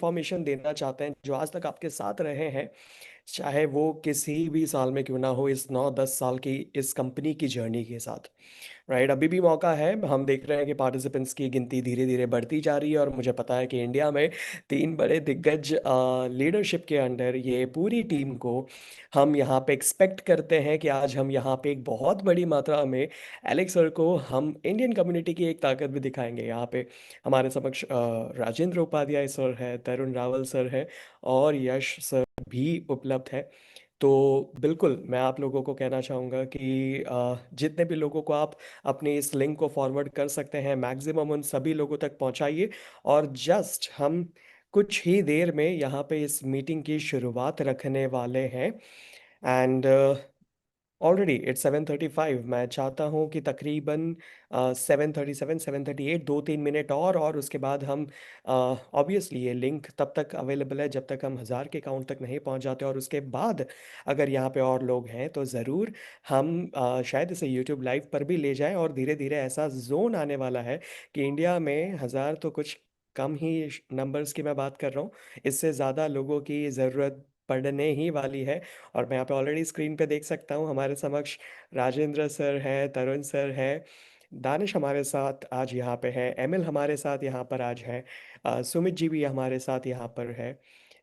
Information देना चाहते हैं, जो आज तक आपके साथ रहे हैं, चाहे वो किसी भी साल में क्यों ना हो, इस 9-10 साल की इस कंपनी की जर्नी के साथ। राइट, अभी भी मौका है। हम देख रहे हैं कि पार्टिसिपेंट्स की गिनती धीरे धीरे बढ़ती जा रही है, और मुझे पता है कि इंडिया में 3 बड़े दिग्गज लीडरशिप के अंडर ये पूरी टीम को हम यहाँ पे एक्सपेक्ट करते हैं कि आज हम यहाँ पे एक बहुत बड़ी मात्रा में एलेक्स सर को हम इंडियन कम्युनिटी की एक ताकत भी दिखाएंगे। यहाँ पे हमारे समक्ष राजेंद्र उपाध्याय सर है, तरुण रावल सर है, और यश सर भी उपलब्ध है। तो बिल्कुल मैं आप लोगों को कहना चाहूँगा कि जितने भी लोगों को आप अपनी इस लिंक को फॉरवर्ड कर सकते हैं, मैक्सिमम उन सभी लोगों तक पहुँचाइए। और जस्ट हम कुछ ही देर में यहाँ पे इस मीटिंग की शुरुआत रखने वाले हैं। And already it's 7:35। मैं चाहता हूँ कि तकरीबन 7:37, 7:38, 2-3 मिनट और उसके बाद हम ऑब्वियसली ये लिंक तब तक अवेलेबल है जब तक हम 1000 के काउंट तक नहीं पहुँच जाते। और उसके बाद अगर यहाँ पे और लोग हैं तो ज़रूर हम शायद इसे यूट्यूब लाइव पर भी ले जाएं। और धीरे धीरे ऐसा जोन आने वाला है कि इंडिया में 1000 तो कुछ कम ही नंबर्स की मैं बात कर रहा हूँ, इससे ज़्यादा लोगों की ज़रूरत पड़ने ही वाली है। और मैं यहाँ पे ऑलरेडी स्क्रीन पे देख सकता हूँ हमारे समक्ष राजेंद्र सर है, तरुण सर है, दानिश हमारे साथ आज यहाँ पे है, एमिल हमारे साथ यहाँ पर आज है, सुमित जी भी हमारे साथ यहाँ पर है।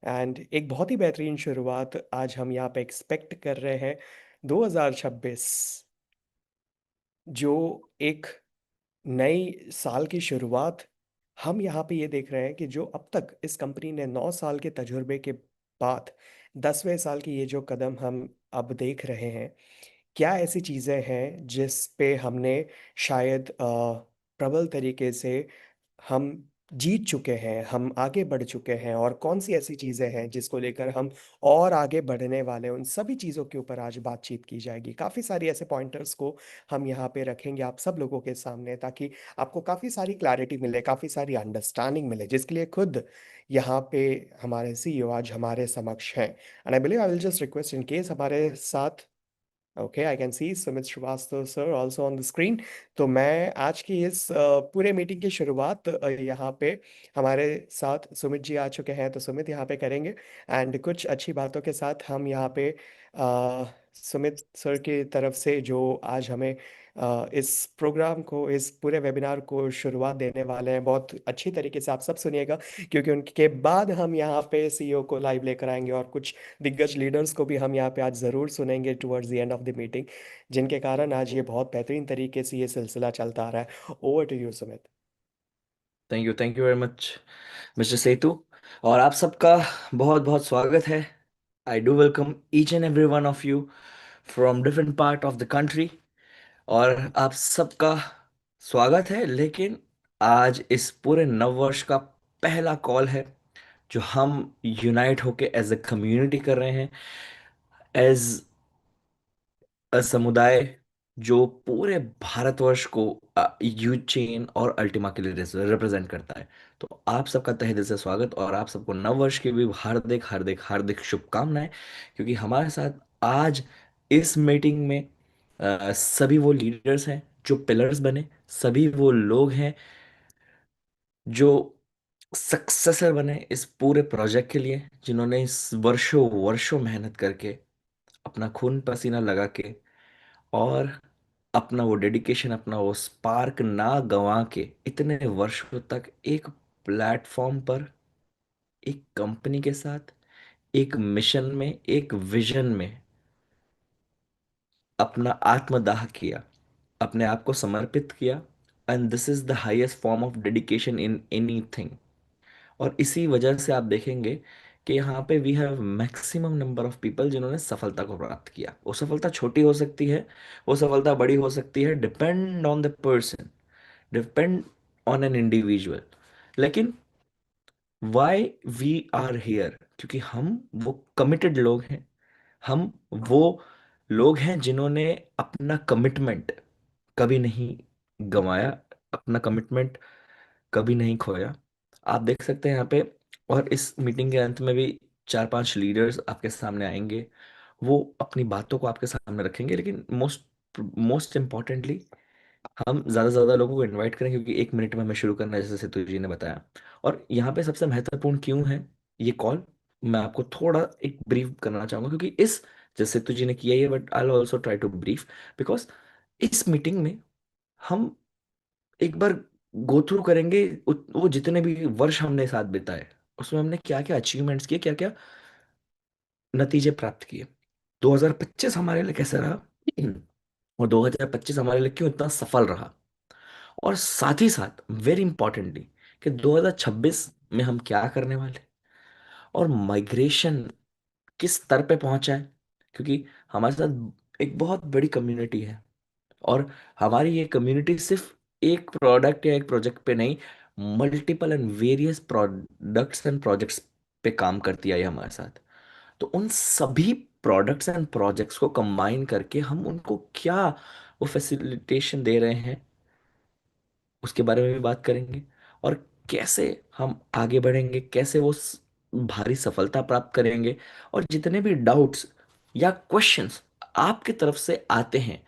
एंड एक बहुत ही बेहतरीन शुरुआत आज हम यहाँ पे एक्सपेक्ट कर रहे हैं। 2026 जो एक नई साल की शुरुआत, हम यहाँ पे ये देख रहे हैं कि जो अब तक इस कंपनी ने 9 साल के तजुर्बे के बाद 10वें साल की ये जो कदम हम अब देख रहे हैं, क्या ऐसी चीज़ें हैं जिस पे हमने शायद प्रबल तरीके से हम जीत चुके हैं, हम आगे बढ़ चुके हैं, और कौन सी ऐसी चीज़ें हैं जिसको लेकर हम और आगे बढ़ने वाले हैं, उन सभी चीज़ों के ऊपर आज बातचीत की जाएगी। काफ़ी सारी ऐसे पॉइंटर्स को हम यहाँ पे रखेंगे आप सब लोगों के सामने, ताकि आपको काफ़ी सारी क्लैरिटी मिले, काफ़ी सारी अंडरस्टैंडिंग मिले, जिसके लिए खुद यहाँ पे हमारे सीईओ आज हमारे समक्ष हैं। And I believe I will just request, in case हमारे साथ, okay I can see Sumit Srivastava sir also on the screen. तो मैं आज की इस पूरे मीटिंग की शुरुआत यहाँ पे हमारे साथ सुमित जी आ चुके हैं, तो सुमित यहाँ पे करेंगे। एंड कुछ अच्छी बातों के साथ हम यहाँ पे सुमित सर की तरफ से जो आज हमें इस प्रोग्राम को, इस पूरे वेबिनार को शुरुआत देने वाले हैं, बहुत अच्छी तरीके से आप सब सुनिएगा, क्योंकि उनके बाद हम यहाँ पे सीईओ को लाइव लेकर आएंगे, और कुछ दिग्गज लीडर्स को भी हम यहाँ पे आज ज़रूर सुनेंगे towards the end of the meeting, जिनके कारण आज ये बहुत बेहतरीन तरीके से ये सिलसिला चलता आ रहा है। Over to you Sumit. Thank you very much mister Setu. और आप सबका बहुत बहुत स्वागत है। I do welcome each and every one of you from different part of the country. और आप सबका स्वागत है। लेकिन आज इस पूरे नव वर्ष का पहला कॉल है जो हम यूनाइट होके एज अ कम्युनिटी कर रहे हैं, एज समुदाय जो पूरे भारतवर्ष को यूथ चेन और अल्टीमा के लिए रिप्रेजेंट करता है। तो आप सबका तहे दिल से स्वागत, और आप सबको नव वर्ष की भी हार्दिक हार्दिक हार्दिक शुभकामनाएं। क्योंकि हमारे साथ आज इस मीटिंग में सभी वो लीडर्स हैं जो पिलर्स बने, सभी वो लोग हैं जो सक्सेसर बने इस पूरे प्रोजेक्ट के लिए, जिन्होंने इस वर्षों वर्षों मेहनत करके अपना खून पसीना लगा के और अपना वो डेडिकेशन, अपना वो स्पार्क ना गंवा के इतने वर्षों तक एक प्लेटफॉर्म पर, एक कंपनी के साथ, एक मिशन में, एक विजन में अपना आत्मदाह किया, अपने आप को समर्पित किया। And this is the highest form of dedication in anything. और इसी वजह से आप देखेंगे कि यहाँ पे we have maximum number of people जिन्होंने सफलता को प्राप्त किया। वो सफलता छोटी हो सकती है, वो सफलता बड़ी हो सकती है, depend on the person, depend on an individual. लेकिन वाई वी आर हियर, क्योंकि हम वो कमिटेड लोग हैं, हम वो लोग हैं जिन्होंने अपना कमिटमेंट कभी नहीं गंवाया, अपना कमिटमेंट कभी नहीं खोया। आप देख सकते हैं यहाँ पे। और इस मीटिंग के अंत में भी 4-5 लीडर्स आपके सामने आएंगे, वो अपनी बातों को आपके सामने रखेंगे। लेकिन मोस्ट मोस्ट इम्पॉर्टेंटली हम ज़्यादा से ज़्यादा लोगों को इनवाइट करें, क्योंकि 1 मिनट में हमें शुरू करना है, जैसे सेतु जी ने बताया। और यहाँ पे सबसे महत्वपूर्ण क्यों है ये कॉल, मैं आपको थोड़ा एक ब्रीफ करना चाहूंगा, क्योंकि इस, जैसे सेतु जी ने किया है, but I also try to brief, because इस मीटिंग में हम एक बार गो थ्रू करेंगे वो जितने भी वर्ष हमने साथ बिताए, उसमें हमने क्या क्या अचीवमेंट्स किए, क्या क्या नतीजे प्राप्त किए, 2025 हमारे लिए कैसा रहा, और 2025 हमारे लिए क्यों इतना सफल रहा, और साथ ही साथ वेरी इंपॉर्टेंटली कि 2026 में हम क्या करने वाले, और माइग्रेशन किस स्तर पे पहुंचा है, क्योंकि हमारे साथ एक बहुत बड़ी कम्युनिटी है, और हमारी ये कम्युनिटी सिर्फ एक प्रोडक्ट या एक प्रोजेक्ट पे नहीं, multiple and various products and projects पे काम करती आई हमारे साथ। तो उन सभी प्रोडक्ट्स एंड प्रोजेक्ट्स को कंबाइन करके हम उनको क्या वो फैसिलिटेशन दे रहे हैं, उसके बारे में भी बात करेंगे, और कैसे हम आगे बढ़ेंगे, कैसे वो भारी सफलता प्राप्त करेंगे, और जितने भी डाउट्स या क्वेश्चंस आपकी तरफ से आते हैं,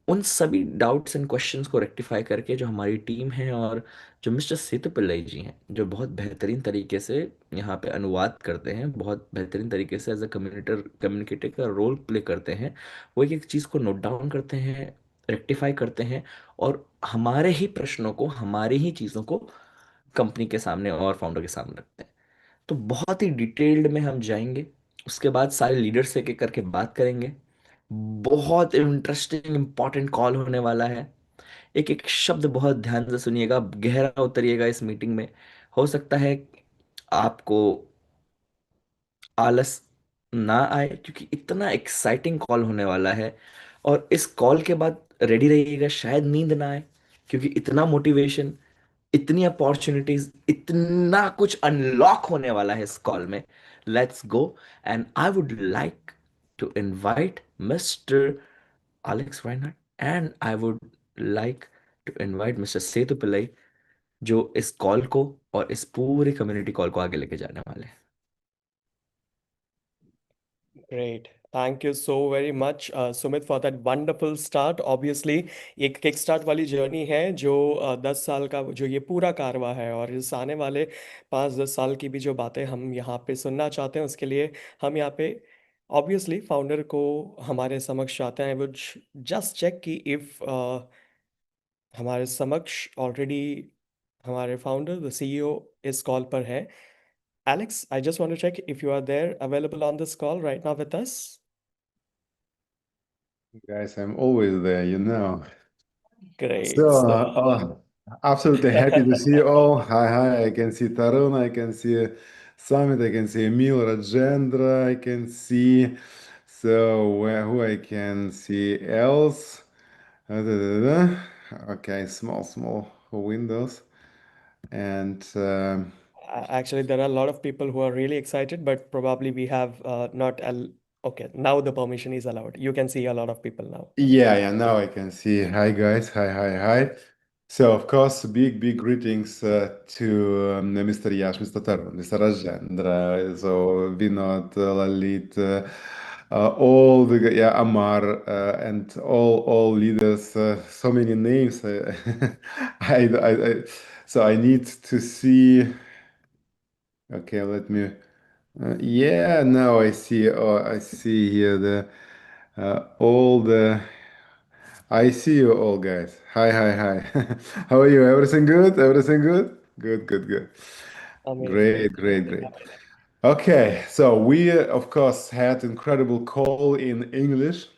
उन सभी डाउट्स एंड क्वेश्चंस को रेक्टिफाई करके जो हमारी टीम है, और जो मिस्टर सेतु पिल्लई जी हैं, जो बहुत बेहतरीन तरीके से यहाँ पे अनुवाद करते हैं, बहुत बेहतरीन तरीके से एज अ कम्युनिटर कम्युनिकेटर का रोल प्ले करते हैं, वो एक एक चीज़ को नोट डाउन करते हैं, रेक्टिफाई करते हैं, और हमारे ही प्रश्नों को, हमारी ही चीज़ों को कंपनी के सामने और फाउंडर के सामने रखते हैं। तो बहुत ही डिटेल्ड में हम जाएंगे, उसके बाद सारे लीडर से एक एक करके बात करेंगे। बहुत इंटरेस्टिंग इंपॉर्टेंट कॉल होने वाला है, एक एक शब्द बहुत ध्यान से सुनिएगा, गहरा उतरिएगा इस मीटिंग में। हो सकता है आपको आलस ना आए, क्योंकि इतना एक्साइटिंग कॉल होने वाला है, और इस कॉल के बाद रेडी रहिएगा, शायद नींद ना आए, क्योंकि इतना मोटिवेशन, इतनी अपॉर्चुनिटीज, इतना कुछ अनलॉक होने वाला है इस कॉल में। Let's go, and I would like to invite mister Alex Winer, and I would like to invite mister Setu Pillai, जो इस कॉल को और इस पूरी कम्युनिटी कॉल को आगे लेके जाने वाले हैं। Great. Thank you so very much, Sumit, for that wonderful start. Obviously, एक किक स्टार्ट वाली जर्नी है जो 10 साल का जो ये पूरा कारवा है, और इस आने वाले 5-10 साल की भी जो बातें हम यहाँ पे सुनना चाहते हैं, उसके लिए हम यहाँ पे ऑब्वियसली फाउंडर को हमारे समक्ष आते हैं। आई वुड जस्ट चेक कि इफ हमारे समक्ष ऑलरेडी हमारे फाउंडर द सीईओ इस कॉल पर है। Alex, I just want to check if you are there available on this call right now with us. Guys, I'm always there, you know. So, Great. So, absolutely happy to see you all. Hi, hi. I can see Tarun, I can see Summit, I can see Emil, Rajendra, I can see. So, who I can see else? Da, da, da. Okay, small windows. And actually, there are a lot of people who are really excited, but probably we have not. Okay, now the permission is allowed. You can see a lot of people now. yeah, now I can see. Hi, guys. Hi. So, of course, big greetings to Mr. Yash, Mr. Tarun, Mr. Rajendra, so Vinod, Lalit, all yeah, Amar, and all leaders. So many names. So I need to see. Okay, let me. Yeah, now I see. Oh, I see here the all the. I see you all, guys. Hi. How are you? Everything good? Everything good? Good. Amazing. Great. Okay, so we of course had incredible call in English.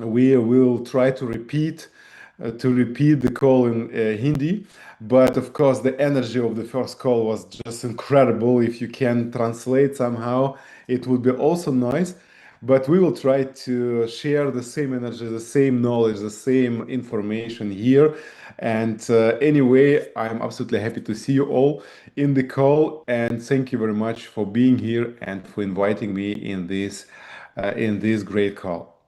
We will try to repeat the call in Hindi, but of course the energy of the first call was just incredible. If you can translate somehow, it would be also nice. But we will try to share the same energy, the same knowledge, the same information here. And anyway, I'm absolutely happy to see you all in the call, and thank you very much for being here and for inviting me in this great call.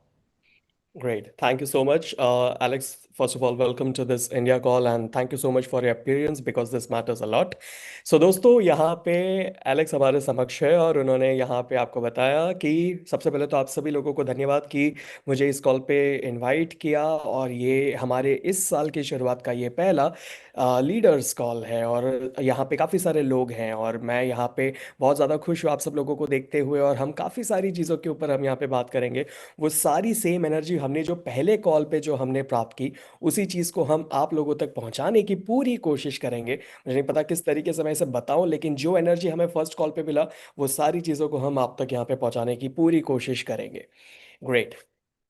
Great. Thank you so much, Alex, First of all, welcome to this India call and thank you so much for your appearance because this matters a lot. So दोस्तों यहाँ पे Alex हमारे समक्ष है और उन्होंने यहाँ पे आपको बताया कि सबसे पहले तो आप सभी लोगों को धन्यवाद कि मुझे इस कॉल पे इनवाइट किया और ये हमारे इस साल की शुरुआत का ये पहला लीडर्स कॉल है और यहाँ पे काफ़ी सारे लोग हैं और मैं यहाँ पे बहुत ज़्यादा खुश हूँ आप सब लोगों को देखते हुए और हम काफ़ी सारी चीज़ों के ऊपर हम यहाँ पे बात करेंगे। वो सारी सेम एनर्जी हमने जो पहले कॉल पे जो हमने प्राप्त की उसी चीज़ को हम आप लोगों तक पहुंचाने की पूरी कोशिश करेंगे। मुझे नहीं पता किस तरीके से मैं इसे बताऊं लेकिन जो एनर्जी हमें फर्स्ट कॉल पे मिला वो सारी चीज़ों को हम आप तक यहाँ पे पहुंचाने की पूरी कोशिश करेंगे। Great.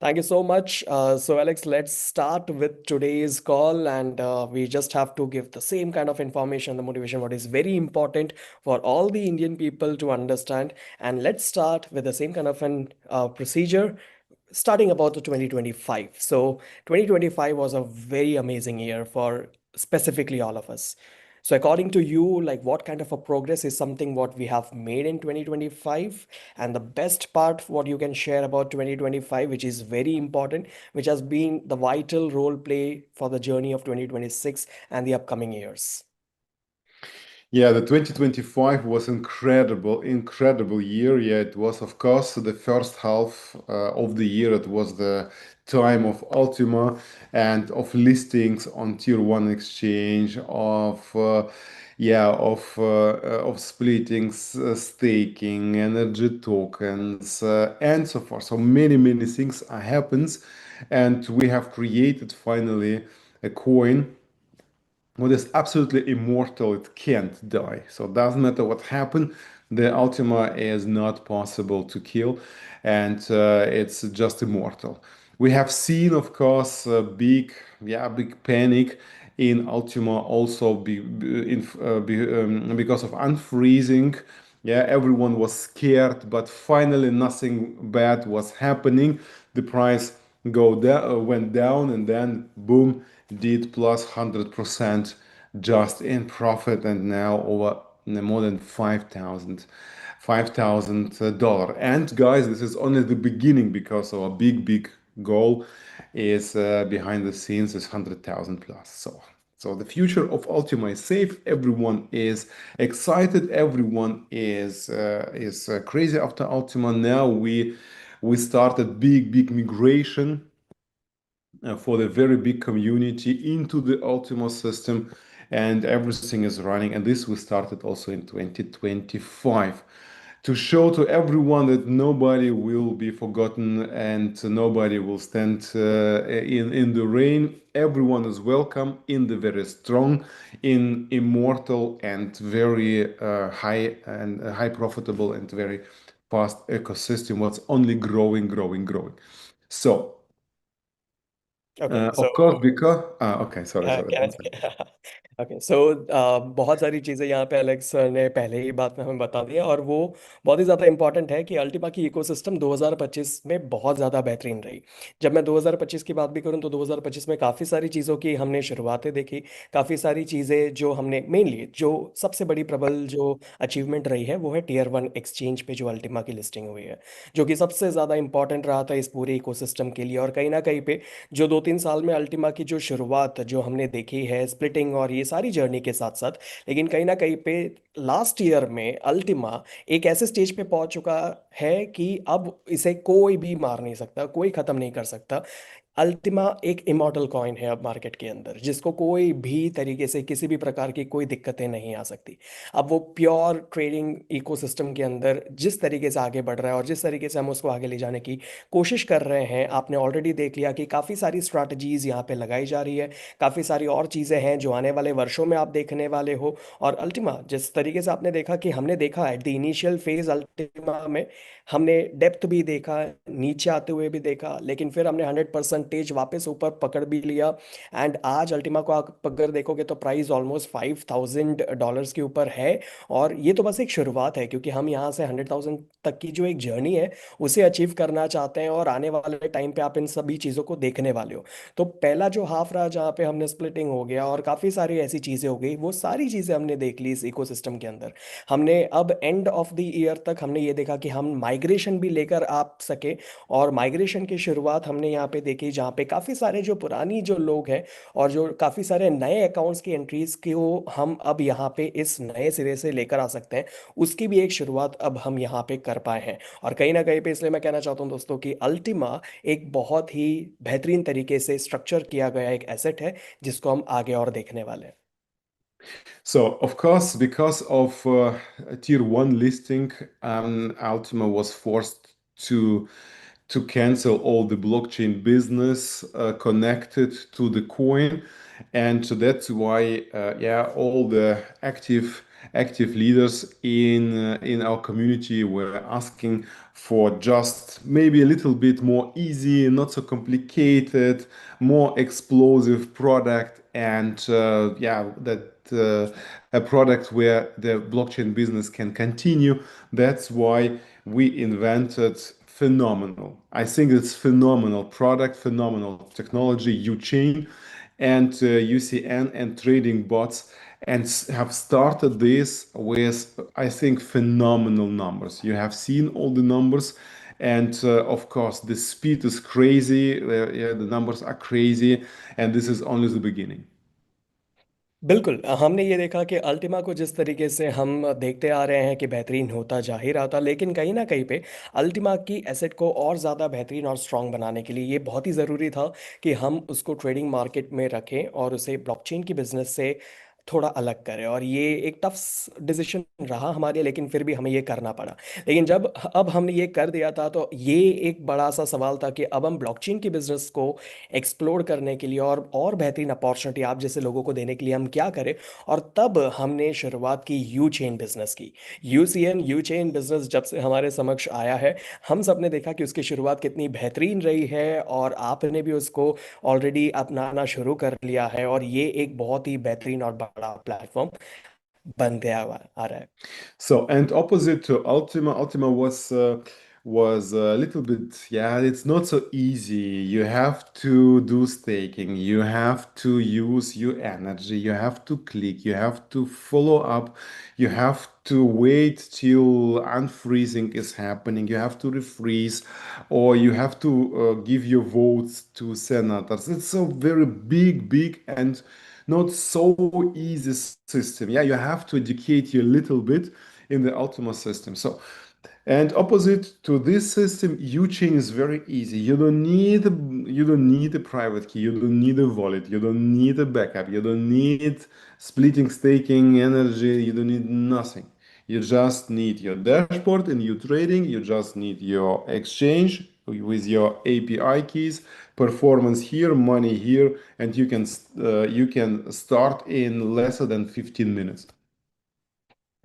Thank you so much. So, Alex, let's start with today's call, and we just have to give the same kind of information, the motivation, what is very important for all the Indian people to understand. And let's start with the same kind of an procedure starting about the 2025. So 2025 was a very amazing year for specifically all of us. So according to you, like what kind of a progress is something what we have made in 2025? And the best part, what you can share about 2025, which is very important, which has been the vital role play for the journey of 2026 and the upcoming years. Yeah, the 2025 was incredible year. Yeah, it was, of course, the first half of the year. It was the time of Ultima and of listings on Tier 1 exchange, of splitting, staking, energy tokens, and so forth. So many things happens, and we have created finally a coin what is absolutely immortal. It can't die. So it doesn't matter what happened. The Ultima is not possible to kill, and it's just immortal. We have seen, of course, a big panic in Ultima also because of unfreezing. Yeah, everyone was scared, but finally nothing bad was happening. The price went down, and then boom, did plus 100% just in profit, and now over more than $5,000. And guys, this is only the beginning because our big goal is behind the scenes is 100,000 plus. So the future of Ultima is safe. Everyone is excited. Everyone is crazy after Ultima. Now we started big migration for the very big community into the Ultima system, and everything is running. And this we started also in 2025 to show to everyone that nobody will be forgotten and nobody will stand in the rain. Everyone is welcome in the very strong, in immortal and very high profitable and very fast ecosystem. What's only growing. So Okay, of so course, because okay, sorry, हाँ, sorry, क्या one second. Okay so बहुत सारी चीज़ें यहाँ पे Alex ने पहले ही बात में हमें बता दी है और वो बहुत ही ज़्यादा इंपॉर्टेंट है कि अल्टीमा की इकोसिस्टम 2025 में बहुत ज़्यादा बेहतरीन रही। जब मैं 2025 की बात भी करूँ तो 2025 में काफ़ी सारी चीज़ों की हमने शुरुआतें देखी, काफ़ी सारी चीज़ें जो हमने मेनली जो सबसे बड़ी प्रबल जो अचीवमेंट रही है वो है टीयर 1 एक्सचेंज पे जो अल्टीमा की लिस्टिंग हुई है, जो कि सबसे ज़्यादा इंपॉर्टेंट रहा था इस पूरे इकोसिस्टम के लिए। और कहीं ना कहीं पे जो 2-3 साल में अल्टीमा की जो शुरुआत जो हमने देखी है स्प्लिटिंग और ये सारी जर्नी के साथ साथ, लेकिन कहीं ना कहीं पे लास्ट ईयर में अल्टीमा एक ऐसे स्टेज पे पहुंच चुका है कि अब इसे कोई भी मार नहीं सकता, कोई खत्म नहीं कर सकता। अल्टीमा एक इमॉर्टल कॉइन है अब मार्केट के अंदर जिसको कोई भी तरीके से किसी भी प्रकार की कोई दिक्कतें नहीं आ सकती। अब वो प्योर ट्रेडिंग इकोसिस्टम के अंदर जिस तरीके से आगे बढ़ रहा है और जिस तरीके से हम उसको आगे ले जाने की कोशिश कर रहे हैं, आपने ऑलरेडी देख लिया कि काफ़ी सारी स्ट्रैटेजीज यहाँ पे लगाई जा रही है, काफ़ी सारी और चीज़ें हैं जो आने वाले वर्षों में आप देखने वाले हो। और अल्टीमा जिस तरीके से आपने देखा कि हमने देखा at the initial phase Ultima में हमने डेप्थ भी देखा, नीचे आते हुए भी देखा, लेकिन फिर हमने 100% वापस ऊपर पकड़ भी लिया। एंड आज अल्टीमा को आप अगर देखोगे तो प्राइस ऑलमोस्ट $5,000 के ऊपर है। और ये तो बस एक शुरुआत है क्योंकि हम यहाँ से 100,000 तक की जो एक जर्नी है उसे अचीव करना चाहते हैं और आने वाले टाइम पे आप इन सभी चीज़ों को देखने वाले हो। तो पहला जो हाफ रहा जहाँ पे हमने स्प्लिटिंग हो गया और काफ़ी सारी ऐसी चीज़ें हो गई, वो सारी चीज़ें हमने देख ली इस इकोसिस्टम के अंदर। हमने अब एंड ऑफ द ईयर तक हमने ये देखा कि हम माइग्रेशन भी लेकर आ सके और माइग्रेशन की शुरुआत हमने यहाँ पे देखी जहाँ पे काफ़ी सारे जो पुरानी जो लोग हैं और जो काफ़ी सारे नए अकाउंट्स की एंट्रीज को हम अब यहाँ पे इस नए सिरे से लेकर आ सकते हैं, उसकी भी एक शुरुआत अब हम यहाँ पे कर पाए हैं। और कहीं ना कहीं पे इसलिए मैं कहना चाहता हूँ दोस्तों कि अल्टीमा एक बहुत ही बेहतरीन तरीके से स्ट्रक्चर किया गया एक एसेट है, जिसको हम आगे और देखने वाले हैं। So, of course, because of a tier one listing, Altima was forced to cancel all the blockchain business connected to the coin, and so that's why yeah, all the active leaders in our community were asking for just maybe a little bit more easy, not so complicated, more explosive product, and yeah, that a product where the blockchain business can continue. That's why we invented phenomenal. I think it's phenomenal product, phenomenal technology, UChain and UCN and trading bots, and have started this with, I think, phenomenal numbers. You have seen all the numbers, and of course, the speed is crazy. Yeah, the numbers are crazy, and this is only the beginning. बिल्कुल, हमने ये देखा कि Ultima को जिस तरीके से हम देखते आ रहे हैं कि बेहतरीन होता जा ही रहा था, लेकिन कहीं ना कहीं पे अल्टीमा की एसेट को और ज़्यादा बेहतरीन और स्ट्रांग बनाने के लिए ये बहुत ही ज़रूरी था कि हम उसको ट्रेडिंग मार्केट में रखें और उसे ब्लॉकचेन की बिजनेस से थोड़ा अलग करें। और ये एक टफ डिसीजन रहा हमारे लिए, लेकिन फिर भी हमें ये करना पड़ा। लेकिन जब अब हमने ये कर दिया था, तो ये एक बड़ा सा सवाल था कि अब हम ब्लॉकचेन की बिजनेस को एक्सप्लोर करने के लिए और बेहतरीन अपॉर्चुनिटी आप जैसे लोगों को देने के लिए हम क्या करें। और तब हमने शुरुआत की यू चेन बिजनेस की। यूसीएन यू चेन बिजनेस जब से हमारे समक्ष आया है, हम सब ने देखा कि उसकी शुरुआत कितनी बेहतरीन रही है, और आपने भी उसको ऑलरेडी अपनाना शुरू कर लिया है, और ये एक बहुत ही बेहतरीन और बड़ा प्लेटफॉर्म बन गया आ रहा है। So, and opposite to Ultima, Ultima was a little bit, yeah, it's not so easy. You have to do staking, you have to use your energy, you have to click, you have to follow up, you have to wait till unfreezing is happening, you have to refreeze, or you have to give your votes to senators. It's a very big and not so easy system. Yeah, you have to educate you a little bit in the Ultima system. So, and opposite to this system, UChain is very easy. You don't need a private key. You don't need a wallet. You don't need a backup. You don't need splitting, staking, energy. You don't need nothing. You just need your dashboard and your trading. You just need your exchange with your API keys, performance here, money here, and you can start in less than 15 minutes.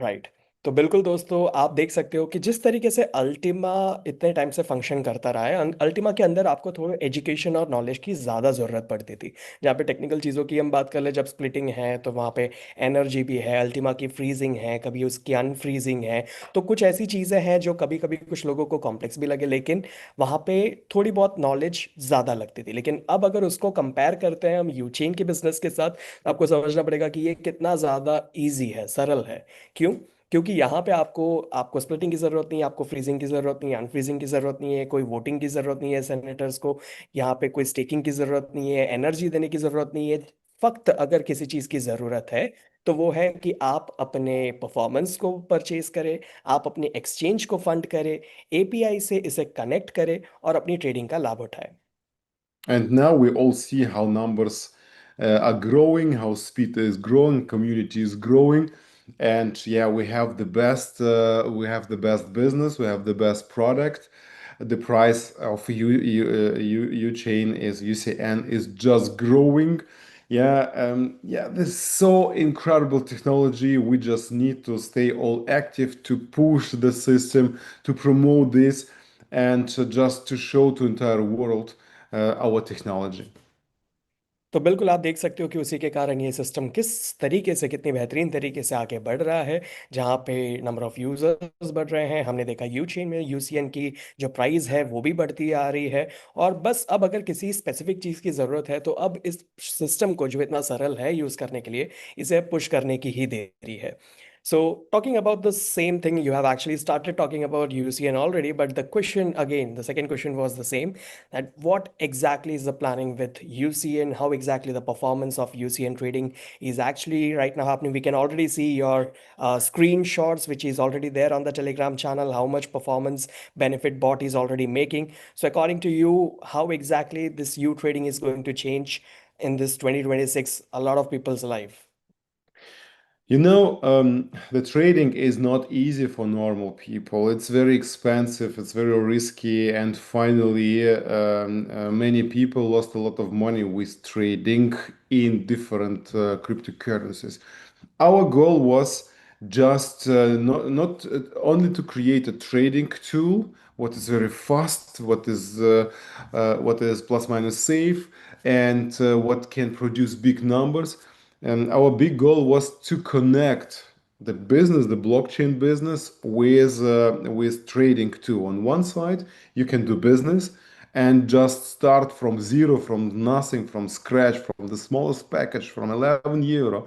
Right. तो बिल्कुल दोस्तों, आप देख सकते हो कि जिस तरीके से अल्टीमा इतने टाइम से फंक्शन करता रहा है, अल्टीमा के अंदर आपको थोड़ा एजुकेशन और नॉलेज की ज़्यादा ज़रूरत पड़ती थी। जहाँ पे टेक्निकल चीज़ों की हम बात कर ले, जब स्प्लिटिंग है तो वहाँ पे एनर्जी भी है, अल्टीमा की फ्रीजिंग है, कभी उसकी अनफ्रीजिंग है। तो कुछ ऐसी चीज़ें हैं जो कभी कभी कुछ लोगों को कॉम्प्लेक्स भी लगे, लेकिन वहाँ पे थोड़ी बहुत नॉलेज ज़्यादा लगती थी। लेकिन अब अगर उसको कंपेयर करते हैं हम यूचेन के बिजनेस के साथ, तो आपको समझना पड़ेगा कि ये कितना ज़्यादा ईजी है, सरल है। क्यों? क्योंकि यहाँ पे आपको आपको स्प्लिटिंग की ज़रूरत नहीं है, आपको फ्रीजिंग की ज़रूरत नहीं है, अनफ्रीजिंग की ज़रूरत नहीं है, कोई वोटिंग की ज़रूरत नहीं है सेनेटर्स को, यहाँ पे कोई स्टेकिंग की ज़रूरत नहीं है, एनर्जी देने की ज़रूरत नहीं है। फक्त अगर किसी चीज़ की ज़रूरत है, तो वो है कि आप अपने परफॉर्मेंस को परचेज करें, आप अपने एक्सचेंज को फंड करें, एपीआई से इसे कनेक्ट करें और अपनी ट्रेडिंग का लाभ उठाएं। And now we all see how numbers are growing, how speed is growing, community is growing, and yeah, we have the best business, we have the best product. The price of Chain is UCN is just growing. Yeah, yeah, this is so incredible technology. We just need to stay all active to push the system, to promote this, and just to show to entire world our technology. तो बिल्कुल आप देख सकते हो कि उसी के कारण ये सिस्टम किस तरीके से, कितनी बेहतरीन तरीके से आगे बढ़ रहा है। जहाँ पे नंबर ऑफ यूजर्स बढ़ रहे हैं, हमने देखा यू चेन में यूसीएन की जो प्राइस है वो भी बढ़ती आ रही है। और बस अब अगर किसी स्पेसिफिक चीज़ की ज़रूरत है, तो अब इस सिस्टम को जो इतना सरल है यूज़ करने के लिए, इसे पुश करने की ही देरी है। So, talking about the same thing, you have actually started talking about UCN already, but the question again, the second question was the same, that what exactly is the planning with UCN? How exactly the performance of UCN trading is actually right now happening? We can already see your screenshots, which is already there on the Telegram channel, how much performance benefit bot is already making. So, according to you, how exactly this U trading is going to change in this 2026, a lot of people's life? The trading is not easy for normal people. It's very expensive, it's very risky, and finally, many people lost a lot of money with trading in different cryptocurrencies. Our goal was just not only to create a trading tool, what is very fast, what is plus minus safe, and what can produce big numbers. And our big goal was to connect the business, the blockchain business, with trading too. On one side, you can do business and just start from zero, from nothing, from scratch, from the smallest package, from 11 euro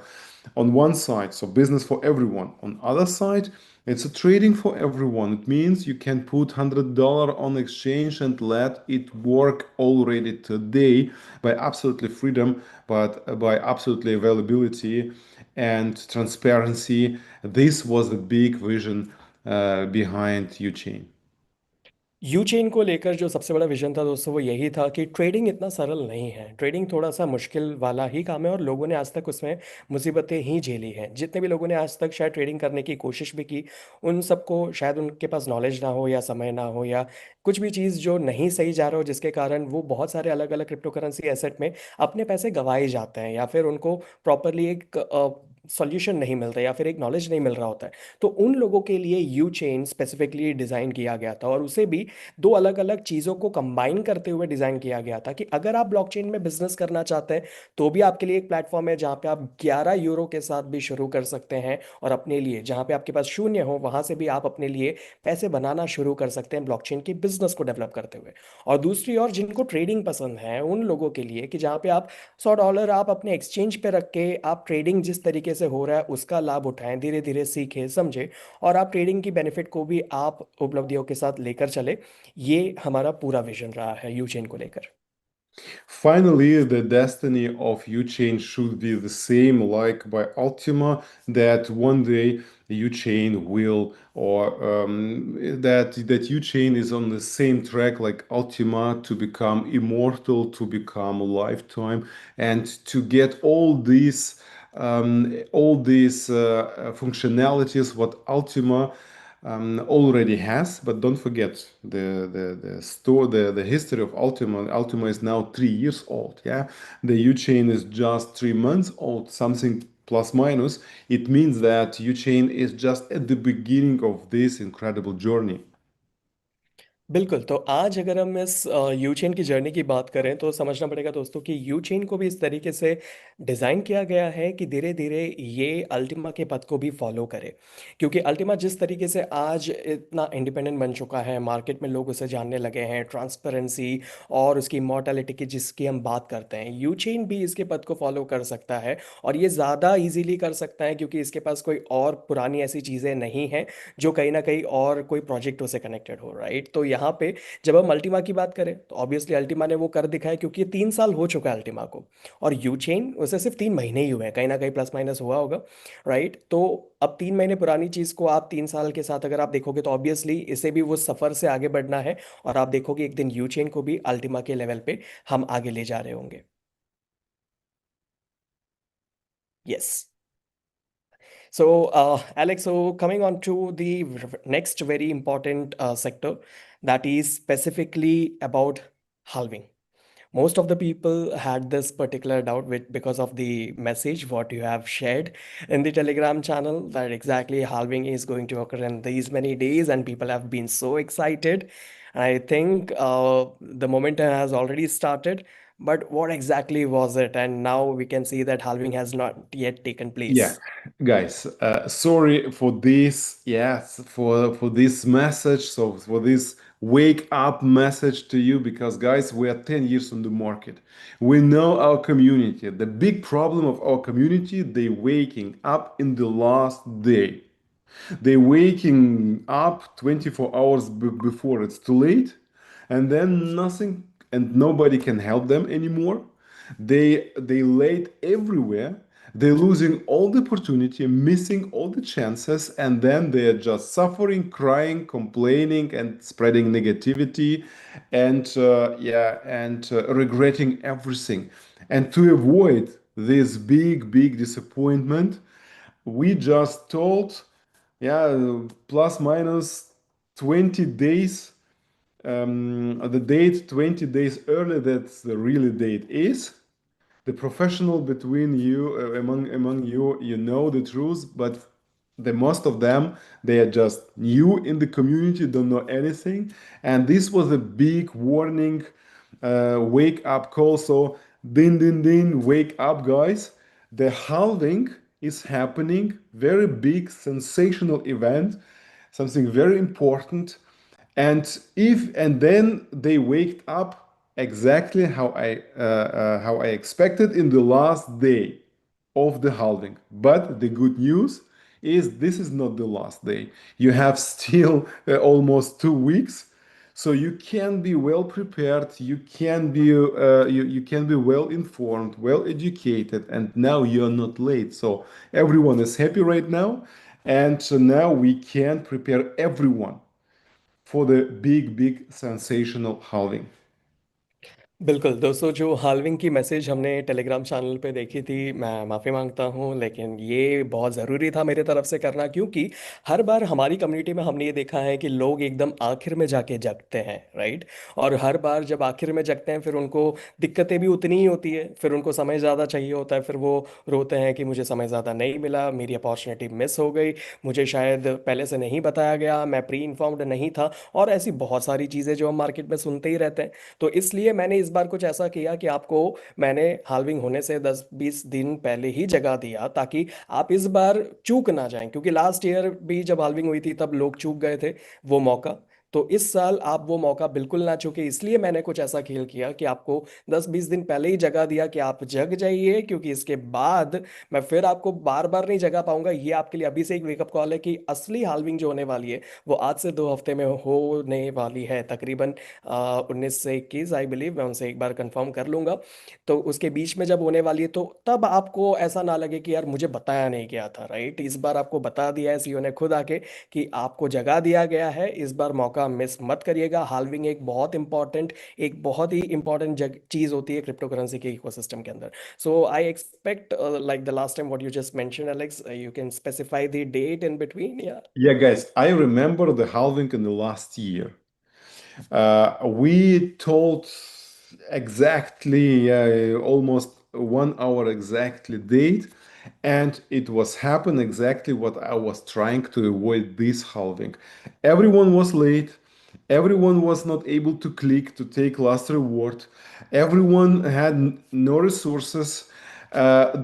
on one side, so business for everyone. On other side, it's a trading for everyone. It means you can put $100 on exchange and let it work already today by absolutely freedom, but by absolutely availability and transparency. This was the big vision behind UChain. You chain को लेकर जो सबसे बड़ा vision था दोस्तों वो यही था कि ट्रेडिंग इतना सरल नहीं है। ट्रेडिंग थोड़ा सा मुश्किल वाला ही काम है और लोगों ने आज तक उसमें मुसीबतें ही झेली हैं। जितने भी लोगों ने आज तक शायद ट्रेडिंग करने की कोशिश भी की, उन सबको शायद उनके पास नॉलेज ना हो या समय ना हो या कुछ भी चीज़ जो नहीं सही जा रहा हो, जिसके कारण वो बहुत सारे अलग अलग क्रिप्टो करेंसी एसेट में अपने पैसे गंवाए जाते हैं या फिर उनको प्रॉपरली एक सॉल्यूशन नहीं मिलता या फिर एक नॉलेज नहीं मिल रहा होता है। तो उन लोगों के लिए यू चेन स्पेसिफिकली डिज़ाइन किया गया था और उसे भी दो अलग अलग चीज़ों को कंबाइन करते हुए डिज़ाइन किया गया था कि अगर आप ब्लॉकचेन में बिजनेस करना चाहते हैं तो भी आपके लिए एक प्लेटफॉर्म है जहाँ पे आप 11 यूरो के साथ भी शुरू कर सकते हैं और अपने लिए जहाँ पे आपके पास शून्य हो वहाँ से भी आप अपने लिए पैसे बनाना शुरू कर सकते हैं ब्लॉकचेन के बिजनेस को डेवलप करते हुए। और दूसरी ओर जिनको ट्रेडिंग पसंद है उन लोगों के लिए कि जहाँ पे आप $100 आप अपने एक्सचेंज पे रख के आप ट्रेडिंग जिस तरीके से हो रहा है उसका लाभ उठाएं, धीरे धीरे सीखें समझें और आप ट्रेडिंग की बेनिफिट को भी आप उपलब्धियों के साथ लेकर चले। ये हमारा पूरा विजन रहा है यूचेन को लेकर। Finally, the destiny of UChain should be the same like by Ultima, that one day UChain will, or that UChain is on the same track like Ultima to become immortal, to become a lifetime, and to get all these functionalities what Ultima already has. But don't forget the history of Ultima. Ultima is now 3 years old. Yeah, the UChain is just 3 months old, something plus minus. It means that UChain is just at the beginning of this incredible journey. बिल्कुल, तो आज अगर हम इस you chain की journey की बात करें तो समझना पड़ेगा दोस्तों कि यू चेन को भी इस तरीके से डिज़ाइन किया गया है कि धीरे धीरे ये अल्टीमा के पथ को भी फॉलो करे। क्योंकि अल्टीमा जिस तरीके से आज इतना इंडिपेंडेंट बन चुका है, मार्केट में लोग उसे जानने लगे हैं, ट्रांसपेरेंसी और उसकी इमॉर्टैलिटी की जिसकी हम बात करते हैं, यू चेन भी इसके पथ को फॉलो कर सकता है और ये ज़्यादा इजीली कर सकता है क्योंकि इसके पास कोई और पुरानी ऐसी चीज़ें नहीं हैं जो कहीं ना कहीं और कोई प्रोजेक्टों से कनेक्टेड हो, राइट। तो यहाँ पे जब हम अल्टीमा की बात करें तो ऑब्वियसली अल्टीमा ने वो कर दिखाया क्योंकि ये 3 साल हो चुका है अल्टीमा को और यू चेन उसे सिर्फ 3 महीने ही हुए हैं, कहीं ना कहीं प्लस माइनस हुआ होगा, राइट। तो अब 3 महीने पुरानी चीज़ को आप 3 साल के साथ अगर आप देखोगे तो ऑब्वियसली इसे भी वो सफ़र से आगे बढ़ना है और आप देखोगे एक दिन यू चेन को भी अल्टीमा के लेवल पे हम आगे ले जा रहे होंगे। Yes. So, Alex, so coming on to the next very important sector, that is specifically about halving. Most of the people had this particular doubt with because of the message what you have shared in the Telegram channel that exactly halving is going to occur in these many days, and people have been so excited. I think the momentum has already started, but what exactly was it? And now we can see that halving has not yet taken Yeah, place. guys, sorry for this. Yes, for this message. So for this wake up message to you, because guys, we are 10 years on the market. We know our community. The big problem of our community, they waking up in the last day. They waking up 24 hours before it's too late, and then nothing and nobody can help them anymore. They late everywhere. They're losing all the opportunity, missing all the chances, and then they're just suffering, crying, complaining, and spreading negativity, and regretting everything. And to avoid this big disappointment, we just told, yeah, plus minus 20 days, the date 20 days early, that's the really date is. The professional between you, among you, you know the truth, but the most of them, they are just new in the community, don't know anything. And this was a big warning, wake up call. So, din, wake up, guys. The halving is happening, very big, sensational event, something very important. And then they waked up exactly how I expected in the last day of the halving. But the good news is this is not the last day. You have still almost 2 weeks, so you can be well prepared. You can be well informed, well educated, and now you're not late. So everyone is happy right now, and so now we can prepare everyone for the big sensational halving. बिल्कुल दोस्तों, जो halving की message हमने Telegram channel पे देखी थी, मैं माफ़ी मांगता हूँ, लेकिन ये बहुत ज़रूरी था मेरे तरफ से करना, क्योंकि हर बार हमारी कम्युनिटी में हमने ये देखा है कि लोग एकदम आखिर में जाके जगते हैं, राइट। और हर बार जब आखिर में जगते हैं, फिर उनको दिक्कतें भी उतनी ही होती है, फिर उनको समय ज़्यादा चाहिए होता है, फिर वो रोते हैं कि मुझे समय ज़्यादा नहीं मिला, मेरी अपॉर्चुनिटी मिस हो गई, मुझे शायद पहले से नहीं बताया गया, मैं प्री इन्फॉर्म्ड नहीं था, और ऐसी बहुत सारी चीज़ें जो हम मार्केट में सुनते ही रहते हैं। तो इसलिए मैंने इस बार कुछ ऐसा किया कि आपको मैंने हाल्विंग होने से 10-20 दिन पहले ही जगा दिया, ताकि आप इस बार चूक ना जाएं, क्योंकि लास्ट ईयर भी जब हाल्विंग हुई थी तब लोग चूक गए थे वो मौका। तो इस साल आप वो मौका बिल्कुल ना चूके, इसलिए मैंने कुछ ऐसा खेल किया कि आपको 10-20 दिन पहले ही जगा दिया कि आप जग जाइए, क्योंकि इसके बाद मैं फिर आपको बार बार नहीं जगा पाऊंगा। ये आपके लिए अभी से एक वेकअप कॉल है कि असली हाल्विंग जो होने वाली है वो आज से 2 हफ्ते में होने वाली है, तकरीबन 19 से 21, आई बिलीव। मैं उनसे एक बार कंफर्म कर लूंगा। तो उसके बीच में जब होने वाली है, तो तब आपको ऐसा ना लगे कि यार मुझे बताया नहीं गया था, राइट। इस बार आपको बता दिया है सीईओ ने खुद आके कि आपको जगा दिया गया है, इस बार मौका मिस मत करिएगा। हाल्विंग एक बहुत ही इंपॉर्टेंट चीज होती है क्रिप्टो करेंसी के इकोसिस्टम के अंदर। So I expect like the last time what you just mention, Alex, you can specify the date in between, yeah. Yeah, guys, I remember the halving in the last year. We told exactly almost 1 hour exactly date, and it was happened exactly what I was trying to avoid this halving. Everyone was late. Everyone was not able to click to take last reward. Everyone had no resources.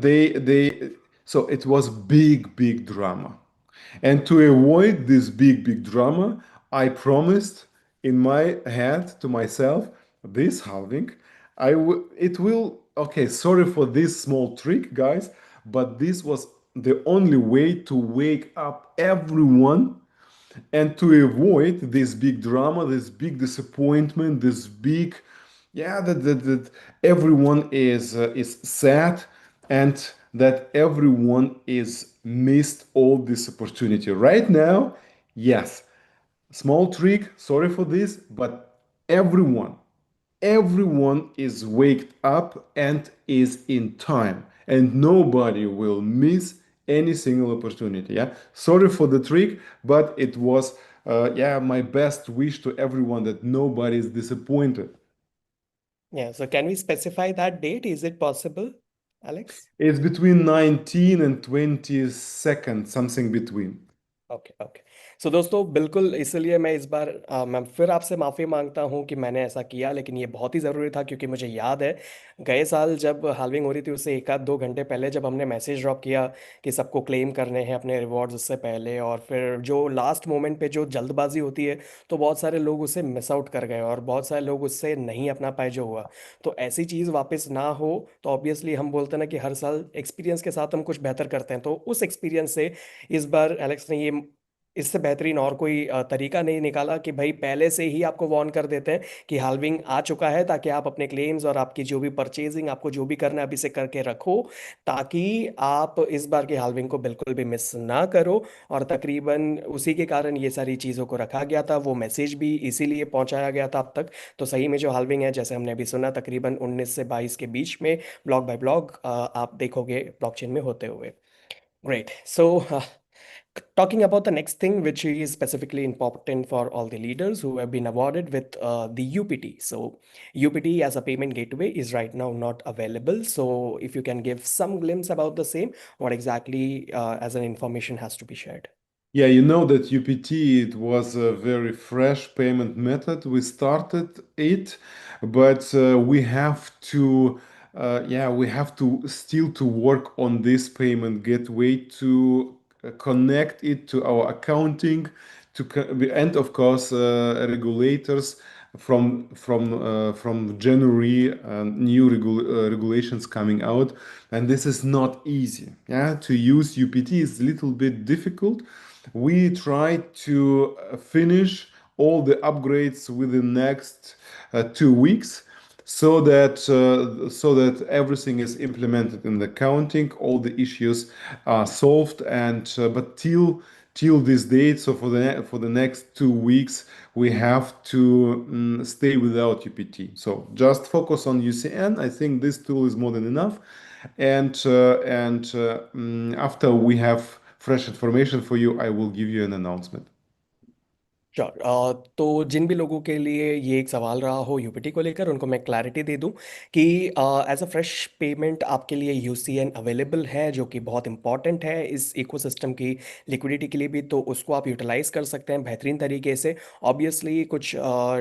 They so it was big drama. And to avoid this big drama, I promised in my head to myself, this halving, it will, okay, sorry for this small trick, guys, but this was the only way to wake up everyone and to avoid this big drama, this big disappointment, this big, yeah, that everyone is sad, and that everyone is missed all this opportunity right now. Yes, small trick, sorry for this, but everyone is waked up and is in time, and nobody will miss any single opportunity. Yeah, sorry for the trick, but it was yeah, my best wish to everyone that nobody is disappointed. Yeah, so can we specify that date? Is it possible, Alex? It's between 19 and 22nd, something between. Okay okay. So दोस्तों, बिल्कुल इसलिए मैं इस बार मैं फिर आपसे माफ़ी मांगता हूं कि मैंने ऐसा किया, लेकिन ये बहुत ही ज़रूरी था, क्योंकि मुझे याद है गए साल जब हाल्विंग हो रही थी उससे 1 आध 2 घंटे पहले जब हमने मैसेज ड्रॉप किया कि सबको क्लेम करने हैं अपने रिवॉर्ड्स उससे पहले, और फिर जो लास्ट मोमेंट पे जो जल्दबाजी होती है, तो बहुत सारे लोग उससे मिस आउट कर गए और बहुत सारे लोग उससे नहीं अपना पाए जो हुआ। तो ऐसी चीज़ वापस ना हो, तो ऑब्वियसली हम बोलते हैं ना कि हर साल एक्सपीरियंस के साथ हम कुछ बेहतर करते हैं, तो उस एक्सपीरियंस से इस बार एलेक्स ने ये इससे बेहतरीन और कोई तरीका नहीं निकाला कि भाई पहले से ही आपको वार्न कर देते हैं कि हाल्विंग आ चुका है, ताकि आप अपने क्लेम्स और आपकी जो भी परचेजिंग आपको जो भी करना है अभी से करके रखो, ताकि आप इस बार की हाल्विंग को बिल्कुल भी मिस ना करो। और तकरीबन उसी के कारण ये सारी चीज़ों को रखा गया था, वो मैसेज भी इसीलिए पहुंचाया गया था अब तक। तो सही में जो हाल्विंग है, जैसे हमने अभी सुना, तकरीबन 19 से 22 के बीच में ब्लॉक बाय ब्लॉक आप देखोगे ब्लॉकचेन में होते हुए। Great. So, talking about the next thing, which is specifically important for all the leaders who have been awarded with the UPT. So, UPT as a payment gateway is right now not available. So, if you can give some glimpse about the same, what exactly as an information has to be shared. Yeah, you know that UPT, it was a very fresh payment method. We started it, but we have to, yeah, we have to still to work on this payment gateway to connect it to our accounting, and of course regulators from January, new regulations coming out, and this is not easy. Yeah, to use UPT is a little bit difficult. We try to finish all the upgrades within next 2 weeks, so that everything is implemented in the accounting, all the issues are solved, and but till this date, so for the next 2 weeks, we have to stay without UPT. So just focus on UCN. I think this tool is more than enough, and after we have fresh information for you, I will give you an announcement. Sure. तो जिन भी लोगों के लिए ये एक सवाल रहा हो यूपीटी को लेकर, उनको मैं क्लैरिटी दे दूं कि एज अ फ्रेश पेमेंट आपके लिए यूसीएन अवेलेबल है, जो कि बहुत इंपॉर्टेंट है इस इकोसिस्टम की लिक्विडिटी के लिए भी। तो उसको आप यूटिलाइज कर सकते हैं बेहतरीन तरीके से। ऑब्वियसली कुछ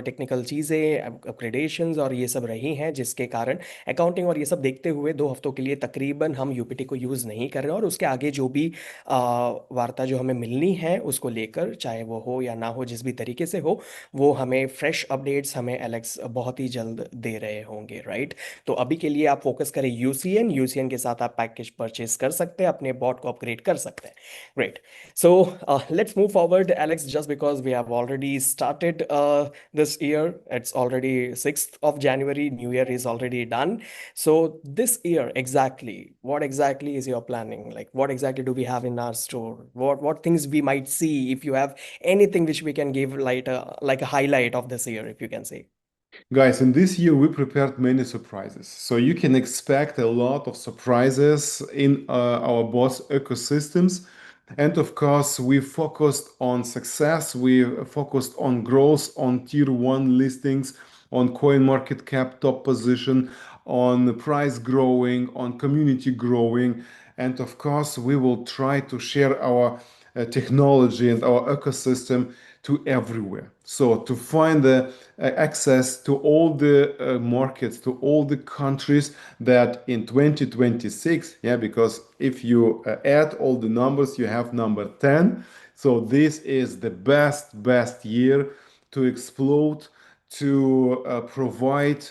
टेक्निकल चीज़ें, अपग्रेडेशंस और ये सब रही हैं, जिसके कारण अकाउंटिंग और ये सब देखते हुए 2 हफ्तों के लिए तकरीबन हम यूपीटी को यूज़ नहीं कर रहे हैं। और उसके आगे जो भी वार्ता जो हमें मिलनी है उसको लेकर, चाहे वो हो या ना हो, जिस भी तरीके से हो, वो हमें फ्रेश अपडेट्स हमें एलेक्स बहुत ही जल्द दे रहे होंगे, राइट। तो अभी के लिए आप फोकस करें यूसीएन। यूसीएन के साथ आप पैकेज परचेज कर सकते हैं, अपने बॉट को अपग्रेड कर सकते हैं। Great. So let's move forward Alex, just because we have already started this year. It's already 6th of January. New Year is already done. So this year, exactly, what exactly is your planning? Like, what exactly do we have in our store? What things we might see, if you have anything which we can give like a highlight of this year, if you can say. Guys, in this year we prepared many surprises. So you can expect a lot of surprises in our boss ecosystems. And of course, we focused on success, we focused on growth, on tier one listings, on coin market cap top position, on price growing, on community growing. And of course, we will try to share our technology and our ecosystem to everywhere. So to find the access to all the markets, to all the countries that in 2026, yeah, because if you add all the numbers, you have number 10. So this is the best year to explode, to provide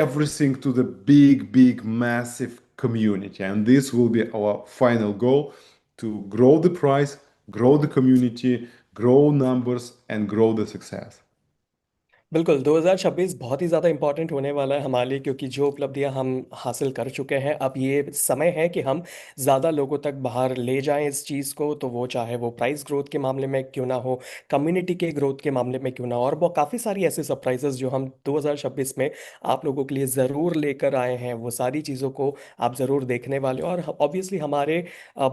everything to the big, massive community. And this will be our final goal, to grow the price, grow the community, grow numbers, and grow the success. बिल्कुल, 2026 बहुत ही ज़्यादा important होने वाला है हमारे लिए, क्योंकि जो उपलब्धियां हम हासिल कर चुके हैं, अब ये समय है कि हम ज़्यादा लोगों तक बाहर ले जाएं इस चीज़ को। तो वो चाहे वो प्राइस ग्रोथ के मामले में क्यों ना हो, कम्युनिटी के ग्रोथ के मामले में क्यों ना हो, और वो काफ़ी सारी ऐसे सरप्राइजेस जो हम 2026 में आप लोगों के लिए ज़रूर लेकर आए हैं, वो सारी चीज़ों को आप ज़रूर देखने वाले हो। और ऑब्वियसली हमारे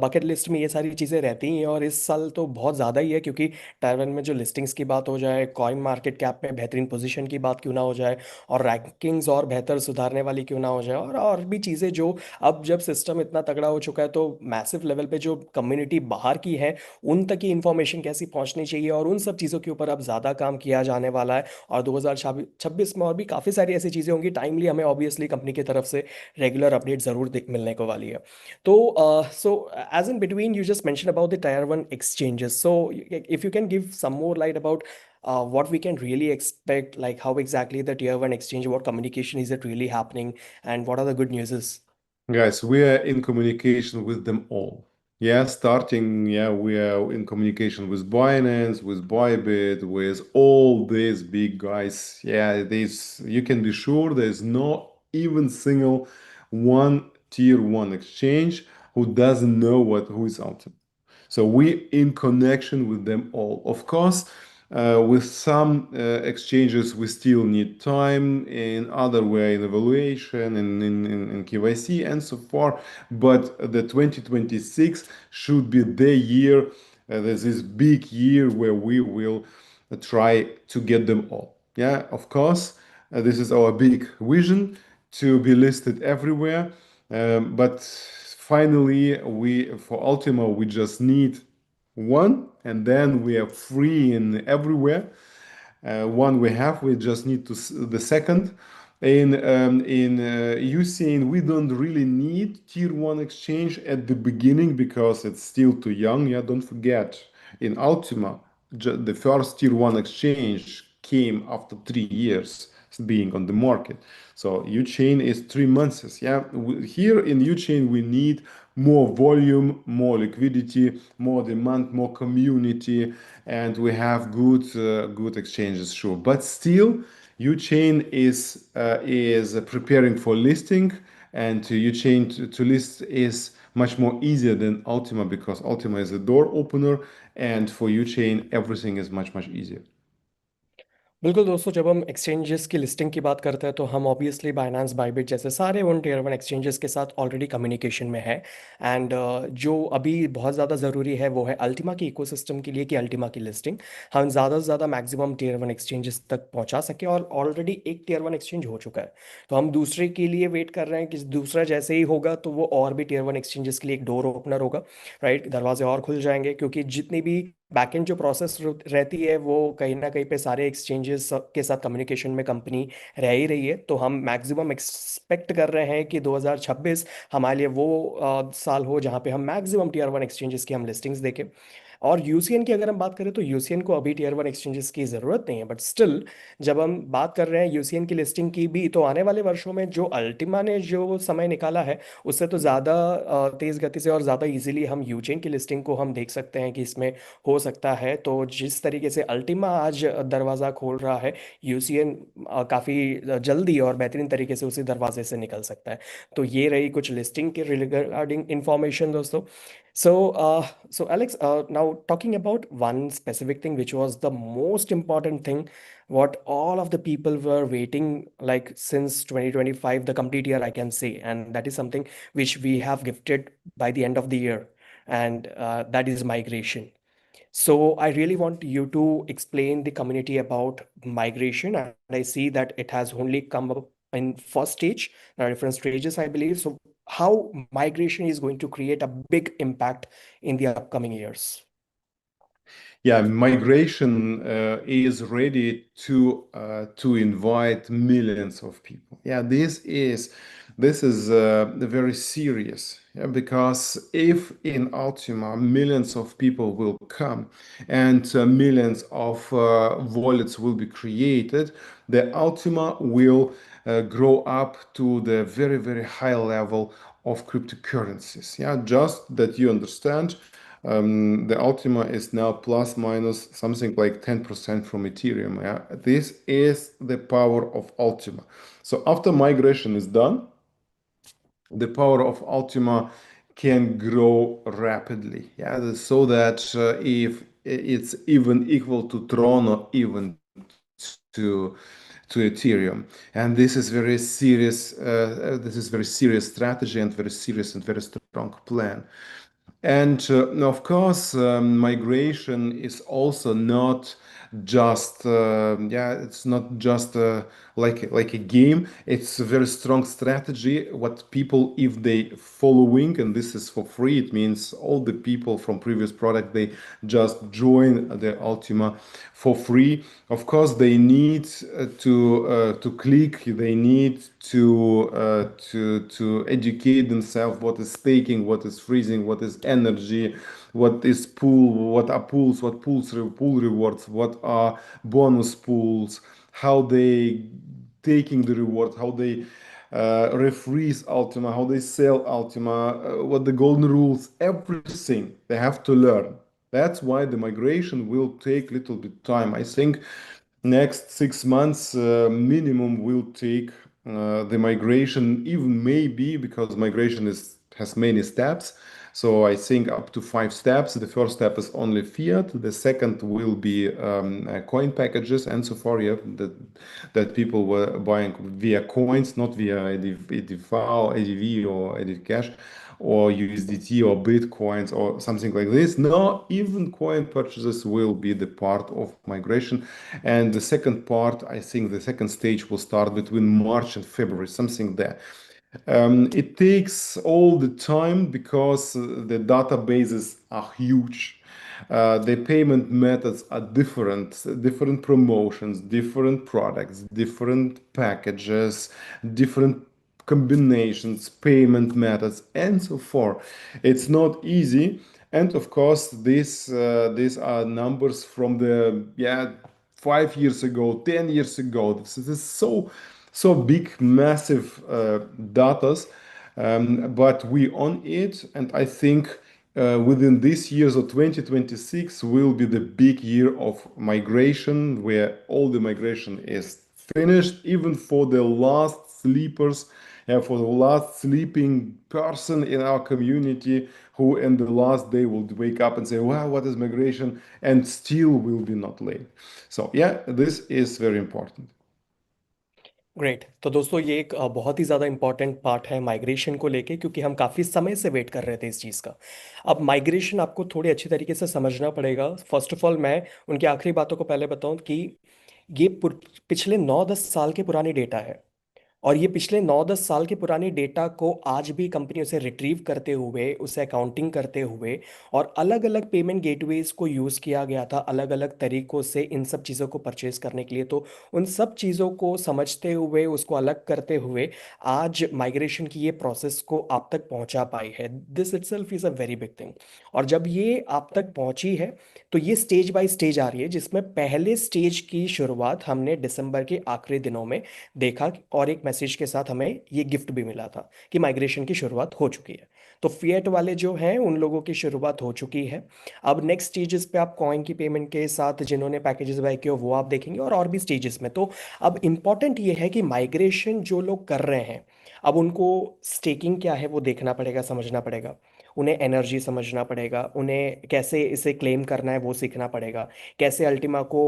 बकेट लिस्ट में ये सारी चीज़ें रहती ही हैं, और इस साल तो बहुत ज़्यादा ही है, क्योंकि टायर 1 में जो लिस्टिंग्स की बात हो जाए, कॉइन मार्केट कैप में बेहतरीन पोजीशन की बात क्यों ना हो जाए, और रैंकिंग्स और बेहतर सुधारने वाली क्यों ना हो जाए, और भी चीज़ें जो अब जब सिस्टम इतना तगड़ा हो चुका है, तो मैसिव लेवल पे जो कम्युनिटी बाहर की है उन तक की इंफॉर्मेशन कैसी पहुंचनी चाहिए, और उन सब चीज़ों के ऊपर अब ज़्यादा काम किया जाने वाला है। और 2026 में और भी काफ़ी सारी ऐसी चीज़ें होंगी टाइमली, हमें ऑब्वियसली कंपनी की तरफ से रेगुलर अपडेट ज़रूर मिलने को वाली है। तो as in between, you just mentioned about the tier 1 exchanges. So if you can give some more light about what we can really expect, like how exactly the tier 1 exchange, what communication is it really happening, and what are the good news is. Guys, we are in communication with them all. Yeah, starting, yeah, we are in communication with Binance, with Bybit, with all these big guys. Yeah, this you can be sure there's no even single one tier one exchange who doesn't know who is Ultimate. So we in connection with them all. Of course, with some exchanges, we still need time. In other way, in evaluation and in KYC and so far. But the 2026 should be the year. There's this big year where we will try to get them all. Yeah, of course, this is our big vision to be listed everywhere. But finally, we for Ultima we just need one, and then we are free in everywhere. One we have, we just need to the second. In UCN, we don't really need tier one exchange at the beginning because it's still too young. Yeah, don't forget, in Ultima, the first tier one exchange came after 3 years being on the market. So UChain is 3 months. Yeah, here in UChain we need more volume, more liquidity, more demand, more community, and we have good exchanges, sure. But still, UChain is preparing for listing, and UChain to list is much more easier than Ultima because Ultima is a door opener, and for UChain everything is much easier. बिल्कुल दोस्तों, जब हम exchanges की listing की बात करते हैं तो हम ऑब्वियसली बाइनेंस, बाइबिट जैसे सारे उन टियर वन एक्सचेंजेस के साथ ऑलरेडी कम्युनिकेशन में है। एंड जो अभी बहुत ज़्यादा ज़रूरी है वो है अल्टीमा की इकोसिस्टम के लिए कि अल्टीमा की लिस्टिंग हम ज़्यादा से ज़्यादा मैक्सिमम टियर वन एक्सचेंजेस तक पहुंचा सकें, और ऑलरेडी एक टियर वन एक्सचेंज हो चुका है। तो हम दूसरे के लिए वेट कर रहे हैं कि दूसरा जैसे ही होगा तो वो और भी टियर वन एक्सचेंजेस के लिए एक डोर ओपनर होगा। राइट, दरवाजे और खुल जाएंगे, क्योंकि जितनी भी बैकएंड जो प्रोसेस रहती है वो कहीं ना कहीं पे सारे एक्सचेंजेस के साथ कम्युनिकेशन में कंपनी रह ही रही है। तो हम मैक्सिमम एक्सपेक्ट कर रहे हैं कि 2026 हमारे लिए वो साल हो जहाँ पे हम मैक्सिमम टियर वन एक्सचेंजेस की हम लिस्टिंग्स देखें। और यूसीएन की अगर हम बात करें तो यूसीएन को अभी टियर वन एक्सचेंजेस की ज़रूरत नहीं है, बट स्टिल जब हम बात कर रहे हैं यूसीएन की लिस्टिंग की भी, तो आने वाले वर्षों में जो अल्टीमा ने जो समय निकाला है उससे तो ज़्यादा तेज़ गति से और ज़्यादा इजीली हम यूचेन की लिस्टिंग को हम देख सकते हैं कि इसमें हो सकता है। तो जिस तरीके से अल्टीमा आज दरवाज़ा खोल रहा है, यूसीएन काफ़ी जल्दी और बेहतरीन तरीके से उसी दरवाजे से निकल सकता है। तो ये रही कुछ लिस्टिंग के रिगार्डिंग इंफॉर्मेशन दोस्तों। So Alex, now talking about one specific thing, which was the most important thing, what all of the people were waiting like since 2025, the complete year, I can say, and that is something which we have gifted by the end of the year, and that is migration. So I really want you to explain the community about migration, and I see that it has only come up in first stage. There are different stages, I believe. So how migration is going to create a big impact in the upcoming years? Yeah, migration is ready to invite millions of people. Yeah, this is very serious. Yeah, because if in Ultima millions of people will come and millions of wallets will be created, the Ultima will grow up to the very high level of cryptocurrencies. Yeah, just that you understand, the Ultima is now plus minus something like 10% from Ethereum. Yeah? This is the power of Ultima. So after migration is done, the power of Ultima can grow rapidly. Yeah, so that if it's even equal to Tron or even to Ethereum, and this is very serious. This is very serious strategy and very serious and very strong plan. And of course, migration is also not just it's not just like a game. It's a very strong strategy. What people, if they following, and this is for free, it means all the people from previous product they just join the Ultima for free. Of course, they need to click. They need to educate themselves what is staking, what is freezing, what is energy, what is pool, what are pools, what pool rewards, what are bonus pools, how they taking the reward, how they refreeze Ultima, how they sell Ultima, what the golden rules, everything they have to learn. That's why the migration will take little bit time. I think next 6 months minimum will take the migration, even maybe because migration is has many steps. So I think up to 5 steps. The first step is only fiat. The second will be coin packages, and so far, yeah, that people were buying via coins, not via ADV or ADV Cash or USDT or Bitcoins or something like this. No, even coin purchases will be the part of migration. And the second part, I think the second stage will start between March and February, something there. It takes all the time because the databases are huge. The payment methods are different promotions, different products, different packages, different combinations, payment methods, and so forth. It's not easy. And of course, these are numbers from the 5 years ago, 10 years ago. This is so big, massive datas, but we on it, and I think within this year, so 2026 will be the big year of migration, where all the migration is finished, even for the last sleepers, for the last sleeping person in our community, who in the last day will wake up and say, "Wow, what is migration?" and still will be not late. So yeah, this is very important. Great. तो दोस्तों ये एक बहुत ही ज़्यादा important part है migration को लेके, क्योंकि हम काफ़ी समय से वेट कर रहे थे इस चीज़ का। अब माइग्रेशन आपको थोड़ी अच्छी तरीके से समझना पड़ेगा। फर्स्ट ऑफ ऑल मैं उनकी आखिरी बातों को पहले बताऊं कि ये पिछले 9-10 साल के पुरानी डेटा है, और ये पिछले 9-10 साल के पुराने डेटा को आज भी कंपनी उसे रिट्रीव करते हुए, उसे अकाउंटिंग करते हुए, और अलग अलग पेमेंट गेटवेज को यूज़ किया गया था अलग अलग तरीकों से इन सब चीज़ों को परचेज करने के लिए। तो उन सब चीज़ों को समझते हुए, उसको अलग करते हुए आज माइग्रेशन की ये प्रोसेस को आप तक पहुंचा पाई है। This itself is a very big thing. और जब ये आप तक पहुंची है, तो ये स्टेज बाय स्टेज आ रही है, जिसमें पहले स्टेज की शुरुआत हमने दिसंबर के आखिरी दिनों में देखा, और एक मैसेज के साथ हमें ये गिफ्ट भी मिला था कि माइग्रेशन की शुरुआत हो चुकी है। तो फिएट वाले जो हैं उन लोगों की शुरुआत हो चुकी है। अब नेक्स्ट स्टेजेस पे आप कॉइन की पेमेंट के साथ जिन्होंने पैकेजेस बाय किए वो आप देखेंगे, और भी स्टेजेस में। तो अब इंपॉर्टेंट ये है कि माइग्रेशन जो लोग कर रहे हैं, अब उनको स्टेकिंग क्या है वो देखना पड़ेगा, समझना पड़ेगा। उन्हें एनर्जी समझना पड़ेगा, उन्हें कैसे इसे क्लेम करना है वो सीखना पड़ेगा, कैसे अल्टीमा को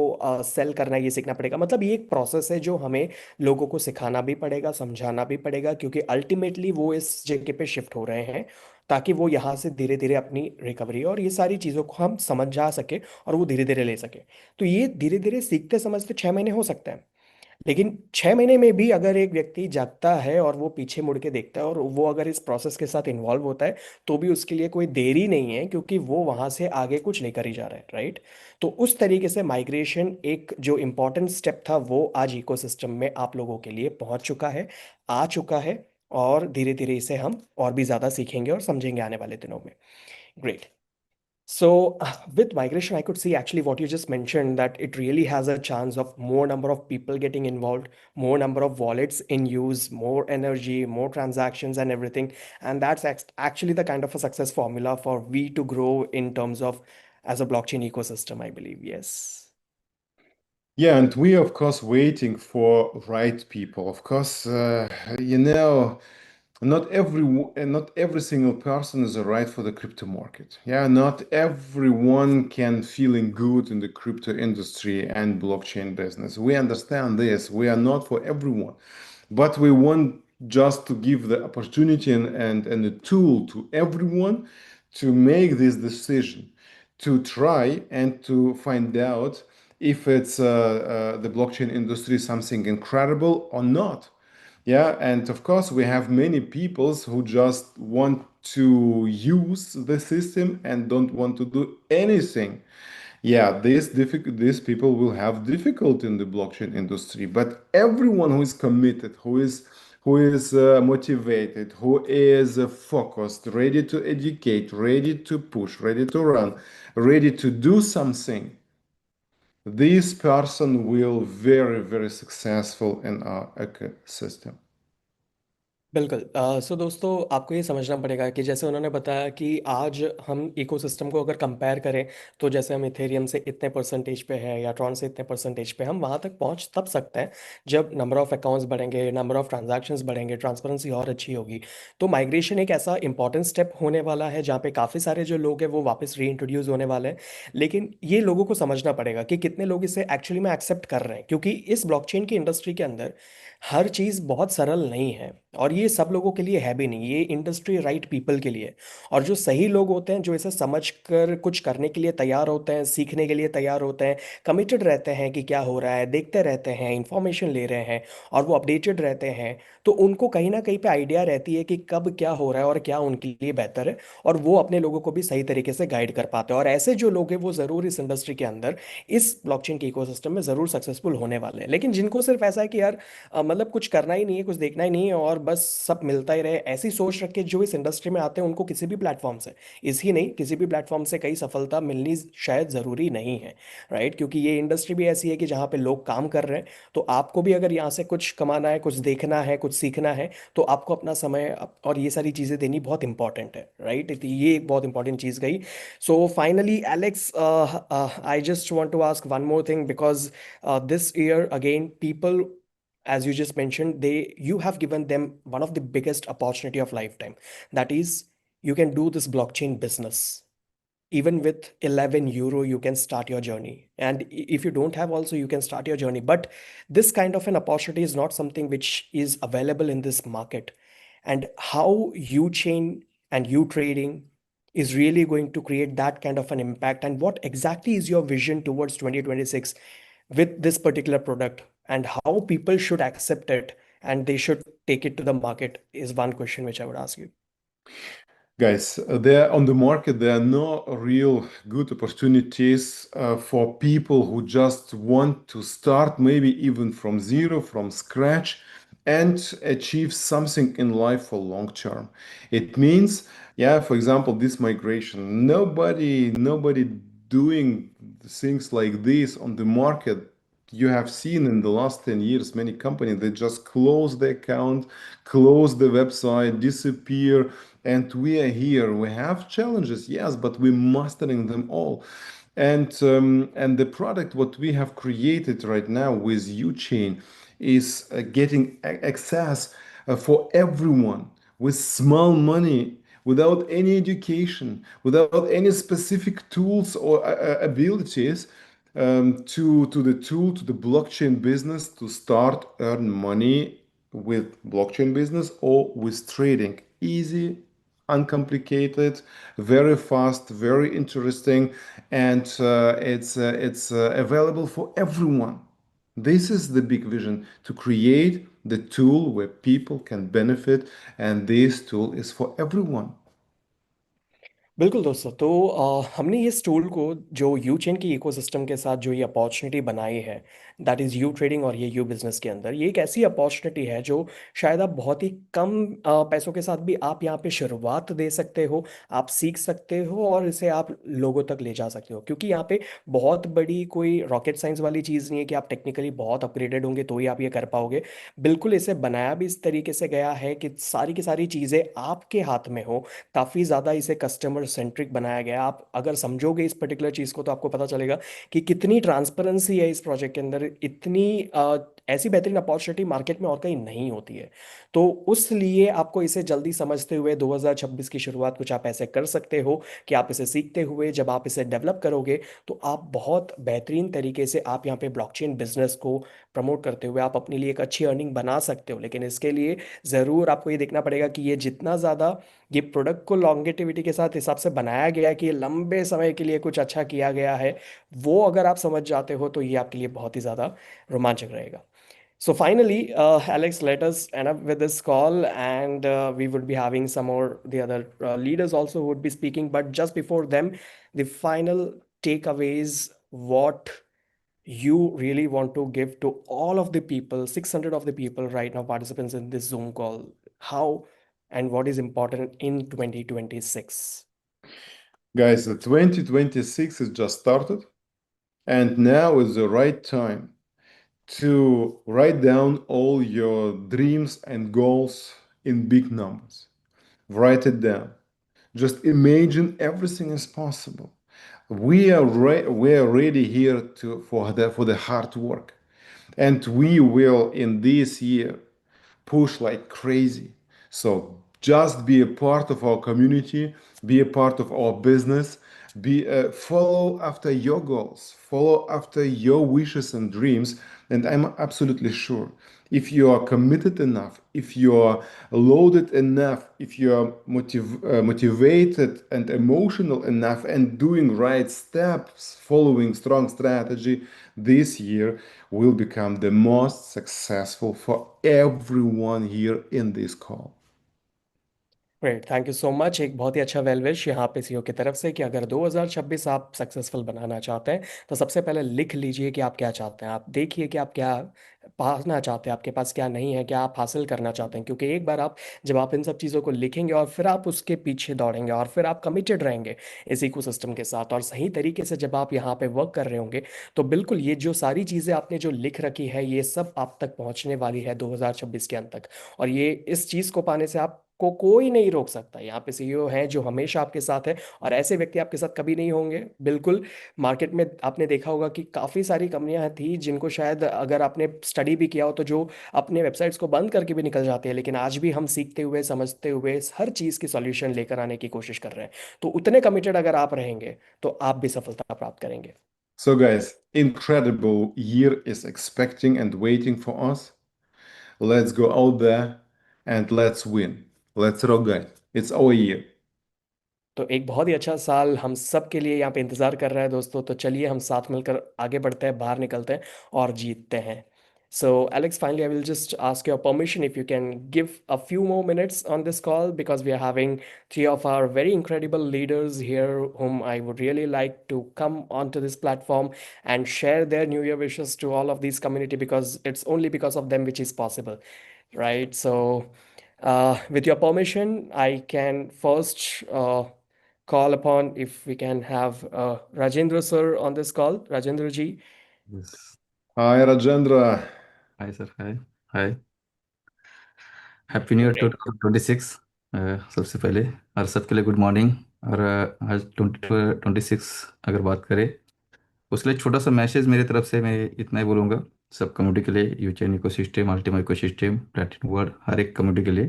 सेल करना है ये सीखना पड़ेगा। मतलब ये एक प्रोसेस है जो हमें लोगों को सिखाना भी पड़ेगा, समझाना भी पड़ेगा, क्योंकि अल्टीमेटली वो इस जगह पे शिफ्ट हो रहे हैं ताकि वो यहाँ से धीरे धीरे अपनी रिकवरी और ये सारी चीज़ों को हम समझ जा सके और वो धीरे धीरे ले सके। तो ये धीरे धीरे सीखते समझते 6 महीने हो सकते हैं, लेकिन 6 महीने में भी अगर एक व्यक्ति जागता है और वो पीछे मुड़ के देखता है और वो अगर इस प्रोसेस के साथ इन्वॉल्व होता है, तो भी उसके लिए कोई देरी नहीं है, क्योंकि वो वहां से आगे कुछ लेकर ही जा रहा है, राइट। तो उस तरीके से माइग्रेशन एक जो इम्पोर्टेंट स्टेप था वो आज इकोसिस्टम में आप लोगों के लिए पहुंच चुका है, आ चुका है, और धीरे धीरे इसे हम और भी ज्यादा सीखेंगे और समझेंगे आने वाले दिनों में। Great. So, with migration, I could see actually what you just mentioned, that it really has a chance of more number of people getting involved, more number of wallets in use, more energy, more transactions, and everything. And that's actually the kind of a success formula for we to grow in terms of as a blockchain ecosystem, I believe. Yes. Yeah, and we of course waiting for right people. Of course, not every single person is right for the crypto market. Yeah, not everyone can feeling good in the crypto industry and blockchain business. We understand this. We are not for everyone, but we want just to give the opportunity and the tool to everyone to make this decision, to try and to find out if it's the blockchain industry something incredible or not. Yeah, and of course we have many peoples who just want to use the system and don't want to do anything. Yeah, these people will have difficulty in the blockchain industry, but everyone who is committed, who is motivated, who is focused, ready to educate, ready to push, ready to run, ready to do something, this person will very successful in our ecosystem. बिल्कुल। सो दोस्तों, आपको ये समझना पड़ेगा कि जैसे उन्होंने बताया कि आज हम इकोसिस्टम को अगर कंपेयर करें, तो जैसे हम इथेरियम से इतने परसेंटेज पे है या ट्रॉन से इतने परसेंटेज पे, हम वहाँ तक पहुँच तब सकते हैं जब नंबर ऑफ अकाउंट्स बढ़ेंगे, नंबर ऑफ ट्रांजैक्शंस बढ़ेंगे, ट्रांसपेरेंसी और अच्छी होगी। तो माइग्रेशन एक ऐसा इंपॉर्टेंट स्टेप होने वाला है जहाँ पे काफ़ी सारे जो लोग हैं वो वापस री इंट्रोड्यूस होने वाले हैं। लेकिन ये लोगों को समझना पड़ेगा कि कितने लोग इसे एक्चुअली में एक्सेप्ट कर रहे हैं, क्योंकि इस ब्लॉकचेन की इंडस्ट्री के अंदर हर चीज़ बहुत सरल नहीं है। और ये सब लोगों के लिए है भी नहीं, ये इंडस्ट्री राइट पीपल के लिए। और जो सही लोग होते हैं, जो इसे समझ कर कुछ करने के लिए तैयार होते हैं, सीखने के लिए तैयार होते हैं, कमिटेड रहते हैं कि क्या हो रहा है, देखते रहते हैं, इंफॉर्मेशन ले रहे हैं, और वो अपडेटेड रहते हैं, तो उनको कहीं ना कहीं पे आइडिया रहती है कि कब क्या हो रहा है और क्या उनके लिए बेहतर है। और वो अपने लोगों को भी सही तरीके से गाइड कर पाते हैं। और ऐसे जो लोग हैं वो ज़रूर इस इंडस्ट्री के अंदर, इस ब्लॉकचेन के इकोसिस्टम में ज़रूर सक्सेसफुल होने वाले हैं। लेकिन जिनको सिर्फ ऐसा है कि यार मतलब कुछ करना ही नहीं है, कुछ देखना ही नहीं है, और बस सब मिलता ही रहे, ऐसी सोच रख के जो इस इंडस्ट्री में आते हैं, उनको किसी भी प्लेटफॉर्म से, इसी नहीं किसी भी प्लेटफॉर्म से कई सफलता मिलनी शायद ज़रूरी नहीं है। राइट? क्योंकि ये इंडस्ट्री भी ऐसी है कि जहाँ पे लोग काम कर रहे हैं। तो आपको भी अगर यहाँ से कुछ कमाना है, कुछ देखना है, कुछ सीखना है, तो आपको अपना समय और ये सारी चीज़ें देनी बहुत इंपॉर्टेंट है। राइट? तो ये एक बहुत इंपॉर्टेंट चीज़ गई। So finally Alex, I just want to ask one more thing, because this year again, people, as you just mentioned, you have given them one of the biggest opportunity of lifetime. That is, you can do this blockchain business. Even with 11 euro you can start your journey, and if you don't have also, you can start your journey. But this kind of an opportunity is not something which is available in this market. And how you chain and you trading is really going to create that kind of an impact, and what exactly is your vision towards 2026 with this particular product, and how people should accept it and they should take it to the market, is one question which I would ask you. Guys, there on the market, there are no real good opportunities for people who just want to start, maybe even from zero, from scratch, and achieve something in life for long term. It means, yeah, for example, this migration, nobody doing things like this on the market. You have seen in the last 10 years, many companies, they just close the account, close the website, disappear, and we are here. We have challenges, yes, but we're mastering them all. And the product what we have created right now with UChain is getting access for everyone with small money, without any education, without any specific tools or abilities, to the tool, to the blockchain business, to start earn money with blockchain business or with trading. Easy, uncomplicated, very fast, very interesting, and it's available for everyone. This is the big vision, to create the tool where people can benefit, and this tool is for everyone. बिल्कुल दोस्तों, तो हमने इस tool को, जो you chain की ecosystem के साथ जो ये अपॉर्चुनिटी बनाई है, दैट इज़ यू ट्रेडिंग और ये यू बिजनेस के अंदर, ये एक ऐसी अपॉर्चुनिटी है जो शायद आप बहुत ही कम पैसों के साथ भी आप यहाँ पे शुरुआत दे सकते हो, आप सीख सकते हो और इसे आप लोगों तक ले जा सकते हो। क्योंकि यहाँ पे बहुत बड़ी कोई रॉकेट साइंस वाली चीज़ नहीं है कि आप टेक्निकली बहुत अपग्रेडेड होंगे तो ही आप ये कर पाओगे। बिल्कुल इसे बनाया भी इस तरीके से गया है कि सारी की सारी चीज़ें आपके हाथ में हो। काफ़ी ज़्यादा इसे कस्टमर सेंट्रिक बनाया गया है। आप अगर समझोगे इस पर्टिकुलर चीज़ को, तो आपको पता चलेगा कि कितनी ट्रांसपेरेंसी है इस प्रोजेक्ट के अंदर। इतनी ऐसी बेहतरीन अपॉर्चुनिटी मार्केट में और कहीं नहीं होती है। तो उस लिए आपको इसे जल्दी समझते हुए 2026 की शुरुआत कुछ आप ऐसे कर सकते हो कि आप इसे सीखते हुए जब आप इसे डेवलप करोगे, तो आप बहुत बेहतरीन तरीके से आप यहाँ पे ब्लॉकचेन बिजनेस को प्रमोट करते हुए आप अपने लिए एक अच्छी अर्निंग बना सकते हो। लेकिन इसके लिए ज़रूर आपको ये देखना पड़ेगा कि ये जितना ज़्यादा ये प्रोडक्ट को लॉन्गेटिविटी के साथ हिसाब से बनाया गया है कि ये लंबे समय के लिए कुछ अच्छा किया गया है, वो अगर आप समझ जाते हो तो ये आपके लिए बहुत ही ज़्यादा रोमांचक रहेगा। So finally, Alex, let us end up with this call, and we would be having some more the other leaders also who would be speaking. But just before them, the final takeaways, what you really want to give to all of the people, 600 of the people right now, participants in this Zoom call, how and what is important in 2026? Guys, the 2026 is just started, and now is the right time to write down all your dreams and goals in big numbers. Write it down. Just imagine everything is possible. We are ready here for the hard work, and we will in this year push like crazy. So just be a part of our community, be a part of our business, be follow after your goals, follow after your wishes and dreams. And I'm absolutely sure if you are committed enough, if you are loaded enough, if you are motivated and emotional enough and doing right steps, following strong strategy, this year will become the most successful for everyone here in this call. Great, thank you so much. एक बहुत ही अच्छा well wish यहाँ पे CEO की तरफ से कि अगर 2026 आप सक्सेसफुल बनाना चाहते हैं तो सबसे पहले लिख लीजिए कि आप क्या चाहते हैं। आप देखिए कि आप क्या पाना चाहते हैं, आपके पास क्या नहीं है, क्या आप हासिल करना चाहते हैं। क्योंकि एक बार आप जब आप इन सब चीज़ों को लिखेंगे और फिर आप उसके पीछे दौड़ेंगे और फिर आप कमिटेड रहेंगे इस इकोसिस्टम के साथ और सही तरीके से जब आप यहाँ पे वर्क कर रहे होंगे तो बिल्कुल ये जो सारी चीज़ें आपने जो लिख रखी है ये सब आप तक पहुँचने वाली है 2026 के अंत तक। और ये इस चीज़ को पाने से आपको कोई नहीं रोक सकता। यहाँ पे सीईओ हैं जो हमेशा आपके साथ है और ऐसे व्यक्ति आपके साथ कभी नहीं होंगे। बिल्कुल, मार्केट में आपने देखा होगा कि काफ़ी सारी कंपनियां थी जिनको शायद अगर आपने स्टडी भी किया हो तो जो अपने वेबसाइट्स को बंद करके भी निकल जाते हैं, लेकिन आज भी हम सीखते हुए समझते हुए हर चीज़ की सॉल्यूशन लेकर आने की कोशिश कर रहे हैं। तो उतने कमिटेड अगर आप रहेंगे तो आप भी सफलता प्राप्त करेंगे। So, guys, incredible year is expecting and waiting for us. Let's go out there and let's win. Let's rock, guys. It's our year. तो एक बहुत ही अच्छा साल हम सब के लिए यहाँ पे इंतज़ार कर रहा है दोस्तों। तो चलिए हम साथ मिलकर आगे बढ़ते हैं, बाहर निकलते हैं और जीतते हैं। So, Alex, finally, I will just ask your permission if you can give a few more minutes on this call because we are having three of our very incredible leaders here whom I would really like to come onto this platform and share their New Year wishes to all of these community because it's only because of them which is possible, right? So, with your permission, I can first call upon if we can have Rajendra sir on this call. Rajendra ji. Yes. Hi, Rajendra. Hi sir, hi. Hi. Happy new year to Great. 2026। सबसे पहले और सबके लिए good morning. और आज 2026 अगर बात करें उसके लिए छोटा सा मैसेज मेरी तरफ से मैं इतना ही बोलूँगा। सब कम्युनिटी के लिए यूचेन ecosystem, Ultima ecosystem, Platinum World, हर एक कम्युनिटी के लिए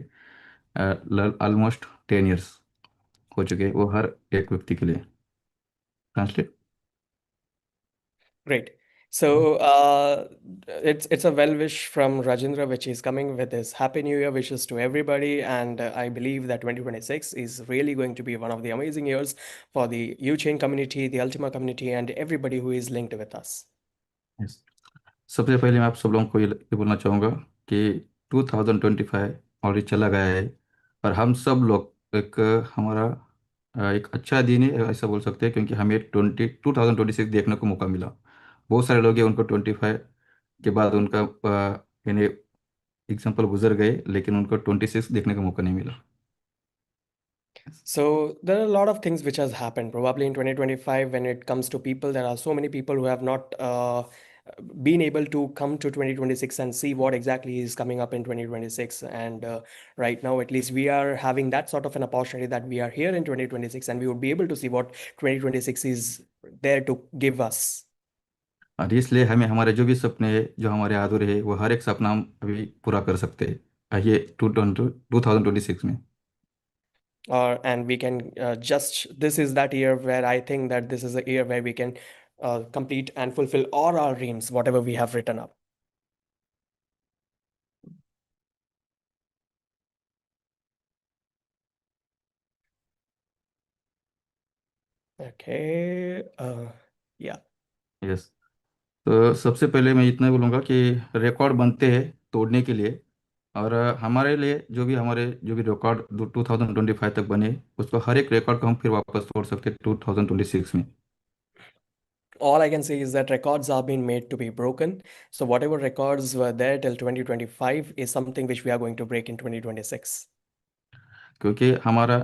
ऑलमोस्ट 10 ईयर्स हो चुके हैं वो हर एक व्यक्ति के लिए। Translate. Great. So it's a well wish from Rajendra, which is coming with his Happy New Year wishes to everybody, and I believe that 2026 is really going to be one of the amazing years for the UChain community, the Ultima community, and everybody who is linked with us. Yes. सबसे पहले मैं आप सब लोगों को ये बोलना चाहूँगा कि 2025 ऑलरेडी चला गया है और हम सब लोग एक हमारा एक अच्छा दिन है ऐसा बोल सकते हैं क्योंकि हमें 2026 देखने को मौका मिला। बहुत सारे लोग हैं उनको 25 के बाद उनका यानी एग्जाम्पल गुजर गए लेकिन उनको 26 देखने का मौका नहीं मिला। So there are a lot of things which has happened probably in 2025 when it comes to people. There are so many people who have not been able to come to 2026 and see what exactly is coming up in 2026. And right now, at least we are having that sort of an opportunity that we are here in 2026 and we would be able to see what 2026 is there to give us. और इसलिए हमें हमारे जो भी सपने हैं जो हमारे अधूरे हैं वो हर एक सपना हम अभी पूरा कर सकते हैं ये 2026 में। And we can just, this is that year where I think that this is a year where we can complete and fulfill all our dreams, whatever we have written up. Okay. Yeah. Yes. तो सबसे पहले मैं इतना बोलूँगा कि record बनते हैं तोड़ने के लिए और हमारे लिए जो भी रिकॉर्ड 2025 तक बने उसको हर एक रिकॉर्ड को हम फिर वापस तोड़ सकते हैं 2026 में। All I can say is that records are being made to be broken. So whatever records were there till 2025 is something which we are going to break in 2026. क्योंकि हमारा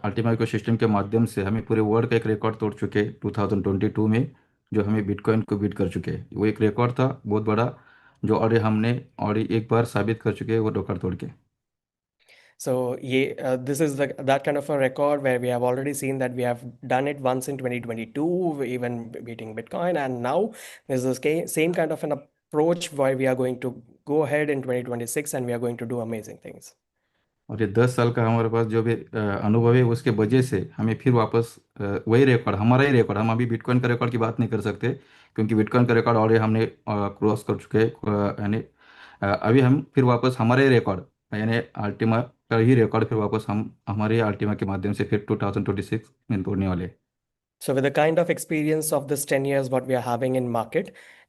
अल्टीमा इकोसिस्टम के माध्यम से हमें पूरे वर्ल्ड का एक record तोड़ चुके हैं 2022 में जो हमें बिटकॉइन को बीट कर चुके हैं। वो एक रिकॉर्ड था बहुत बड़ा जो और हमने और एक बार साबित कर चुके हैं वो रिकॉर्ड तोड़ के। So this is that kind of a record where we have already seen that we have done it once in 2022, even beating Bitcoin, and now there's the same kind of an approach where we are going to go ahead in 2026 and we are going to do amazing things. और ये 10 साल का हमारे पास जो भी अनुभव है उसके वजह से हमें फिर वापस वही रिकॉर्ड, हमारा ही रिकॉर्ड, हम अभी बिटकॉइन का रिकॉर्ड की बात नहीं कर सकते क्योंकि बिटकॉइन का रिकॉर्ड ऑलरेडी हमने क्रॉस कर चुके हैं। यानी अभी हम फिर वापस हमारे रिकॉर्ड यानी अल्टीमा का ही रिकॉर्ड फिर वापस हम हमारे अल्टीमा के माध्यम से फिर 2026 में तोड़ने वाले हैं। So with the kind of experience of this 10 years what we are having in market,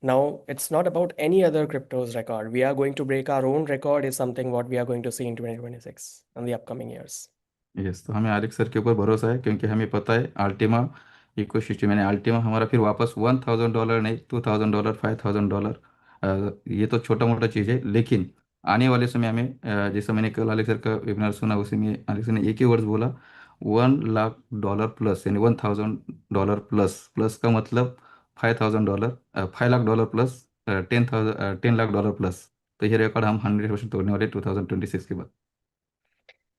now it's not about any other cryptos record. We are going to break our own record is something what we are going to see in 2026 and the upcoming years. Yes, तो हमें आरिक sir के ऊपर भरोसा है क्योंकि हमें पता है अल्टीमा इकोसिस्टम यानी अल्टीमा हमारा फिर वापस $1,000 नहीं, $2,000, $5,000, ये तो छोटा मोटा चीज़ है, लेकिन आने वाले समय हमें जैसा मैंने कल आलिक सर का वेबिनार सुना उसी में आलिक सर ने एक ही वर्ड बोला, $1,00,000 प्लस, यानी $1,000 प्लस, प्लस का मतलब $5,000, $5,00,000 प्लस, 10 लाख डॉलर प्लस। तो ये रिकॉर्ड हम 100% तोड़ने वाले 2026 के बाद।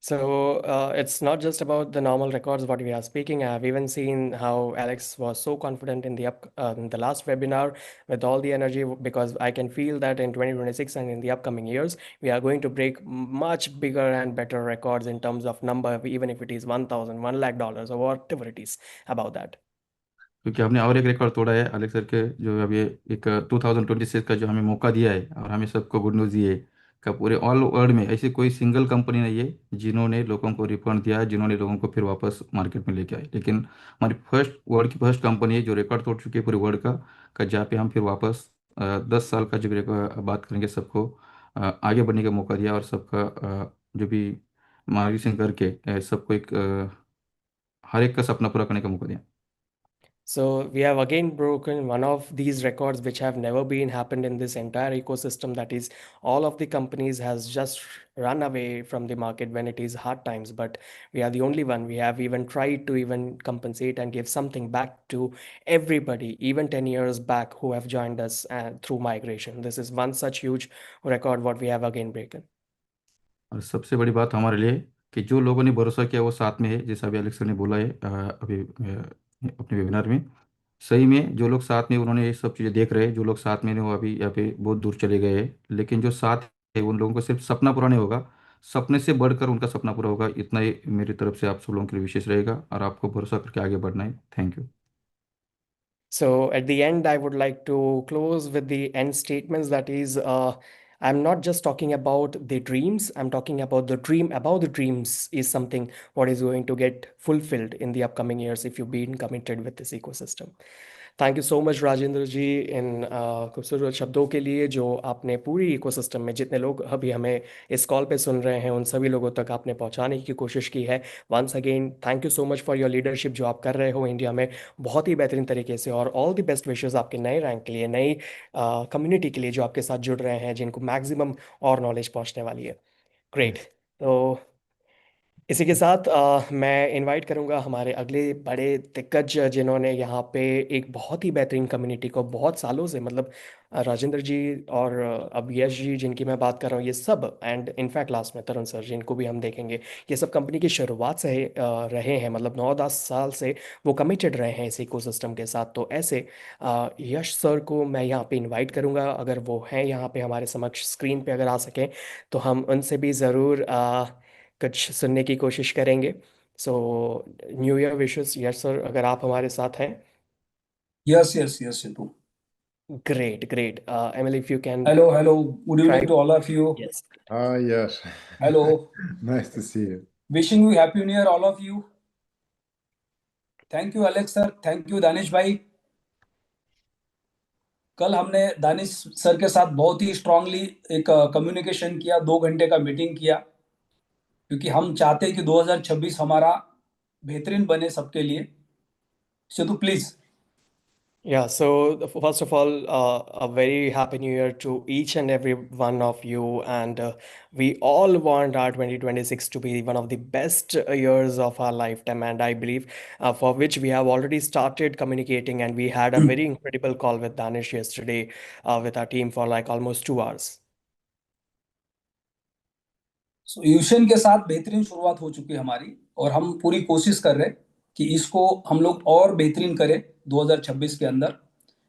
So it's not just about the normal records what we are speaking. I have even seen how Alex was so confident in the last webinar with all the energy because I can feel that in 2026 and in the upcoming years we are going to break much bigger and better records in terms of number, even if it is 1,000, $1,00,000 or whatever it is about that. क्योंकि हमने और एक record तोड़ा है Alex sir के, जो अभी एक 2026 का जो हमें मौका दिया है और हमें सबको गुड न्यूज़ ये है कि पूरे ऑल वर्ल्ड में ऐसी कोई सिंगल कंपनी नहीं है जिन्होंने लोगों को रिफंड दिया है, जिन्होंने लोगों को फिर वापस मार्केट में लेके आए, लेकिन हमारी वर्ल्ड की फर्स्ट कंपनी है जो रिकॉर्ड तोड़ चुकी है पूरे वर्ल्ड का जहाँ पे हम फिर वापस 10 साल का जो बात करेंगे सबको आगे बढ़ने का मौका दिया और सबका जो भी मार्गदर्शन करके सबको एक हर एक का सपना पूरा करने का मौका दिया। So we have again broken one of these records which have never been happened in this entire ecosystem. That is, all of the companies has just run away from the market when it is hard times. But we are the only one. We have even tried to even compensate and give something back to everybody, even 10 years back, who have joined us through migration. This is one such huge record what we have again broken. और सबसे बड़ी बात हमारे लिए कि जो लोगों ने भरोसा किया वो साथ में है, जैसा अभी अलेक्स सर ने बोला है अभी अपने वेबिनार में। सही में जो लोग साथ में उन्होंने ये सब चीज़ें देख रहे हैं, जो लोग साथ में हैं वो अभी यहाँ पे बहुत दूर चले गए हैं, लेकिन जो साथ है उन लोगों को सिर्फ सपना पूरा नहीं होगा, सपने से बढ़कर उनका सपना पूरा होगा। इतना ही मेरी तरफ से आप सब लोगों के लिए विशेष रहेगा और आपको भरोसा करके आगे बढ़ना है। Thank you. So at the end, I would like to close with the end statements. That is, I'm not just talking about the dreams. I'm talking about the dream about the dreams is something what is going to get fulfilled in the upcoming years if you've been committed with this ecosystem. Thank you so much Rajendra ji इन खूबसूरत शब्दों के लिए जो आपने पूरी ecosystem में जितने लोग अभी हमें इस कॉल पे सुन रहे हैं उन सभी लोगों तक आपने पहुंचाने की कोशिश की है। Once again thank you so much for your leadership जो आप कर रहे हो इंडिया में बहुत ही बेहतरीन तरीके से, और ऑल द बेस्ट विशेस आपके नए रैंक के लिए, नई कम्युनिटी के लिए जो आपके साथ जुड़ रहे हैं जिनको मैक्सिमम और नॉलेज पहुंचने वाली है। ग्रेट। तो इसी के साथ मैं इनवाइट करूंगा हमारे अगले बड़े दिग्गज जिन्होंने यहाँ पे एक बहुत ही बेहतरीन कम्युनिटी को बहुत सालों से, मतलब राजेंद्र जी और अब यश जी जिनकी मैं बात कर रहा हूँ, ये सब एंड इनफैक्ट लास्ट में तरुण सर जिनको भी हम देखेंगे, ये सब कंपनी की शुरुआत से रहे हैं, मतलब 9-10 साल से वो कमिटेड रहे हैं इस इकोसिस्टम के साथ। तो ऐसे यश सर को मैं यहाँ पे इनवाइट करूँगा, अगर वो हैं यहाँ पे हमारे समक्ष स्क्रीन पे अगर आ सकें तो हम उनसे भी ज़रूर कुछ सुनने की कोशिश करेंगे। So new year wishes yes sir, अगर आप हमारे साथ हैं। Yes, yes, yes, Siddhu. Great great Emily if you can Hello, hello. Good try. evening to all of you. Yes Ah, yes. Hello. Nice to see you. Wishing you Happy New Year, all of you. Thank you, Alex sir. Thank you, Danish भाई। कल हमने Danish sir के साथ बहुत ही strongly एक communication किया, 2 घंटे का मीटिंग किया, क्योंकि हम चाहते हैं कि 2026 हमारा बेहतरीन बने सबके लिए। Sidhu please. Yeah, so first of all, a very happy new year to each and every one of you. And we all want our 2026 to be one of the best years of our lifetime. And I believe for which we have already started communicating. And we had a very incredible call with Danish yesterday with our team for like almost 2 hours. सो यूशन के साथ बेहतरीन शुरुआत हो चुकी है हमारी, और हम पूरी कोशिश कर रहे हैं कि इसको हम लोग और बेहतरीन करें 2026 के अंदर।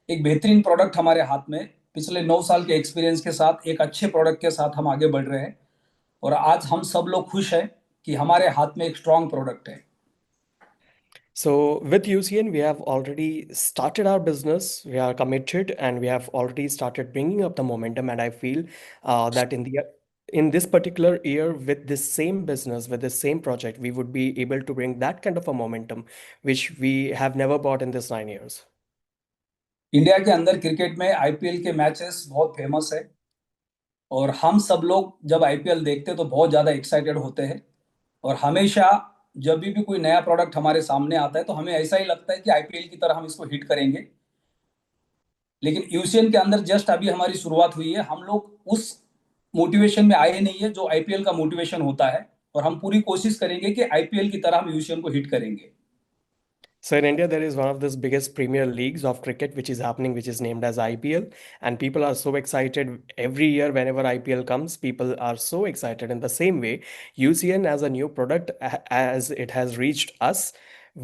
एक बेहतरीन प्रोडक्ट हमारे हाथ में, पिछले 9 साल के एक्सपीरियंस के साथ एक अच्छे प्रोडक्ट के साथ हम आगे बढ़ रहे हैं, और आज हम सब लोग खुश हैं कि हमारे हाथ में एक स्ट्रांग प्रोडक्ट है। So with UCN, we have already started our business. We are committed, and we have already started bringing up the momentum. And I feel that in this particular year, with this same business, with this same project, we would be able to bring that kind of a momentum, which we have never brought in this 9 years. India के अंदर cricket में IPL के matches बहुत famous है, और हम सब लोग जब आईपीएल देखते हैं तो बहुत ज़्यादा एक्साइटेड होते हैं, और हमेशा जब भी कोई नया प्रोडक्ट हमारे सामने आता है तो हमें ऐसा ही लगता है कि आईपीएल की तरह हम इसको हिट करेंगे। लेकिन यूसीएन के अंदर जस्ट अभी हमारी शुरुआत हुई है, हम लोग उस मोटिवेशन में आए नहीं है जो आईपीएल का मोटिवेशन होता है, और हम पूरी कोशिश करेंगे कि आईपीएल की तरह हम यूसीएन को हिट करेंगे। So in India, there is one of the biggest premier leagues of cricket which is happening, which is named as IPL, and people are so excited every year whenever IPL comes. People are so excited. In the same way, UCN as a new product, as it has reached us,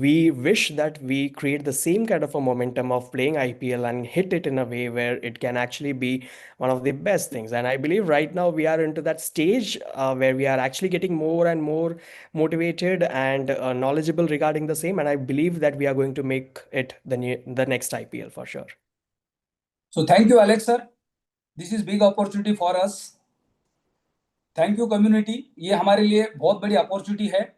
we wish that we create the same kind of a momentum of playing IPL and hit it in a way where it can actually be one of the best things. And I believe right now we are into that stage where we are actually getting more and more motivated and knowledgeable regarding the same, and I believe that we are going to make it the next IPL for sure. So thank you, Alex sir. This is big opportunity for us. Thank you community, ये हमारे लिए बहुत बड़ी opportunity है।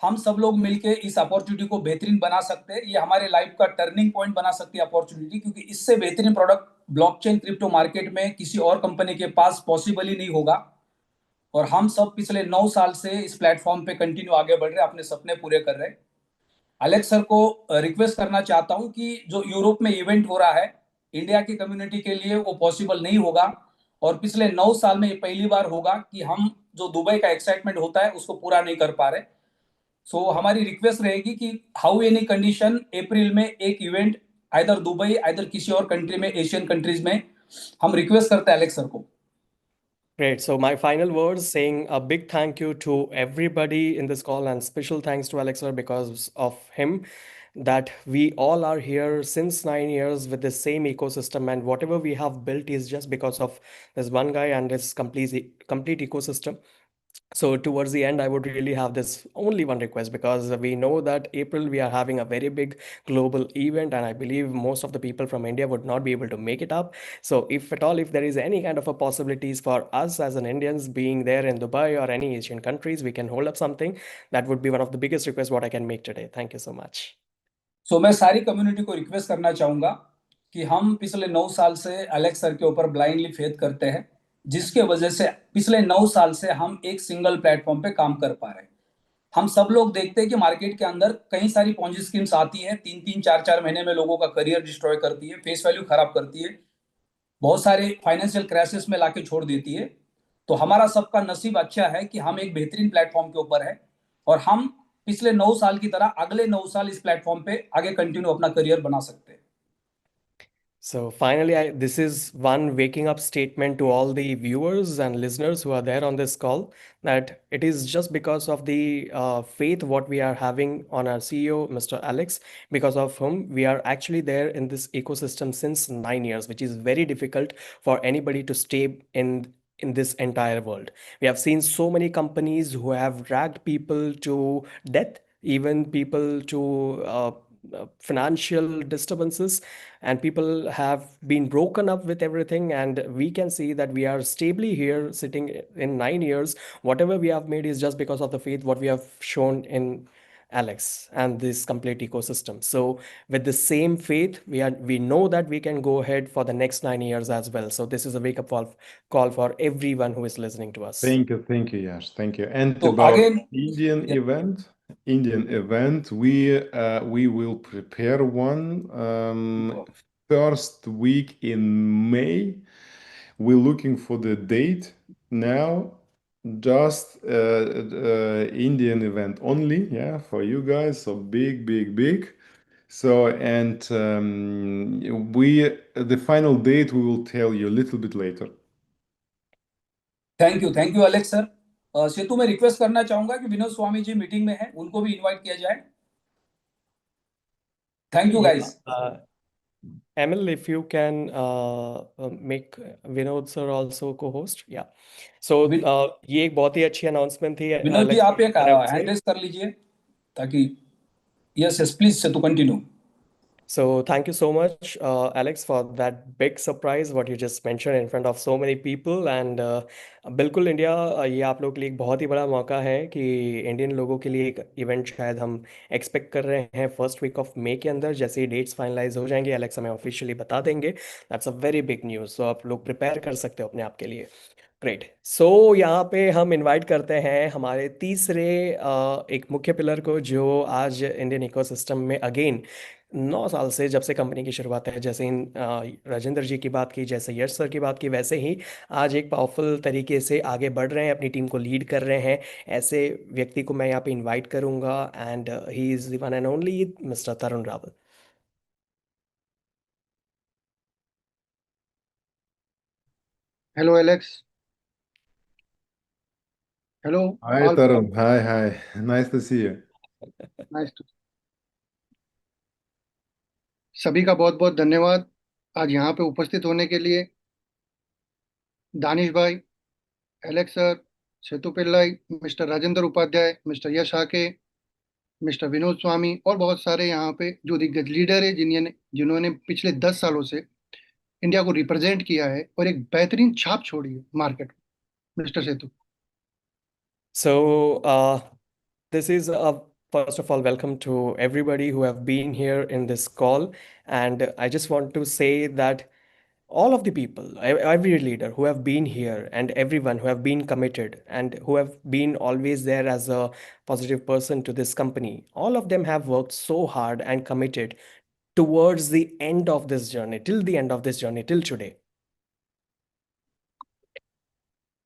हम सब लोग मिलके इस अपॉर्चुनिटी को बेहतरीन बना सकते हैं। ये हमारे लाइफ का टर्निंग पॉइंट बना सकती है अपॉर्चुनिटी, क्योंकि इससे बेहतरीन प्रोडक्ट ब्लॉकचेन क्रिप्टो मार्केट में किसी और कंपनी के पास पॉसिबल ही नहीं होगा। और हम सब पिछले 9 साल से इस प्लेटफॉर्म पे कंटिन्यू आगे बढ़ रहे हैं, अपने सपने पूरे कर रहे हैं। अलेक्स सर को रिक्वेस्ट करना चाहता हूं कि जो यूरोप में इवेंट हो रहा है, इंडिया की कम्युनिटी के लिए वो पॉसिबल नहीं होगा, और पिछले 9 साल में ये पहली बार होगा कि हम जो दुबई का एक्साइटमेंट होता है उसको पूरा नहीं कर पा रहे। सो हमारी रिक्वेस्ट रहेगी कि हाउ एनी कंडीशन अप्रैल में एक इवेंट आइदर दुबई आइदर किसी और कंट्री में, एशियन कंट्रीज में, हम रिक्वेस्ट करते हैं अलेक्स सर को। Great. So my final words saying a big thank you to everybody in this call and special thanks to Alexa because of him that we all are here since 9 years with the same ecosystem, and whatever we have built is just because of this one guy and this complete ecosystem. So towards the end, I would really have this only one request because we know that April we are having a very big global event, and I believe most of the people from India would not be able to make it up. So if at all, if there is any kind of a possibilities for us as an Indians being there in Dubai or any Asian countries, we can hold up something. That would be one of the biggest requests what I can make today. Thank you so much. सो मैं सारी community को request करना चाहूंगा कि हम पिछले 9 साल से अलेक्स सर के ऊपर ब्लाइंडली फेथ करते हैं, जिसके वजह से पिछले 9 साल से हम एक सिंगल प्लेटफॉर्म पे काम कर पा रहे हैं। हम सब लोग देखते हैं कि मार्केट के अंदर कई सारी पॉन्जी स्कीम्स आती हैं, 3-3, 4-4 महीने में लोगों का करियर डिस्ट्रॉय करती है, फेस वैल्यू खराब करती है, बहुत सारे फाइनेंशियल क्राइसिस में लाके छोड़ देती है। तो हमारा सबका नसीब अच्छा है कि हम एक बेहतरीन प्लेटफॉर्म के ऊपर है, और हम पिछले 9 साल की तरह अगले 9 साल इस प्लेटफॉर्म पे आगे कंटिन्यू अपना करियर बना सकते हैं। So finally, this is one waking up statement to all the viewers and listeners who are there on this call that it is just because of the faith what we are having on our CEO, Mr. Alex, because of whom we are actually there in this ecosystem since 9 years, which is very difficult for anybody to stay in this entire world. We have seen so many companies who have dragged people to death, even people to financial disturbances, and people have been broken up with everything, and we can see that we are stably here sitting in 9 years. Whatever we have made is just because of the faith what we have shown in Alex and this complete ecosystem. So with the same faith, we know that we can go ahead for the next 9 years as well. So this is a wake up call for everyone who is listening to us. Thank you, Yash. Thank you. And तो about आगे Indian event, we will prepare one first week in May. We're looking for the date now. Just Indian event only, yeah, for you guys. So big, big, big. So and the final date we will tell you a little bit later. Thank you Alex sir. Setu मैं request करना चाहूंगा कि Vinod Swami ji meeting में हैं, उनको भी invite किया जाए। Thank you Yeah, guys. Emil, if you can make Vinod sir also co-host. Yeah. So ये एक बहुत ही अच्छी announcement थी विनोद जी Alex आप की एक तरफ हैंड से। रेस कर लीजिए ताकि yes yes please Setu continue. So thank you so much, Alex, for that big surprise what you just mentioned in front of so many people and बिल्कुल इंडिया, ये आप लोगों के लिए एक बहुत ही बड़ा मौका है कि इंडियन लोगों के लिए एक इवेंट शायद हम एक्सपेक्ट कर रहे हैं फर्स्ट वीक ऑफ मई के अंदर। जैसे ही डेट्स फाइनलाइज हो जाएंगे एलेक्स हमें ऑफिशियली बता देंगे। That's a very big news, तो आप लोग प्रिपेयर कर सकते हो अपने आप के लिए। ग्रेट। सो यहाँ पे हम इनवाइट करते हैं हमारे तीसरे एक मुख्य पिलर को, जो आज इंडियन इकोसिस्टम में अगेन 9 साल से जब से कंपनी की शुरुआत है, जैसे इन राजेंद्र जी की बात की, जैसे यश सर की बात की, वैसे ही आज एक पावरफुल तरीके से आगे बढ़ रहे हैं, अपनी टीम को लीड कर रहे हैं। ऐसे व्यक्ति को मैं यहाँ पे इनवाइट करूंगा and he is the one and only mister Tarun Rawat. Hello, Alex. Hello, Hi, all. Tarun. Hi. Nice to see you. Nice to सभी का बहुत बहुत धन्यवाद आज यहाँ पे उपस्थित होने के लिए। दानिश भाई, एलेक्स सर, सेतु पिल्लाई, मिस्टर राजेंद्र उपाध्याय, मिस्टर यश आके, मिस्टर विनोद स्वामी और बहुत सारे यहाँ पे जो दिग्गज लीडर है जिन्होंने जिन्होंने पिछले 10 सालों से इंडिया को रिप्रेजेंट किया है और एक बेहतरीन छाप छोड़ी है मार्केट में। Mister Setu. So, this is first of all, welcome to everybody who have been here in this call. And I just want to say that all of the people, every leader who have been here, and everyone who have been committed and who have been always there as a positive person to this company, all of them have worked so hard and committed towards the end of this journey, till the end of this journey, till today.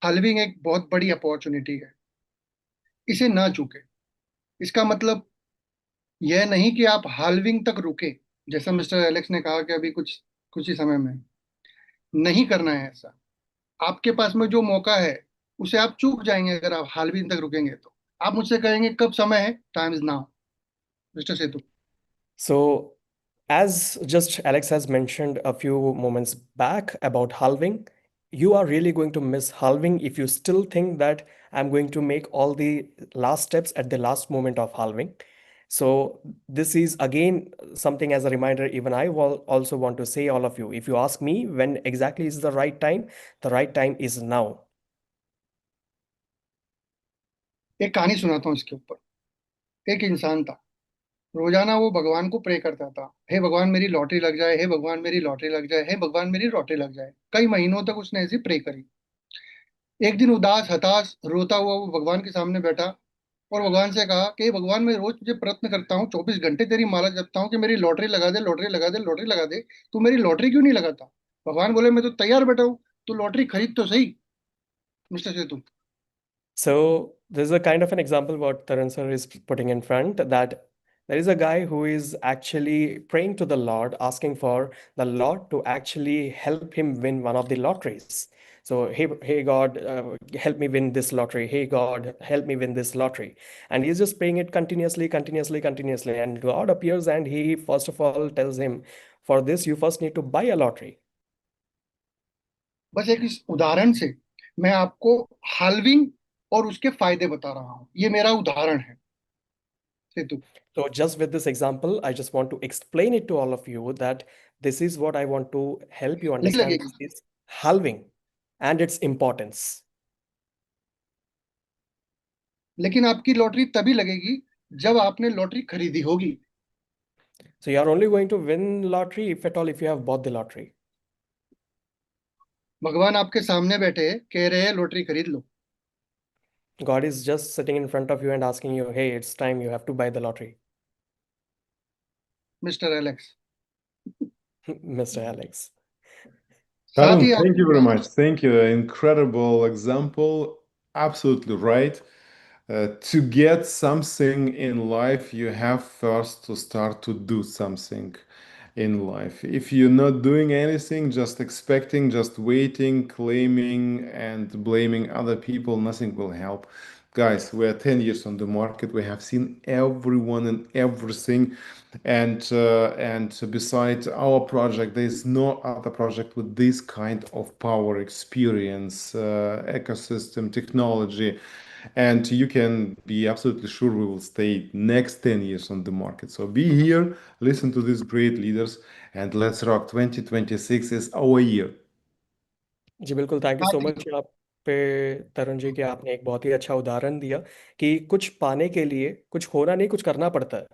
Halving एक बहुत बड़ी opportunity है, इसे ना चूके। इसका मतलब यह नहीं कि आप हाल्विंग तक रुके, जैसा मिस्टर एलेक्स ने कहा कि अभी कुछ कुछ ही समय में नहीं करना है ऐसा। आपके पास में जो मौका है उसे आप चूक जाएंगे अगर आप हाल्विंग तक रुकेंगे तो। आप मुझसे कहेंगे कब समय है, time is now. Mister Setu. So, as just Alex has mentioned a few moments back about halving, you are really going to miss halving if you still think that I'm going to make all the last steps at the last moment of halving. So, this is again something as a reminder, even I will also want to say all of you, if you ask me when exactly is the right time is now. एक कहानी सुनाता हूँ इसके ऊपर। एक इंसान था, रोजाना वो भगवान को प्रे करता था, हे भगवान मेरी लॉटरी लग जाए, हे भगवान मेरी लॉटरी लग जाए, हे भगवान मेरी लॉटरी लग जाए। कई महीनों तक उसने ऐसी प्रे करी। एक दिन उदास हताश रोता हुआ वो भगवान के सामने बैठा और भगवान से कहा कि हे भगवान मैं रोज तुझे प्रयत्न करता हूँ, 24 घंटे तेरी माला जपता हूँ कि मेरी लॉटरी लगा दे, लॉटरी लगा दे, लॉटरी लगा दे, तू मेरी लॉटरी क्यों नहीं लगाता। भगवान बोले मैं तो तैयार बैठा हूँ, तू लॉटरी खरीद तो सही। Mister Setu. So this is a kind of an example what Tarun sir is putting in front, that there is a guy who is actually praying to the Lord, asking for the Lord to actually help him win one of the lotteries. So, hey God, help me win this lottery. Hey God, help me win this lottery. And he's just praying it continuously, continuously, continuously. And God appears and he first of all tells him, for this, you first need to buy a lottery. बस एक इस उदाहरण से मैं आपको halving और उसके फायदे बता रहा हूँ। ये मेरा उदाहरण है सेतु। So just with this example, I just want to explain it to all of you that this is what I want to help you नहीं understand. लगेगी, This is halving and its importance. लेकिन आपकी lottery तभी लगेगी जब आपने lottery खरीदी होगी। So you are only going to win lottery if at all if you have bought the lottery. भगवान आपके सामने बैठे कह रहे हैं लॉटरी खरीद लो। God is just sitting in front of you and asking you, hey, it's time you have to buy the lottery. Mister Alex. Mr. Alex. साथ Tarun, he thank you आपके very pass much. Thank you. Incredible example. Absolutely right. To get something in life, you have first to start to do something. in life. If you're not doing anything, just expecting, just waiting, claiming, and blaming other people, nothing will help. Guys, we are 10 years on the market. We have seen everyone and everything. And besides our project, there is no other project with this kind of power, experience, ecosystem, technology. And you can be absolutely sure we will stay next 10 years on the market. So be here, listen to these great leaders, and let's rock. 2026 is our year. जी बिल्कुल, thank you सो साथ ही much आप पे तरुण जी कि आपने एक बहुत ही अच्छा उदाहरण दिया कि कुछ पाने के लिए कुछ होना नहीं, कुछ करना पड़ता है।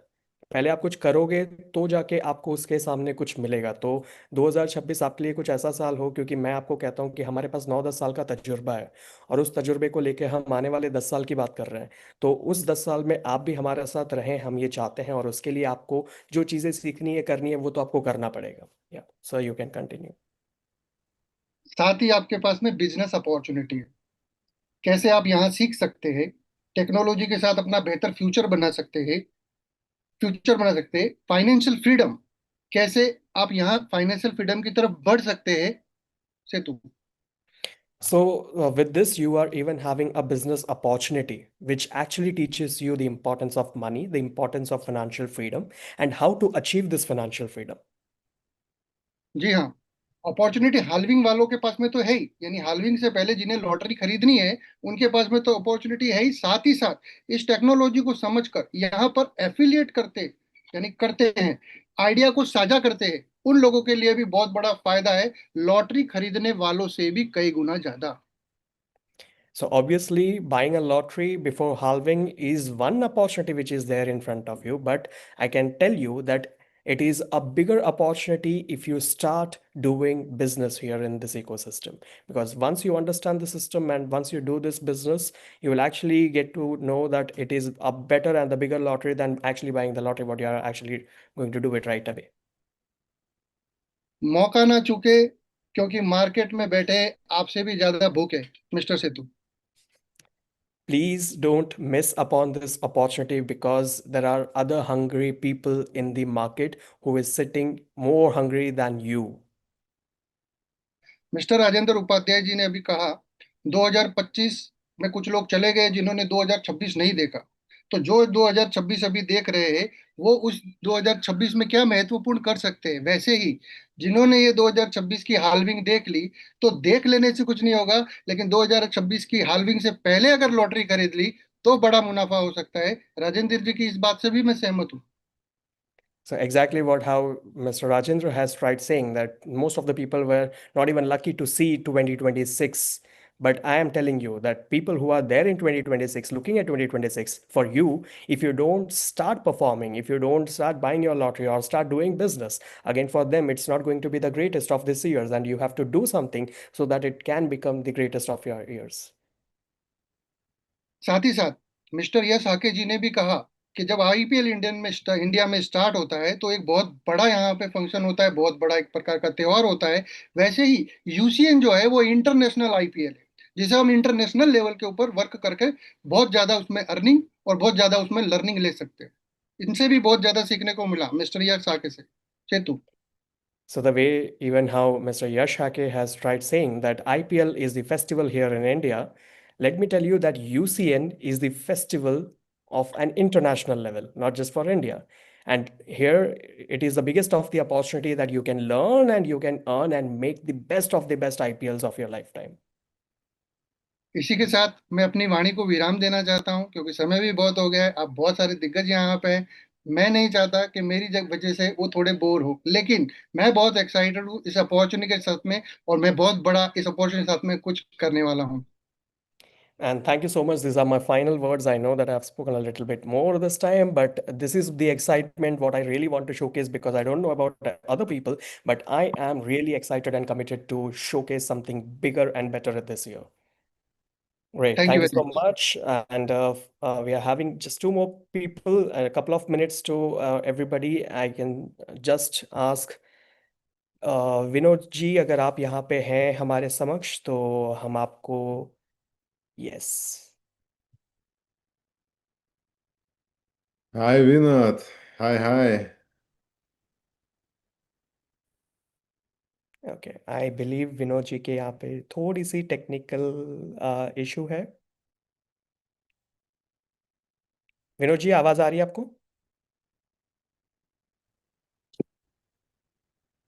पहले आप कुछ करोगे तो जाके आपको उसके सामने कुछ मिलेगा। तो 2026 आपके लिए कुछ ऐसा साल हो, क्योंकि मैं आपको कहता हूँ कि हमारे पास 9-10 साल का तजुर्बा है और उस तजुर्बे को लेके हम आने वाले 10 साल की बात कर रहे हैं। तो उस 10 साल में आप भी हमारे साथ रहें, हम ये चाहते हैं, और उसके लिए आपको जो चीज़ें सीखनी है, करनी है, वो तो आपको करना पड़ेगा। या सर, यू कैन कंटिन्यू। साथ ही आपके पास में बिजनेस अपॉर्चुनिटी है। कैसे आप यहाँ सीख सकते हैं, टेक्नोलॉजी के साथ अपना बेहतर फ्यूचर बना सकते हैं। फाइनेंशियल फ्रीडम, कैसे आप यहाँ फाइनेंशियल फ्रीडम की तरफ बढ़ सकते हैं, सेतु। So, with this, you are even having a business opportunity, which actually teaches you the importance of money, the importance of financial freedom, and how to achieve this financial freedom. जी हाँ, opportunity halving वालों के पास में तो है ही, यानी halving से पहले जिन्हें लॉटरी खरीदनी है उनके पास में तो अपॉर्चुनिटी है ही। साथ ही साथ इस टेक्नोलॉजी को समझकर यहाँ पर एफिलिएट यानी करते हैं, आइडिया को साझा करते हैं, उन लोगों के लिए भी बहुत बड़ा फायदा है, लॉटरी खरीदने वालों से भी कई गुना ज्यादा। So, obviously, buying a lottery before halving is one opportunity which is there in front of you, but I can tell you that it is a bigger opportunity if you start doing business here in this ecosystem. Because once you understand the system and once you do this business, you will actually get to know that it is a better and the bigger lottery than actually buying the lottery, what you are actually going to do it right away. मौका ना चूके, क्योंकि market में बैठे आपसे भी ज्यादा भूखे, mister Setu. Please don't miss upon this opportunity, because there are other hungry people in the market who is sitting more hungry than you. Mister Rajendra Upadhyay ji ने अभी कहा 2025 में कुछ लोग चले गए जिन्होंने 2026 नहीं देखा। तो जो 2026 अभी देख रहे हैं, वो उस 2026 में क्या महत्वपूर्ण कर सकते हैं। वैसे ही जिन्होंने ये 2026 की हाल्विंग देख ली, तो देख लेने से कुछ नहीं होगा, लेकिन 2026 की हाल्विंग से पहले अगर लॉटरी खरीद ली तो बड़ा मुनाफा हो सकता है। राजेंद्र जी की इस बात से भी मैं सहमत हूँ। So exactly what how Mr. Rajendra has tried saying, that most of the people were not even lucky to see 2026. But I am telling you that people who are there in 2026, looking at 2026, for you, if you don't start performing, if you don't start buying your lottery or start doing business, again, for them, it's not going to be the greatest of this years. And you have to do something so that it can become the greatest of your years. साथ ही साथ mister yes आके जी ने भी कहा कि जब IPL India में start होता है तो एक बहुत बड़ा यहाँ पे फंक्शन होता है, बहुत बड़ा एक प्रकार का त्योहार होता है। वैसे ही यूसीएन जो है वो इंटरनेशनल आईपीएल है, जिसे हम इंटरनेशनल लेवल के ऊपर वर्क करके बहुत ज्यादा उसमें अर्निंग और बहुत ज्यादा उसमें लर्निंग ले सकते हैं। इनसे भी बहुत ज्यादा सीखने को मिला मिस्टर यस आके से, सेतु। So the way even how Mr. Yash Hake has tried saying that IPL is the festival here in India, let me tell you that UCN is the festival of an international level, not just for India. And here it is the biggest of the opportunity that you can learn and you can earn and make the best of the best IPLs of your lifetime. इसी के साथ मैं अपनी वाणी को विराम देना चाहता हूं, क्योंकि समय भी बहुत हो गया है। अब बहुत सारे दिग्गज यहाँ पे हैं। मैं नहीं चाहता कि मेरी वजह से वो थोड़े बोर हो, लेकिन मैं बहुत एक्साइटेड हूँ इस अपॉर्चुनिटी के साथ में, और मैं बहुत बड़ा इस अपॉर्चुनिटी के साथ में कुछ करने वाला हूँ। And thank you so much. These are my final words. I know that I've spoken a little bit more this time, but this is the excitement what I really want to showcase, because I don't know about other people, but I am really excited and committed to showcase something bigger and better this year. Great. Thank you Thank you very so much. much. And we are having just two more people, a couple of minutes to everybody. I can just ask Vinod ji, अगर आप यहाँ पे हैं हमारे समक्ष, तो हम आपको yes. Hi, Vinod. Hi, hi. Okay, I believe Vinod ji के यहाँ पे थोड़ी सी टेक्निकल इशू है। विनोद जी, आवाज आ रही है आपको?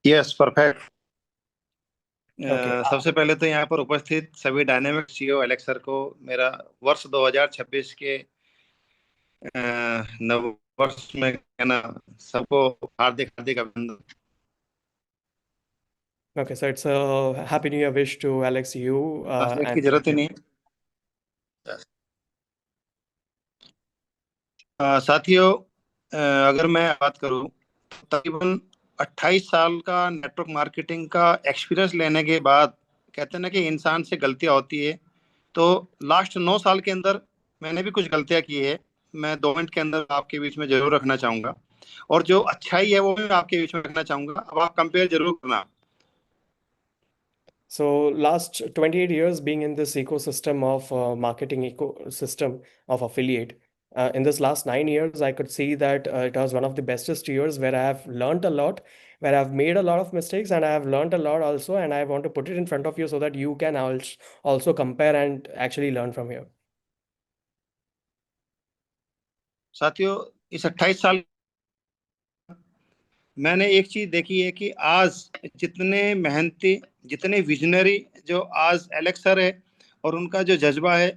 Yes, perfect. ओके। सबसे पहले तो यहाँ पर उपस्थित सभी डायनेमिक सीईओ एलेक्स सर को मेरा वर्ष 2026 के नव वर्ष में कहना सबको हार्दिक हार्दिक अभिनंदन। Okay, so it's a happy new year wish to Alex, you translate and की जरूरत ही नहीं। साथियों, अगर मैं बात करूं तो तकरीबन 28 साल का नेटवर्क मार्केटिंग का एक्सपीरियंस लेने के बाद कहते हैं ना कि इंसान से गलतियां होती है। तो लास्ट 9 साल के अंदर मैंने भी कुछ गलतियां की है। मैं 2 मिनट के अंदर आपके बीच में जरूर रखना चाहूंगा, और जो अच्छाई है वो भी मैं आपके बीच में रखना चाहूंगा। अब आप कंपेयर जरूर करना। so last 28 years being in this ecosystem of marketing ecosystem of affiliate. In this last 9 years, I could see that it was one of the bestest years where I have learned a lot, where I've made a lot of mistakes, and I have learned a lot also. And I want to put it in front of you so that you can also compare and actually learn from here. साथियों, इस 28 साल मैंने एक चीज देखी है कि आज जितने मेहनती, जितने विजनरी जो आज एलेक्स सर है और उनका जो जज्बा है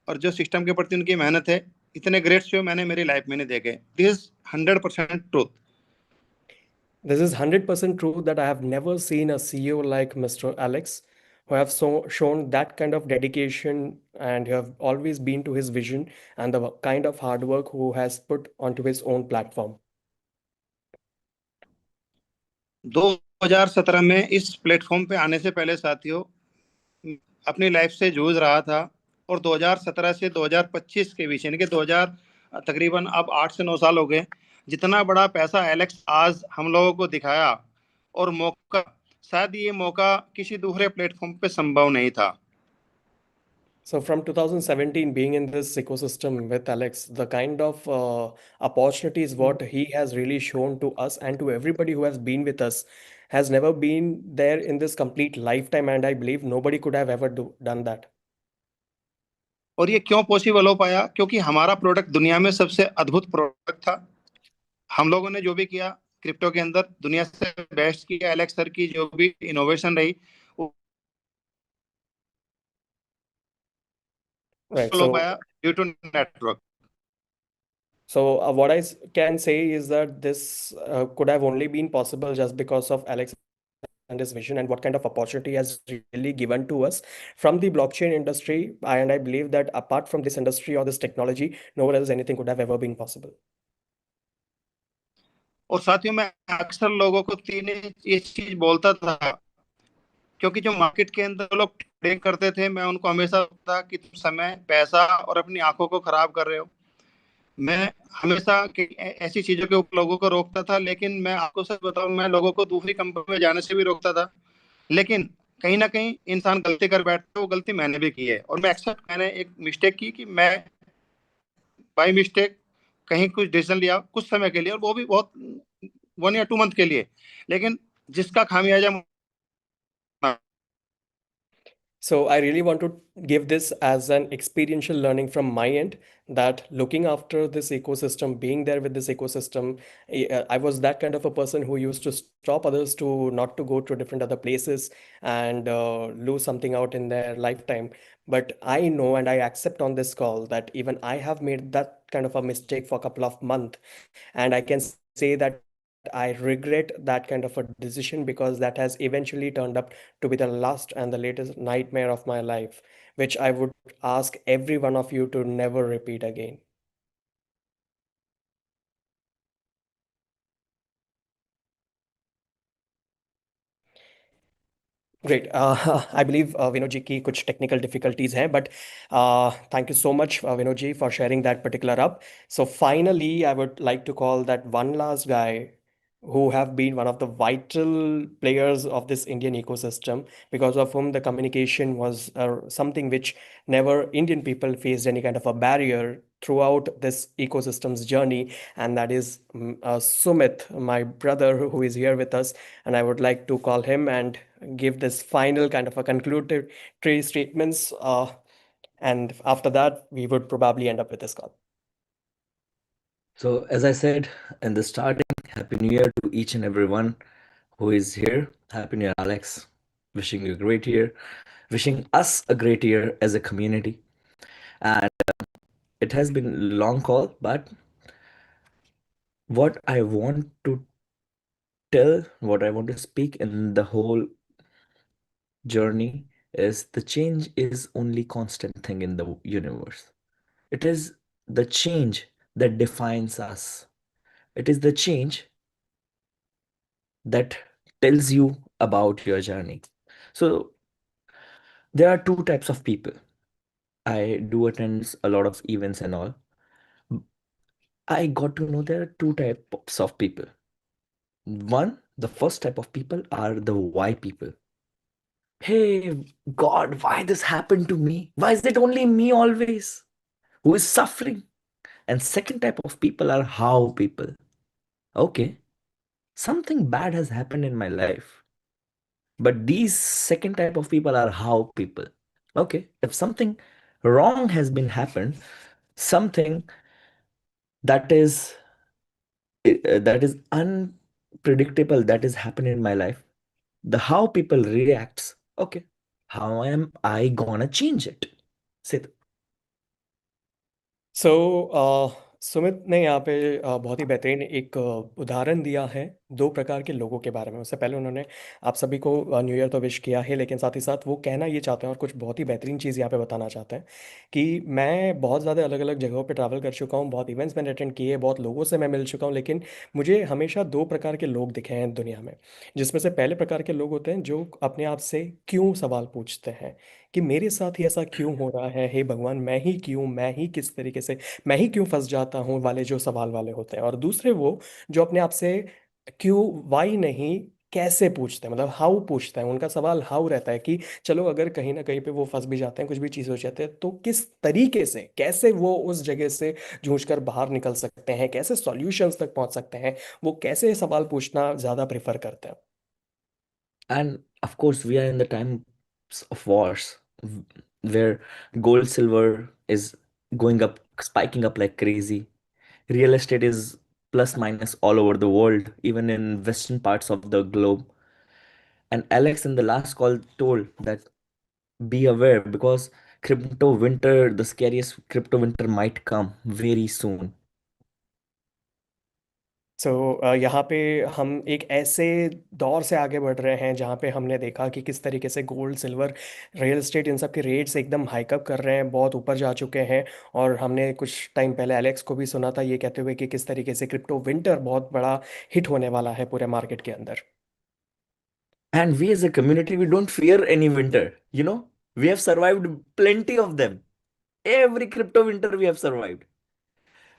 और जो सिस्टम के प्रति उनकी मेहनत है, इतने ग्रेट शो मैंने मेरी लाइफ में नहीं देखे। This 100% truth. This is 100% true that I have never seen a CEO like Mr. Alex, who have shown that kind of dedication and who have always been to his vision and the kind of hard work who has put onto his own platform. 2017 में इस platform पे आने से पहले साथियों अपनी life से जूझ रहा था, और 2017 से 2025 के बीच यानी कि 2000 तकरीबन अब 8 से 9 साल हो गए, जितना बड़ा पैसा एलेक्स आज हम लोगों को दिखाया और मौका, शायद ये मौका किसी दूसरे प्लेटफॉर्म पे संभव नहीं था। So from 2017, being in this ecosystem with Alex, the kind of opportunities what he has really shown to us and to everybody who has been with us has never been there in this complete lifetime, and I believe nobody could have ever done that. और ये क्यों possible हो पाया? क्योंकि हमारा product दुनिया में सबसे अद्भुत प्रोडक्ट था। हम लोगों ने जो भी किया क्रिप्टो के अंदर दुनिया से बेस्ट किया। एलेक्स सर की जो भी इनोवेशन रही वो Right. हो पाया due to network. So what can say is that this could have only been possible just because of Alex and his vision and what kind of opportunity has really given to us from the blockchain industry. And I believe that apart from this industry or this technology, nowhere else anything could have ever been possible. और साथियों, मैं अक्सर लोगों को तीन ये चीज बोलता था, क्योंकि जो मार्केट के अंदर लोग ट्रेडिंग करते थे, मैं उनको हमेशा था कि तुम समय, पैसा और अपनी आंखों को खराब कर रहे हो। मैं हमेशा ऐसी चीजों के ऊपर लोगों को रोकता था, लेकिन मैं आपको सच बताऊं, मैं लोगों को दूसरी कंपनी में जाने से भी रोकता था। लेकिन कहीं ना कहीं इंसान गलती कर बैठता है, वो गलती मैंने भी की है, और मैं एक्सेप्ट, मैंने एक मिस्टेक की कि मैं बाई मिस्टेक कहीं कुछ डिसीजन लिया कुछ समय के लिए, और वो भी बहुत 1 या 2 मंथ के लिए, लेकिन जिसका खामियाजा So I really want to give this as an experiential learning from my end, that looking after this ecosystem, being there with this ecosystem, I was that kind of a person who used to stop others to not to go to different other places and lose something out in their lifetime. But I know and I accept on this call that even I have made that kind of a mistake for a couple of months, and I can say that I regret that kind of a decision because that has eventually turned up to be the last and the latest nightmare of my life, which I would ask every one of you to never repeat again. Great. I believe Vinod ji ki kuch technical difficulties hai, but thank you so much, Vinod ji, for sharing that particular up. So finally, I would like to call that one last guy who have been one of the vital players of this Indian ecosystem, because of whom the communication was something which never Indian people faced any kind of a barrier throughout this ecosystem's journey. And that is Sumit, my brother, who is here with us. And I would like to call him and give this final kind of a conclutory statements. And after that, we would probably end up with this call. So, as I said in the starting, Happy New Year to each and everyone who is here. Happy New Year, Alex. Wishing you a great year. Wishing us a great year as a community. And it has been a long call, but what I want to tell, what I want to speak in the whole journey is the change is only constant thing in the universe. It is the change that defines us. It is the change that tells you about your journey. So there are two types of people. I do attend a lot of events and all. I got to know there are two types of people. One, the first type of people are the why people. Hey, God, why this happened to me? Why is it only me always who is suffering? And second type of people are how people. Okay, something bad has happened in my life. But these second type of people are how people. Okay, if something wrong has been happened, something that is that is unpredictable that is happening in my life, the how people reacts. Okay, how am I gonna change it? Say सो सुमित ने यहाँ पे बहुत ही बेहतरीन एक उदाहरण दिया है दो प्रकार के लोगों के बारे में। उससे पहले उन्होंने आप सभी को न्यू ईयर तो विश किया है, लेकिन साथ ही साथ वो कहना ये चाहते हैं और कुछ बहुत ही बेहतरीन चीज़ यहाँ पे बताना चाहते हैं कि मैं बहुत ज़्यादा अलग अलग जगहों पे ट्रैवल कर चुका हूँ, बहुत इवेंट्स मैंने अटेंड किए, बहुत लोगों से मैं मिल चुका हूँ, लेकिन मुझे हमेशा दो प्रकार के लोग दिखे हैं दुनिया में। जिसमें से पहले प्रकार के लोग होते हैं जो अपने आप से क्यों सवाल पूछते हैं कि मेरे साथ ही ऐसा क्यों हो रहा है, हे भगवान मैं ही क्यों, मैं ही किस तरीके से, मैं ही क्यों फंस जाता हूँ वाले जो सवाल वाले होते हैं। और दूसरे वो जो अपने आप से क्यों, वाई नहीं, कैसे पूछते हैं, मतलब हाउ पूछते हैं। उनका सवाल हाउ रहता है कि चलो अगर कहीं ना कहीं पे वो फंस भी जाते हैं, कुछ भी चीज़ हो जाती है, तो किस तरीके से, कैसे वो उस जगह से जूझकर बाहर निकल सकते हैं, कैसे सॉल्यूशंस तक पहुंच सकते हैं, वो कैसे सवाल पूछना ज़्यादा प्रेफर करते हैं। and of course, we are in the times of wars where gold, silver is going up, spiking up like crazy. Real estate is plus minus all over the world, even in western parts of the globe. And Alex in the last call told that be aware because crypto winter, the scariest crypto winter might come very soon. सो यहाँ पे हम एक ऐसे दौर से आगे बढ़ रहे हैं जहाँ पे हमने देखा कि किस तरीके से गोल्ड, सिल्वर, रियल एस्टेट, इन सब के रेट्स एकदम हाइकअप कर रहे हैं, बहुत ऊपर जा चुके हैं। और हमने कुछ टाइम पहले एलेक्स को भी सुना था ये कहते हुए कि किस तरीके से क्रिप्टो विंटर बहुत बड़ा हिट होने वाला है पूरे मार्केट के अंदर। And we as a community, we don't fear any winter. You know, we have survived plenty of them. Every crypto winter we have survived.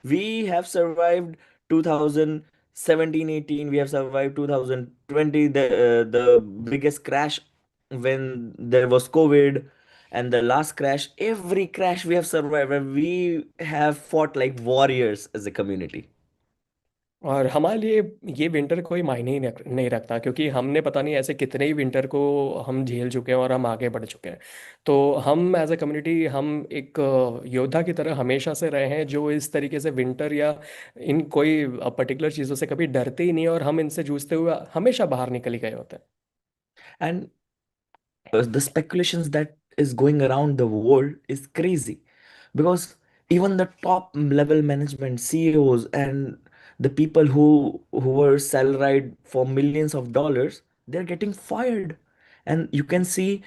We have survived 2017, 18. We have survived 2020, the biggest crash when there was COVID, and the last crash. Every crash we have survived, and we have fought like warriors as a community. और हमारे लिए ये winter कोई मायने ही नहीं रखता, क्योंकि हमने पता नहीं ऐसे कितने ही विंटर को हम झेल चुके हैं और हम आगे बढ़ चुके हैं। तो हम एज ए कम्युनिटी हम एक योद्धा की तरह हमेशा से रहे हैं, जो इस तरीके से विंटर या इन कोई पर्टिकुलर चीज़ों से कभी डरते ही नहीं, और हम इनसे जूझते हुए हमेशा बाहर निकल ही गए होते हैं। And the speculations that is going around the world is crazy because even the top level management CEOs and the people who were salaried for millions of dollars, they're getting fired. And you can see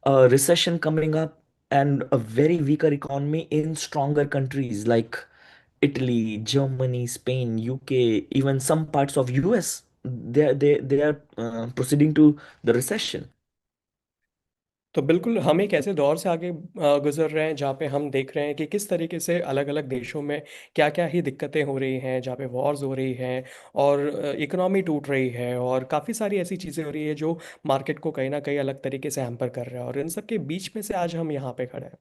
a recession coming up and a very weaker economy in stronger countries like Italy, Germany, Spain, UK, even some parts of US. They are proceeding to the recession. तो बिल्कुल हम एक ऐसे दौर से आगे गुजर रहे हैं जहाँ पे हम देख रहे हैं कि किस तरीके से अलग अलग देशों में क्या क्या ही दिक्कतें हो रही हैं, जहाँ पे वॉर्स हो रही हैं और इकोनॉमी टूट रही है और काफ़ी सारी ऐसी चीज़ें हो रही है जो मार्केट को कहीं ना कहीं अलग तरीके से हैम्पर कर रहा है, और इन सब के बीच में से आज हम यहाँ पे खड़े हैं।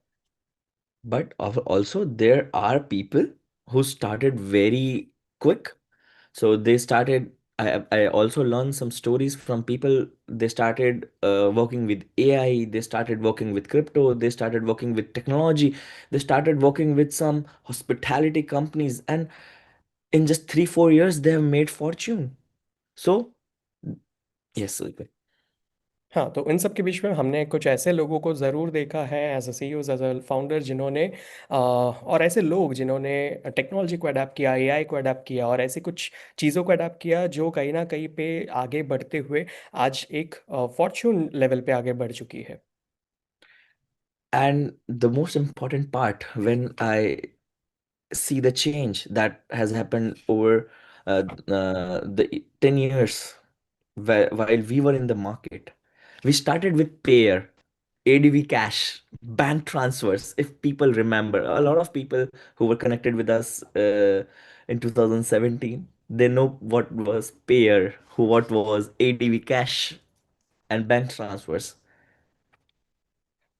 But also there are people who started very quick. So they started. I also learned some stories from people. They started working with AI. They started working with crypto. They started working with technology. They started working with some hospitality companies, and in just 3 4 years, they have made fortune. So yes, Sulpinder. हाँ, तो इन सब के बीच में हमने कुछ ऐसे लोगों को ज़रूर देखा है as a CEOs, as a founder, जिन्होंने और ऐसे लोग जिन्होंने टेक्नोलॉजी को अडेप्ट किया, एआई को अडेप्ट किया और ऐसी कुछ चीज़ों को अडेप्ट किया जो कहीं ना कहीं पे आगे बढ़ते हुए आज एक फॉर्च्यून लेवल पे आगे बढ़ चुकी है। And the most important part, when I see the change that has happened over the 10 years while we were in the market, we started with payer, ADV cash, bank transfers. If people remember, a lot of people who were connected with us in 2017, they know what was payer, what was ADV cash, and bank transfers.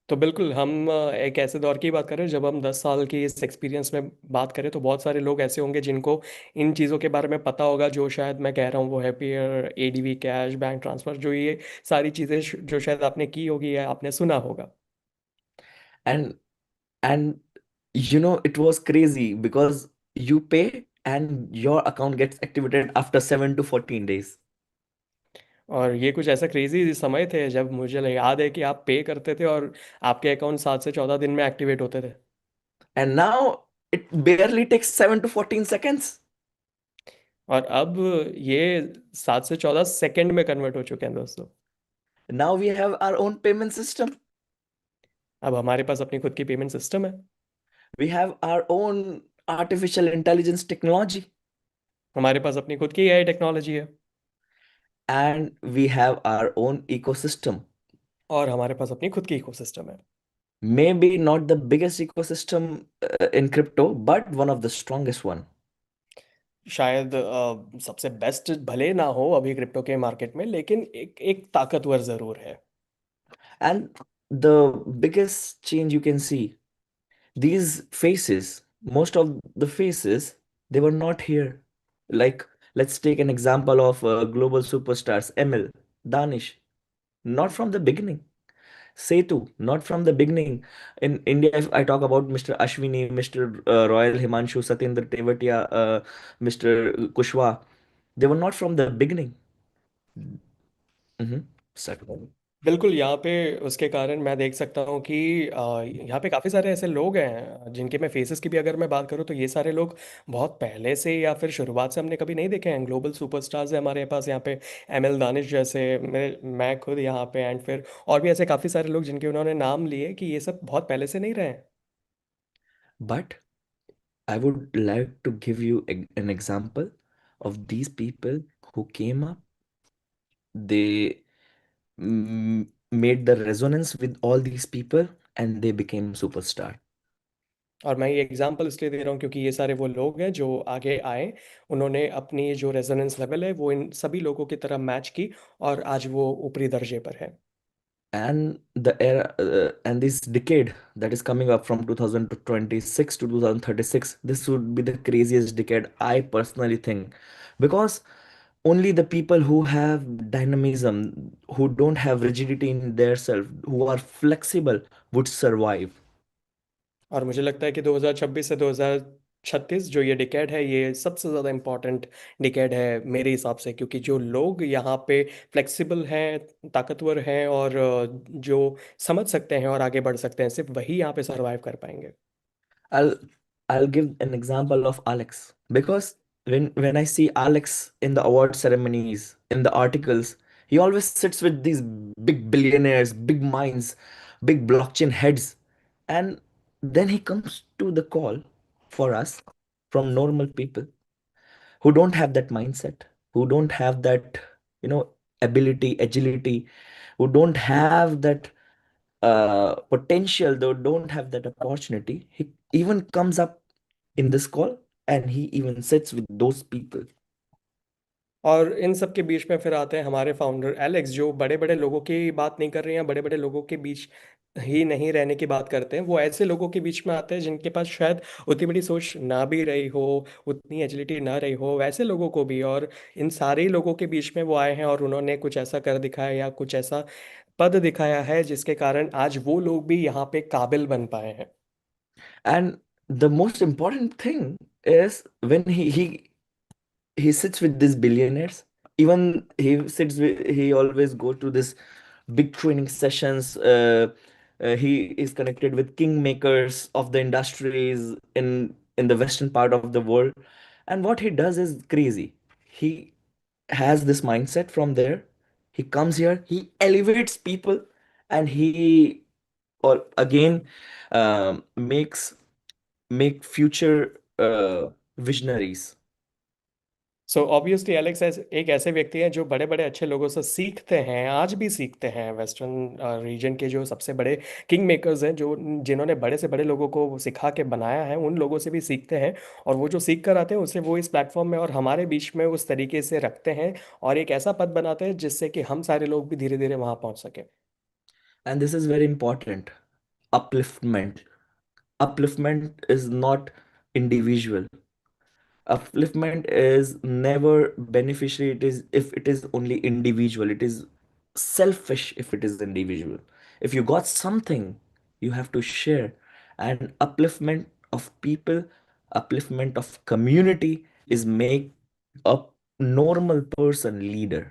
तो बिल्कुल हम एक ऐसे दौर की बात करें, जब हम 10 साल की इस एक्सपीरियंस में बात करें तो बहुत सारे लोग ऐसे होंगे जिनको इन चीज़ों के बारे में पता होगा, जो शायद मैं कह रहा हूँ वो है pair, ADV cash, bank transfer, जो ये सारी चीज़ें जो शायद आपने की होगी या आपने सुना होगा। And and it was crazy because you pay and your account gets activated after 7 to 14 days. और ये कुछ ऐसा क्रेजी समय थे जब मुझे याद है कि आप पे करते थे और आपके अकाउंट 7 से 14 दिन में एक्टिवेट होते थे। And now it barely takes 7 to 14 seconds. और अब ये 7 से 14 सेकंड में कन्वर्ट हो चुके हैं दोस्तों। Now we have our own payment system. अब हमारे पास अपनी खुद की पेमेंट सिस्टम है। We have our own artificial intelligence technology. हमारे पास अपनी खुद की एआई टेक्नोलॉजी है। And we have our own ecosystem. और हमारे पास अपनी खुद की इकोसिस्टम है। Maybe not the biggest ecosystem in crypto, but one of the strongest one. शायद सबसे बेस्ट भले ना हो अभी क्रिप्टो के मार्केट में, लेकिन एक एक ताकतवर ज़रूर है। And the biggest change you can see, these faces, most of the faces, they were not here. Like, let's take an example of global superstars, Emil, Danish, not from the beginning. Setu, not from the beginning. In India, if I talk about Mr. Ashwini, Mr. Royal Himanshu, Satyendra Tewatia, Mr. Kushwa, they were not from the beginning. Mm-hmm. Certainly. बिल्कुल, यहाँ पे उसके कारण मैं देख सकता हूँ कि यहाँ पे काफ़ी सारे ऐसे लोग हैं जिनके मैं फेसेस की भी अगर मैं बात करूँ तो ये सारे लोग बहुत पहले से या फिर शुरुआत से हमने कभी नहीं देखे हैं। ग्लोबल सुपरस्टार्स है हमारे पास यहाँ पे, एमएल दानिश जैसे, मैं खुद यहाँ पे, एंड फिर और भी ऐसे काफ़ी सारे लोग जिनके उन्होंने नाम लिए कि ये सब बहुत पहले से नहीं रहे हैं। But I would like to give you an example of these people who came up. They made the resonance with all these people and they became superstar. और मैं ये एग्जांपल इसलिए दे रहा हूँ क्योंकि ये सारे वो लोग हैं जो आगे आए, उन्होंने अपनी जो रेजोनेंस लेवल है वो इन सभी लोगों की तरह मैच की और आज वो ऊपरी दर्जे पर है। And the era and this decade that is coming up from 2026 to 2036, this would be the craziest decade, I personally think, because only the people who have dynamism, who don't have rigidity in their self, who are flexible, would survive. और मुझे लगता है कि 2026 से 2036 जो ये decade है ये सबसे ज़्यादा इम्पोर्टेंट डिकेड है मेरे हिसाब से, क्योंकि जो लोग यहाँ पे फ्लेक्सिबल हैं, ताकतवर हैं और जो समझ सकते हैं और आगे बढ़ सकते हैं, सिर्फ वही यहाँ पे सरवाइव कर पाएंगे। I'll I'll give an example of Alex because when I see Alex in the award ceremonies, in the articles, he always sits with these big billionaires, big minds, big blockchain heads, and then he comes to the call for us from normal people who don't have that mindset, who don't have that, ability, agility, who don't have that potential, though don't have that opportunity, he even comes up in this call and he even sits with those people. और इन सब के बीच में फिर आते हैं हमारे founder Alex, जो बड़े बड़े लोगों की बात नहीं कर रहे हैं, बड़े बड़े लोगों के बीच ही नहीं रहने की बात करते हैं। वो ऐसे लोगों के बीच में आते हैं जिनके पास शायद उतनी बड़ी सोच ना भी रही हो, उतनी एजिलिटी ना रही हो, वैसे लोगों को भी। और इन सारे ही लोगों के बीच में वो आए हैं और उन्होंने कुछ ऐसा कर दिखाया या कुछ ऐसा पद दिखाया है जिसके कारण आज वो लोग भी यहाँ पे काबिल बन पाए हैं। And the most important thing is when he sits with these billionaires, even he always go to this big training sessions. He is connected with kingmakers of the industries in the western part of the world, and what he does is crazy. He has this mindset from there. He comes here, he elevates people, and he or again make future visionaries. So obviously Alex एक ऐसे व्यक्ति हैं जो बड़े बड़े अच्छे लोगों से सीखते हैं, आज भी सीखते हैं। वेस्टर्न रीजन के जो सबसे बड़े किंग मेकर्स हैं, जो जिन्होंने बड़े से बड़े लोगों को सिखा के बनाया है, उन लोगों से भी सीखते हैं। और वो जो सीख कर आते हैं उसे वो इस प्लेटफॉर्म में और हमारे बीच में उस तरीके से रखते हैं और एक ऐसा पद बनाते हैं जिससे कि हम सारे लोग भी धीरे धीरे वहाँ पहुँच सके। And this is very important. Upliftment. Upliftment is not individual. Upliftment is never beneficiary. It is if it is only individual. It is selfish if it is individual. If you got something, you have to share. And upliftment of people, upliftment of community is make a normal person leader.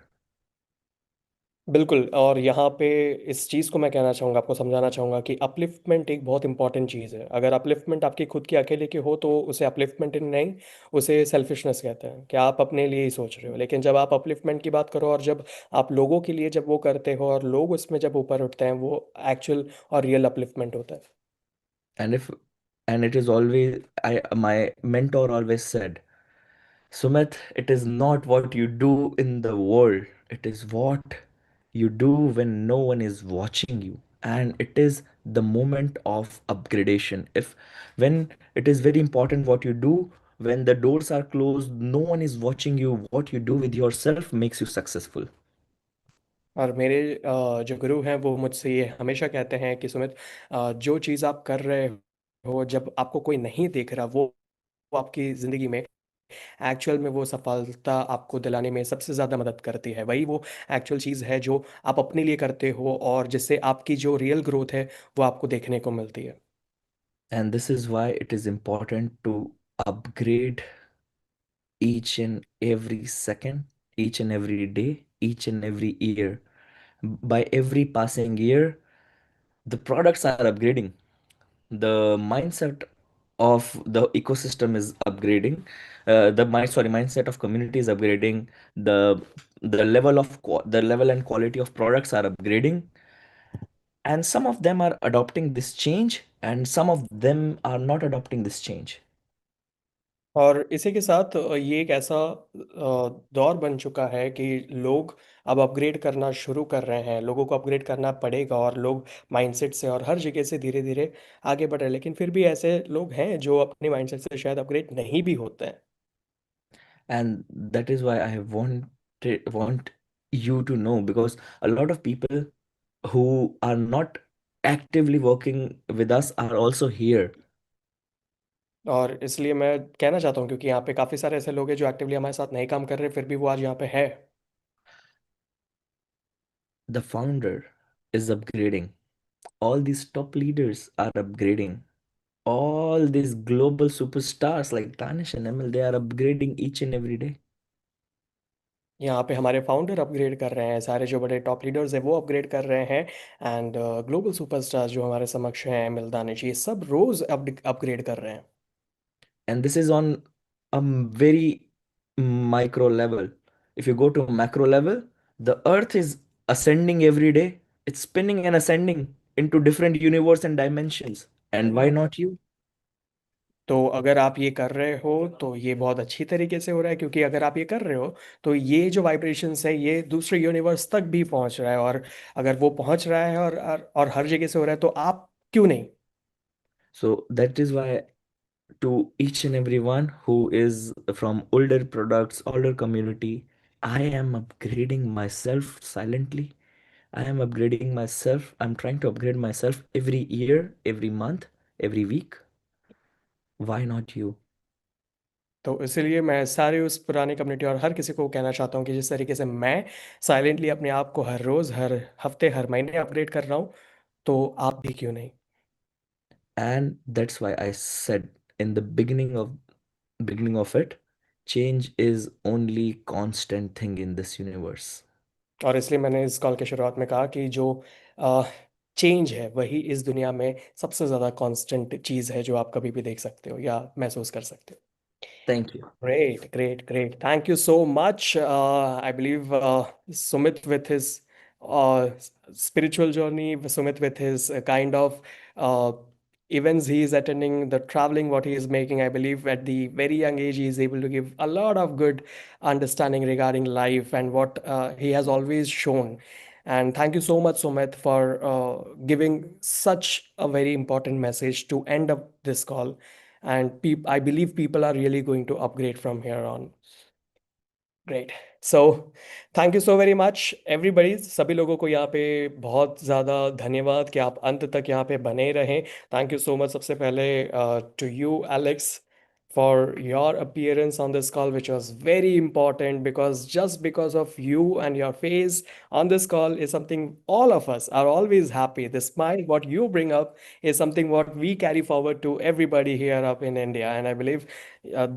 बिल्कुल। और यहाँ पे इस चीज़ को मैं कहना चाहूँगा, आपको समझाना चाहूँगा कि अपलिफ्टमेंट एक बहुत इंपॉर्टेंट चीज़ है। अगर अपलिफ्टमेंट आपकी खुद की अकेले की हो तो उसे अपलिफ्टमेंट नहीं, उसे सेल्फिशनेस कहते हैं कि आप अपने लिए ही सोच रहे हो। लेकिन जब आप अपलिफ्टमेंट की बात करो और जब आप लोगों के लिए जब वो करते हो और लोग उसमें जब ऊपर उठते हैं, वो एक्चुअल और रियल अपलिफ्टमेंट होता है। And if and it is always I my mentor always said, Sumit, it is not what you do in the world, it is what you do when no one is watching you. And it is the moment of upgradation. If when it is very important what you do, when the doors are closed, no one is watching you, what you do with yourself makes you successful. और मेरे जो गुरु हैं वो मुझसे ये हमेशा कहते हैं कि सुमित, जो चीज़ आप कर रहे हो जब आपको कोई नहीं देख रहा, वो आपकी ज़िंदगी में एक्चुअल में वो सफलता आपको दिलाने में सबसे ज़्यादा मदद करती है। वही वो एक्चुअल चीज़ है जो आप अपने लिए करते हो और जिससे आपकी जो रियल ग्रोथ है वो आपको देखने को मिलती है। And this is why it is important to upgrade each and every second, each and every day, each and every year. By every passing year, the products are upgrading. The mindset of the ecosystem is upgrading. Mindset of community is upgrading. The the level and quality of products are upgrading, and some of them are adopting this change, and some of them are not adopting this change. और इसी के साथ ये एक ऐसा दौर बन चुका है कि लोग अब अपग्रेड करना शुरू कर रहे हैं। लोगों को अपग्रेड करना पड़ेगा और लोग माइंडसेट से और हर जगह से धीरे धीरे आगे बढ़ रहे हैं। लेकिन फिर भी ऐसे लोग हैं जो अपने माइंडसेट से शायद अपग्रेड नहीं भी होते हैं। And that is why I want you to know, because a lot of people who are not actively working with us are also here. और इसलिए मैं कहना चाहता हूँ क्योंकि यहाँ पे काफ़ी सारे ऐसे लोग हैं जो एक्टिवली हमारे साथ नहीं काम कर रहे, फिर भी वो आज यहाँ पे है। The founder is upgrading. All these top leaders are upgrading. All these global superstars like Danish and ML, they are upgrading each and every day. यहाँ पे हमारे फाउंडर अपग्रेड कर रहे हैं, सारे जो बड़े टॉप लीडर्स हैं वो अपग्रेड कर रहे हैं। एंड ग्लोबल सुपरस्टार्स जो हमारे समक्ष हैं, एमिल दानिश, ये सब रोज अपग्रेड कर रहे हैं। And this is on a very micro level. If you go to macro level, the earth is ascending every day. It's spinning and ascending into different universe and dimensions. And why not you? तो अगर आप ये कर रहे हो तो ये बहुत अच्छी तरीके से हो रहा है, क्योंकि अगर आप ये कर रहे हो तो ये जो वाइब्रेशंस है ये दूसरे यूनिवर्स तक भी पहुंच रहा है, और अगर वो पहुंच रहा है और हर जगह से हो रहा है तो आप क्यों नहीं। So that is why, to each and everyone who is from older products, older community, I am upgrading myself silently. I am upgrading myself. I'm trying to upgrade myself every year, every month, every week. Why not you? तो इसलिए मैं सारे उस पुरानी community और हर किसी को कहना चाहता हूँ कि जिस तरीके से मैं साइलेंटली अपने आप को हर रोज़, हर हफ्ते, हर महीने अपग्रेड कर रहा हूँ, तो आप भी क्यों नहीं। And that's why I said in the beginning of it, change is only constant thing in this universe. और इसलिए मैंने इस कॉल के शुरुआत में कहा कि जो चेंज है वही इस दुनिया में सबसे ज़्यादा कांस्टेंट चीज़ है जो आप कभी भी देख सकते हो या महसूस कर सकते हो। Thank you. Great, great, great. Thank you so much. I believe Sumit with his spiritual journey, Sumit with his kind of uh, events he is attending, the traveling what he is making, I believe at the very young age he is able to give a lot of good understanding regarding life and what he has always shown. And thank you so much, Sumit, for giving such a very important message to end up this call. And I believe people are really going to upgrade from here on. Great. So thank you so very much everybody, सभी लोगों को यहाँ पे बहुत ज़्यादा धन्यवाद कि आप अंत तक यहाँ पे बने रहें। थैंक यू सो मच सबसे पहले to you Alex for your appearance on this call, which was very important, because just because of you and your face on this call is something all of us are always happy. The smile, what you bring up, is something what we carry forward to everybody here up in India. And I believe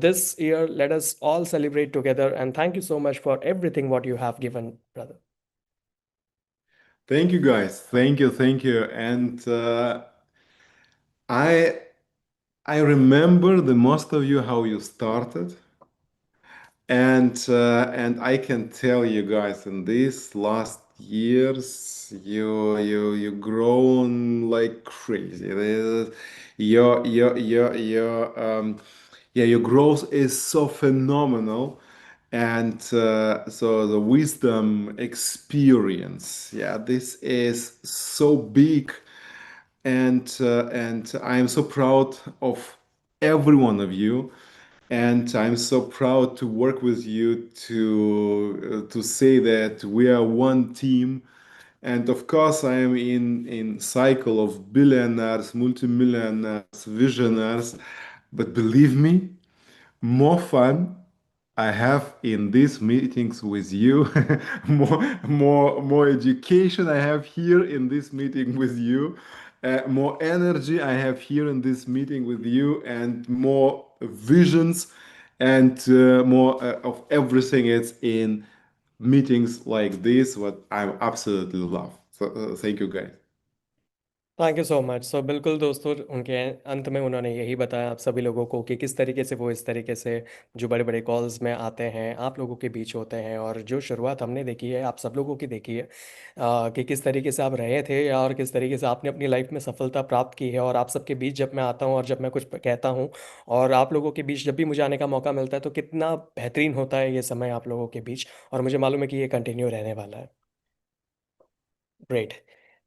this year, let us all celebrate together. And thank you so much for everything what you have given, brother. Thank you, guys. Thank you, thank you. And I I remember the most of you how you started, and I can tell you guys in these last years you grown like crazy. Your growth is so phenomenal, and so the wisdom experience, yeah, this is so big, and I am so proud of every one of you, and I'm so proud to work with you to say that we are one team. And of course, I am in cycle of billionaires, multimillionaires, visionaries. But believe me, more fun I have in these meetings with you, more education I have here in this meeting with you, more energy I have here in this meeting with you, and more visions and more of everything is in meetings like this, what I absolutely love. So thank you, guys. Thank you so much. So बिल्कुल दोस्तों, उनके अंत में उन्होंने यही बताया आप सभी लोगों को कि किस तरीके से वो इस तरीके से जो बड़े बड़े कॉल्स में आते हैं, आप लोगों के बीच होते हैं, और जो शुरुआत हमने देखी है आप सब लोगों की देखी है कि किस तरीके से आप रहे थे और किस तरीके से आपने अपनी लाइफ में सफलता प्राप्त की है। और आप सबके बीच जब मैं आता हूँ और जब मैं कुछ कहता हूँ और आप लोगों के बीच जब भी मुझे आने का मौका मिलता है तो कितना बेहतरीन होता है ये समय आप लोगों के बीच, और मुझे मालूम है कि ये कंटिन्यू रहने वाला है। Great.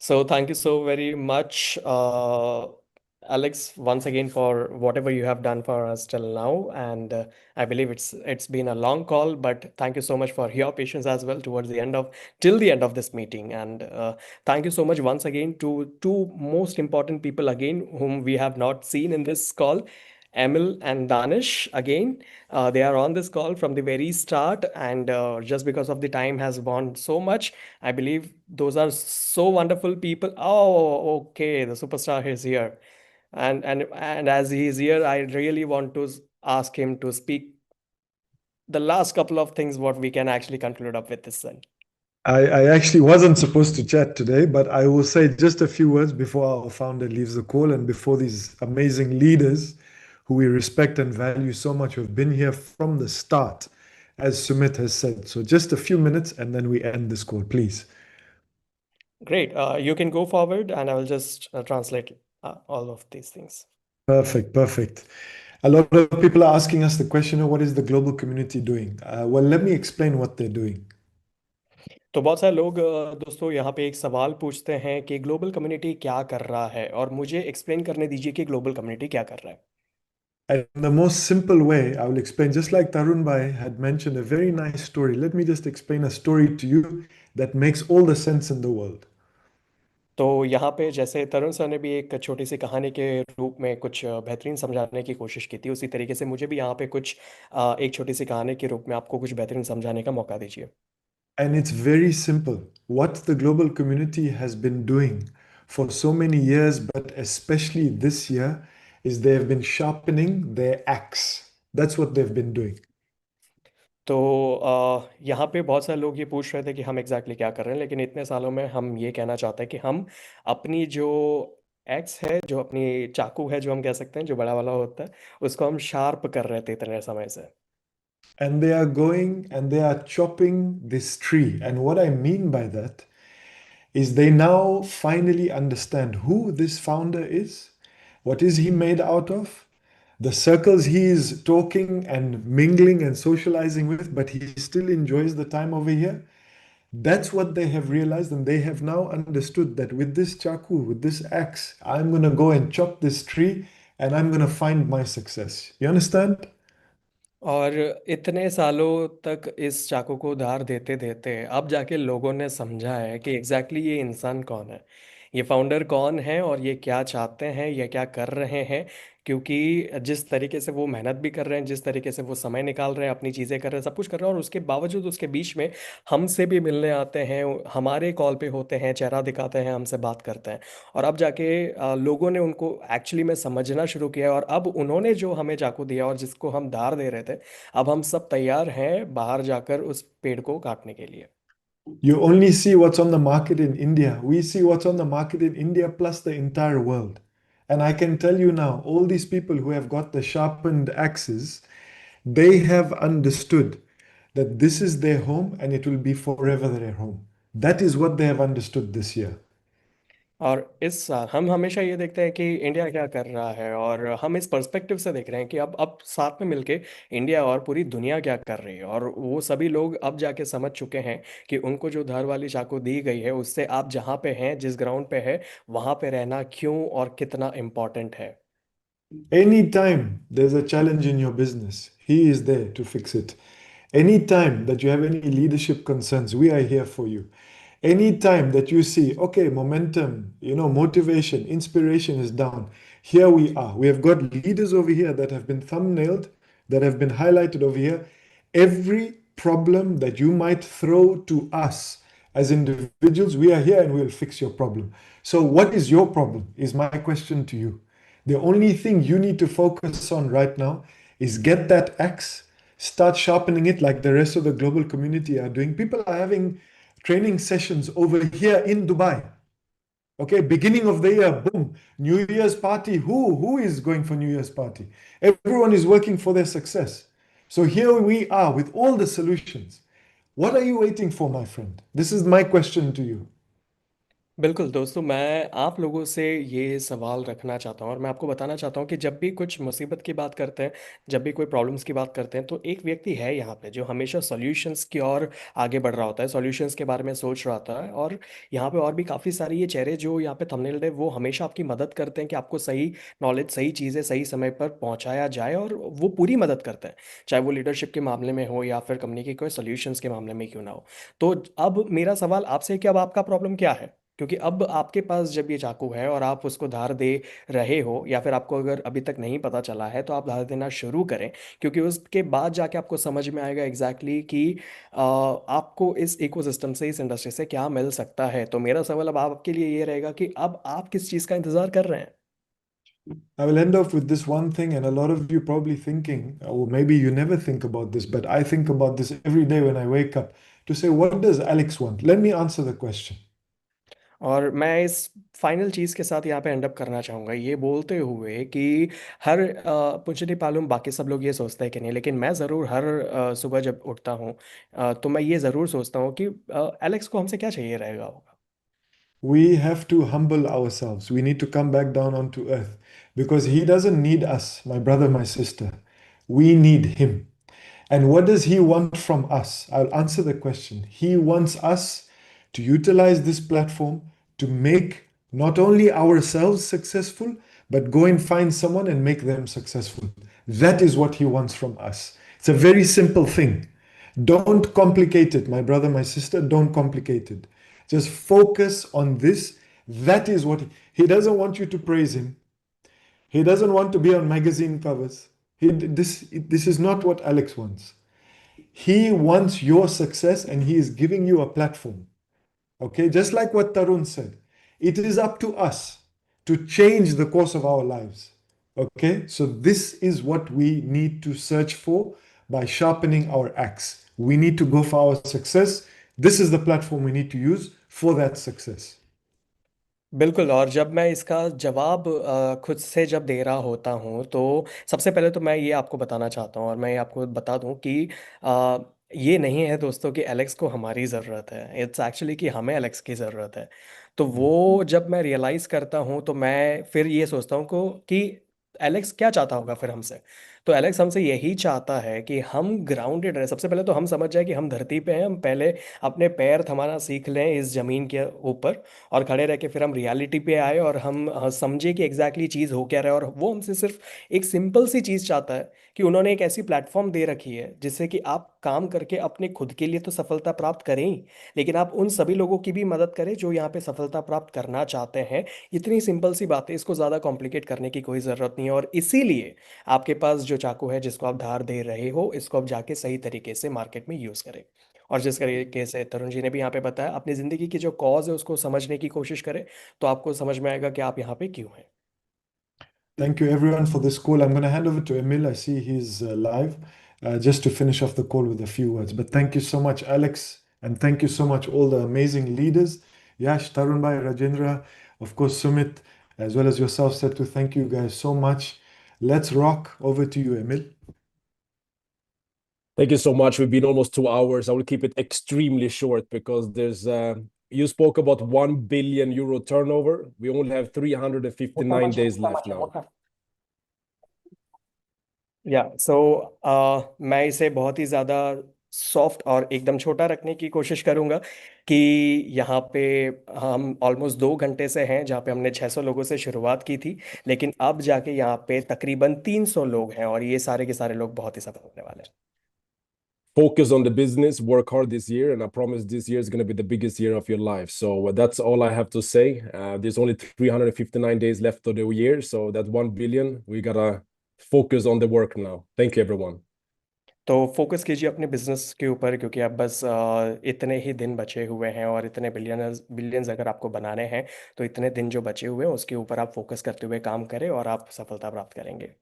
So thank you so very much, Alex, once again for whatever you have done for us till now. And I believe it's been a long call, but thank you so much for your patience as well towards the end of till the end of this meeting. And thank you so much once again to two most important people again whom we have not seen in this call. Emil and Danish again. They are on this call from the very start, and just because of the time has gone so much, I believe those are so wonderful people. Oh, okay, the superstar is here, and as he is here, I really want to ask him to speak the last couple of things what we can actually conclude up with this one. I actually wasn't supposed to chat today, but I will say just a few words before our founder leaves the call and before these amazing leaders who we respect and value so much, who have been here from the start, as Sumit has said. So just a few minutes and then we end this call, please. Great. You can go forward and I will just translate all of these things. Perfect, perfect. A lot of people are asking us the question of what is the global community doing? Well, let me explain what they're doing. तो बहुत सारे लोग दोस्तों यहाँ पे एक सवाल पूछते हैं कि ग्लोबल कम्युनिटी क्या कर रहा है, और मुझे एक्सप्लेन करने दीजिए कि ग्लोबल कम्युनिटी क्या कर रहा है। And in the most simple way, I will explain, just like Tarun Bhai had mentioned a very nice story. Let me just explain a story to you that makes all the sense in the world. तो यहाँ पे जैसे तरुण sir ने भी एक छोटी सी कहानी के रूप में कुछ बेहतरीन समझाने की कोशिश की थी, उसी तरीके से मुझे भी यहाँ पे कुछ एक छोटी सी कहानी के रूप में आपको कुछ बेहतरीन समझाने का मौका दीजिए। And it's very simple. What the global community has been doing for so many years, but especially this year, is they have been sharpening their axe. That's what they've been doing. तो यहाँ पे बहुत सारे लोग ये पूछ रहे थे कि हम एग्जैक्टली क्या कर रहे हैं, लेकिन इतने सालों में हम ये कहना चाहते हैं कि हम अपनी जो एक्स है, जो अपनी चाकू है, जो हम कह सकते हैं जो बड़ा वाला होता है, उसको हम शार्प कर रहे थे इतने समय से। And they are going and they are chopping this tree. And what I mean by that is they now finally understand who this founder is, what is he made out of, the circles he is talking and mingling and socializing with, but he still enjoys the time over here. That's what they have realized, and they have now understood that with this chaku, with this axe, I'm going to go and chop this tree and I'm going to find my success. You understand? और इतने सालों तक इस चाकू को धार देते देते अब जाके लोगों ने समझा है कि एग्जैक्टली ये इंसान कौन है, ये फाउंडर कौन है, और ये क्या चाहते हैं, ये क्या कर रहे हैं। क्योंकि जिस तरीके से वो मेहनत भी कर रहे हैं, जिस तरीके से वो समय निकाल रहे हैं, अपनी चीज़ें कर रहे हैं, सब कुछ कर रहे हैं, और उसके बावजूद उसके बीच में हमसे भी मिलने आते हैं, हमारे कॉल पे होते हैं, चेहरा दिखाते हैं, हमसे बात करते हैं। और अब जाके लोगों ने उनको एक्चुअली में समझना शुरू किया है, और अब उन्होंने जो हमें चाकू दिया और जिसको हम धार दे रहे थे, अब हम सब तैयार हैं बाहर जाकर उस पेड़ को काटने के लिए। You only see what's on the market in India. We see what's on the market in India plus the entire world. And I can tell you now, all these people who have got the sharpened axes, they have understood that this is their home and it will be forever their home. That is what they have understood this year. और इस साल हम हमेशा ये देखते हैं कि India क्या कर रहा है, और हम इस पर्सपेक्टिव से देख रहे हैं कि अब साथ में मिलके इंडिया और पूरी दुनिया क्या कर रही है, और वो सभी लोग अब जाके समझ चुके हैं कि उनको जो धार वाली चाकू दी गई है, उससे आप जहाँ पे हैं, जिस ग्राउंड पे है, वहाँ पे रहना क्यों और कितना इम्पोर्टेंट है। Anytime there's a challenge in your business, he is there to fix it. Anytime that you have any leadership concerns, we are here for you. Anytime that you see, okay, momentum, motivation, inspiration is down, here we are. We have got leaders over here that have been thumbnailed, that have been highlighted over here. Every problem that you might throw to us as individuals, we are here and we'll fix your problem. So, what is your problem? Is my question to you. The only thing you need to focus on right now is get that axe, start sharpening it like the rest of the global community are doing. People are having training sessions over here in Dubai. Okay, beginning of the year, boom, New Year's party. Who is going for New Year's party? Everyone is working for their success. So here we are with all the solutions. What are you waiting for, my friend? This is my question to you. बिल्कुल दोस्तों, मैं आप लोगों से ये सवाल रखना चाहता हूँ, और मैं आपको बताना चाहता हूँ कि जब भी कुछ मुसीबत की बात करते हैं, जब भी कोई प्रॉब्लम्स की बात करते हैं, तो एक व्यक्ति है यहाँ पे जो हमेशा सॉल्यूशंस की ओर आगे बढ़ रहा होता है, सॉल्यूशंस के बारे में सोच रहा होता है। और यहाँ पे और भी काफ़ी सारी ये चेहरे जो यहाँ पे थंबनेल है, वो हमेशा आपकी मदद करते हैं कि आपको सही नॉलेज, सही चीज़ें सही समय पर पहुँचाया जाए, और वो पूरी मदद करते हैं, चाहे वो लीडरशिप के मामले में हो या फिर कंपनी के कोई सोल्यूशंस के मामले में क्यों ना हो। तो अब मेरा सवाल आपसे है कि अब आपका प्रॉब्लम क्या है, क्योंकि अब आपके पास जब ये चाकू है और आप उसको धार दे रहे हो, या फिर आपको अगर अभी तक नहीं पता चला है तो आप धार देना शुरू करें, क्योंकि उसके बाद जाके आपको समझ में आएगा एग्जैक्टली कि आपको इस इकोसिस्टम से, इस इंडस्ट्री से क्या मिल सकता है। तो मेरा सवाल अब आपके लिए ये रहेगा कि अब आप किस चीज़ का इंतज़ार कर रहे हैं। I will end off with this one thing, and a lot of you probably thinking, or maybe you never think about this, but I think about this every day when I wake up to say, what does Alex want? Let me answer the question. और मैं इस final चीज़ के साथ यहाँ पे and up करना चाहूँगा, ये बोलते हुए कि हर मुझे नहीं मालूम बाकी सब लोग ये सोचते हैं कि नहीं, लेकिन मैं ज़रूर हर सुबह जब उठता हूँ, तो मैं ये ज़रूर सोचता हूँ कि एलेक्स को हमसे क्या चाहिए रहेगा होगा। we have to humble ourselves. We need to come back down onto earth because He doesn't need us, my brother, my sister. We need Him. And what does He want from us? I'll answer the question. He wants us to utilize this platform to make not only ourselves successful, but go and find someone and make them successful. That is what He wants from us. It's a very simple thing. Don't complicate it, my brother, my sister. Don't complicate it. Just focus on this. That is what He doesn't want you to praise Him. He doesn't want to be on magazine covers. This is not what Alex wants. He wants your success and He is giving you a platform. Okay, just like what Tarun said, it is up to us to change the course of our lives. Okay, so this is what we need to search for by sharpening our axe. We need to go for our success. This is the platform we need to use for that success. बिल्कुल। और जब मैं इसका जवाब खुद से जब दे रहा होता हूँ तो सबसे पहले तो मैं ये आपको बताना चाहता हूँ और मैं ये आपको बता दूँ कि अ, ये नहीं है दोस्तों कि एलेक्स को हमारी ज़रूरत है। इट्स एक्चुअली कि हमें एलेक्स की ज़रूरत है। तो वो जब मैं रियलाइज़ करता हूँ तो मैं फिर ये सोचता हूँ कि एलेक्स क्या चाहता होगा फिर हमसे। तो एलेक्स हमसे यही चाहता है कि हम ग्राउंडेड रहे। सबसे पहले तो हम समझ जाए कि हम धरती पे हैं। हम पहले अपने पैर थमाना सीख लें इस ज़मीन के ऊपर और खड़े रह के फिर हम रियलिटी पे आए और हम समझे कि एग्जैक्टली चीज़ हो क्या रहा है। और वो हमसे सिर्फ एक सिंपल सी चीज़ चाहता है कि उन्होंने एक ऐसी प्लेटफॉर्म दे रखी है जिससे कि आप काम करके अपने खुद के लिए तो सफलता प्राप्त करें ही, लेकिन आप उन सभी लोगों की भी मदद करें जो यहाँ पे सफलता प्राप्त करना चाहते हैं। इतनी सिंपल सी बात है, इसको ज़्यादा कॉम्प्लिकेट करने की कोई ज़रूरत नहीं है। और इसीलिए आपके पास जो चाकू है जिसको आप धार दे रहे हो, इसको आप जाके सही तरीके से मार्केट में यूज़ करें। और जिस तरीके से तरुण जी ने भी यहाँ पे बताया, अपनी ज़िंदगी की जो कॉज है उसको समझने की कोशिश करें तो आपको समझ में आएगा कि आप यहाँ पे क्यों हैं। Thank you everyone for this call. I'm going to hand over to Emil. I see he's live, just to finish off the call with a few words. But thank you so much, Alex, and thank you so much all the amazing leaders, Yash, Tarunbhai, Rajendra, of course Sumit, as well as yourself, Setu. Thank you guys so much. Let's rock. Over to you, Emil. Thank you so much. We've been almost 2 hours. I will keep it extremely short because you spoke about 1 billion euro turnover. We only have 359 days left now. मैं इसे बहुत ही ज़्यादा soft और एकदम छोटा रखने की कोशिश करूंगा कि यहाँ पे हम ऑलमोस्ट 2 घंटे से हैं, जहाँ पे हमने 600 लोगों से शुरुआत की थी, लेकिन अब जाके यहाँ पे तकरीबन 300 लोग हैं और ये सारे के सारे लोग बहुत ही सफल होने वाले हैं। Focus on the business, work hard this year, and I promise this year is going to be the biggest year of your life. So that's all I have to say. There's only 359 days left of the year, so that 1 billion, we gotta focus on the work now. Thank you, everyone. तो focus कीजिए अपने business के ऊपर, क्योंकि अब बस इतने ही दिन बचे हुए हैं और इतने बिलियंस अगर आपको बनाने हैं तो इतने दिन जो बचे हुए हैं उसके ऊपर आप फोकस करते हुए काम करें और आप सफलता प्राप्त करेंगे।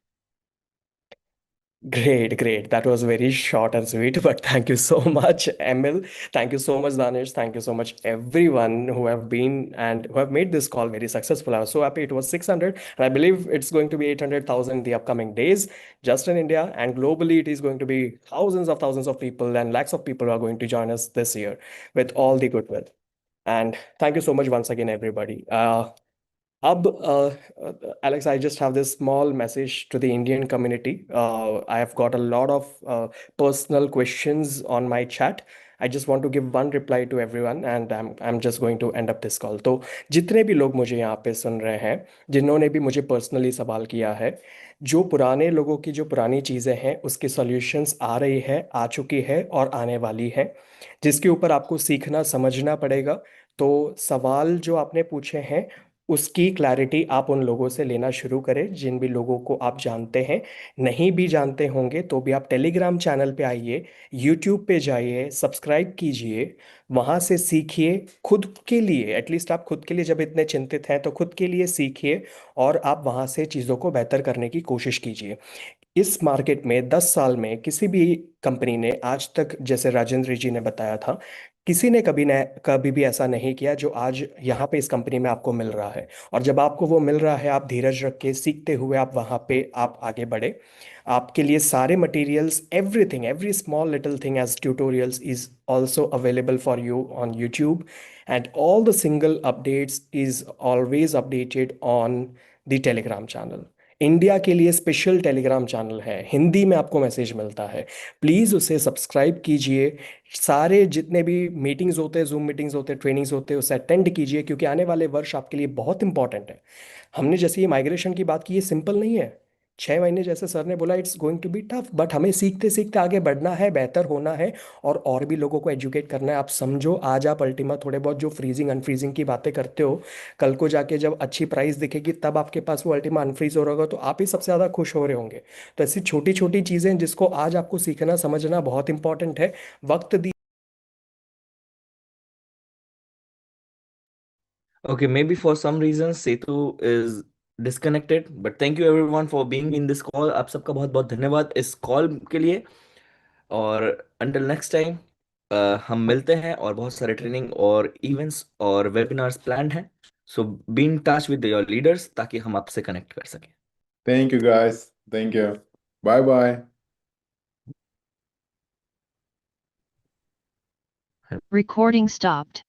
Great, great. That was very short and sweet, but thank you so much, Emil. Thank you so much, Danish. Thank you so much, everyone who have been and who have made this call very successful. I was so happy it was 600, and I believe it's going to be 800,000 in the upcoming days, just in India. And globally, it is going to be thousands of people and lakhs of people are going to join us this year with all the goodwill. And thank you so much once again, everybody. Alex, I just have this small message to the Indian community. I have got a lot of personal questions on my chat. I just want to give one reply to everyone, and I'm just going to end up this call. तो जितने भी लोग मुझे यहाँ पे सुन रहे हैं, जिन्होंने भी मुझे पर्सनली सवाल किया है, जो पुराने लोगों की जो पुरानी चीज़ें हैं उसके सॉल्यूशंस आ रही है, आ चुकी है और आने वाली है, जिसके ऊपर आपको सीखना समझना पड़ेगा। तो सवाल जो आपने पूछे हैं उसकी क्लैरिटी आप उन लोगों से लेना शुरू करें जिन भी लोगों को आप जानते हैं। नहीं भी जानते होंगे तो भी आप टेलीग्राम चैनल पे आइए, यूट्यूब पे जाइए, सब्सक्राइब कीजिए, वहाँ से सीखिए खुद के लिए। एटलीस्ट आप खुद के लिए जब इतने चिंतित हैं तो खुद के लिए सीखिए और आप वहाँ से चीज़ों को बेहतर करने की कोशिश कीजिए। इस मार्केट में 10 साल में किसी भी कंपनी ने आज तक, जैसे राजेंद्र जी ने बताया था, किसी ने कभी भी ऐसा नहीं किया जो आज यहाँ पे इस कंपनी में आपको मिल रहा है। और जब आपको वो मिल रहा है, आप धीरज रख के सीखते हुए आप वहाँ पे आप आगे बढ़े। आपके लिए सारे materials, everything, every small little thing as tutorials is also available for you on YouTube, and all the single updates is always updated on the Telegram channel. India के लिए स्पेशल टेलीग्राम चैनल है, हिंदी में आपको message मिलता है। Please उसे subscribe कीजिए। सारे जितने भी मीटिंग्स होते हैं, जूम मीटिंग्स होते हैं, ट्रेनिंग्स होते हैं, उसे अटेंड कीजिए, क्योंकि आने वाले वर्ष आपके लिए बहुत इंपॉर्टेंट है। हमने जैसे ये माइग्रेशन की बात की, ये सिंपल नहीं है। 6 महीने जैसे सर ने बोला, it's going to be tough, but हमें सीखते सीखते आगे बढ़ना है, बेहतर होना है, और भी लोगों को एजुकेट करना है। आप समझो, आज आप अल्टीमा थोड़े बहुत जो फ्रीजिंग अनफ्रीजिंग की बातें करते हो, कल को जाके जब अच्छी प्राइस दिखेगी तब आपके पास वो अल्टीमा अनफ्रीज हो रहा होगा, तो आप ही सबसे ज़्यादा खुश हो रहे होंगे। तो ऐसी छोटी छोटी चीज़ें जिसको आज आपको सीखना समझना बहुत इंपॉर्टेंट है। वक्त दी। Okay, maybe for some reason Setu is disconnected, but thank you everyone for being in this call. आप सबका बहुत बहुत धन्यवाद इस कॉल के लिए। और until next time, हम मिलते हैं, और बहुत सारे ट्रेनिंग और इवेंट्स और वेबिनार्स प्लान्ड हैं। So be in touch with your leaders ताकि हम आपसे कनेक्ट कर सकें। Thank you, guys. Thank you. Bye bye. Recording stopped.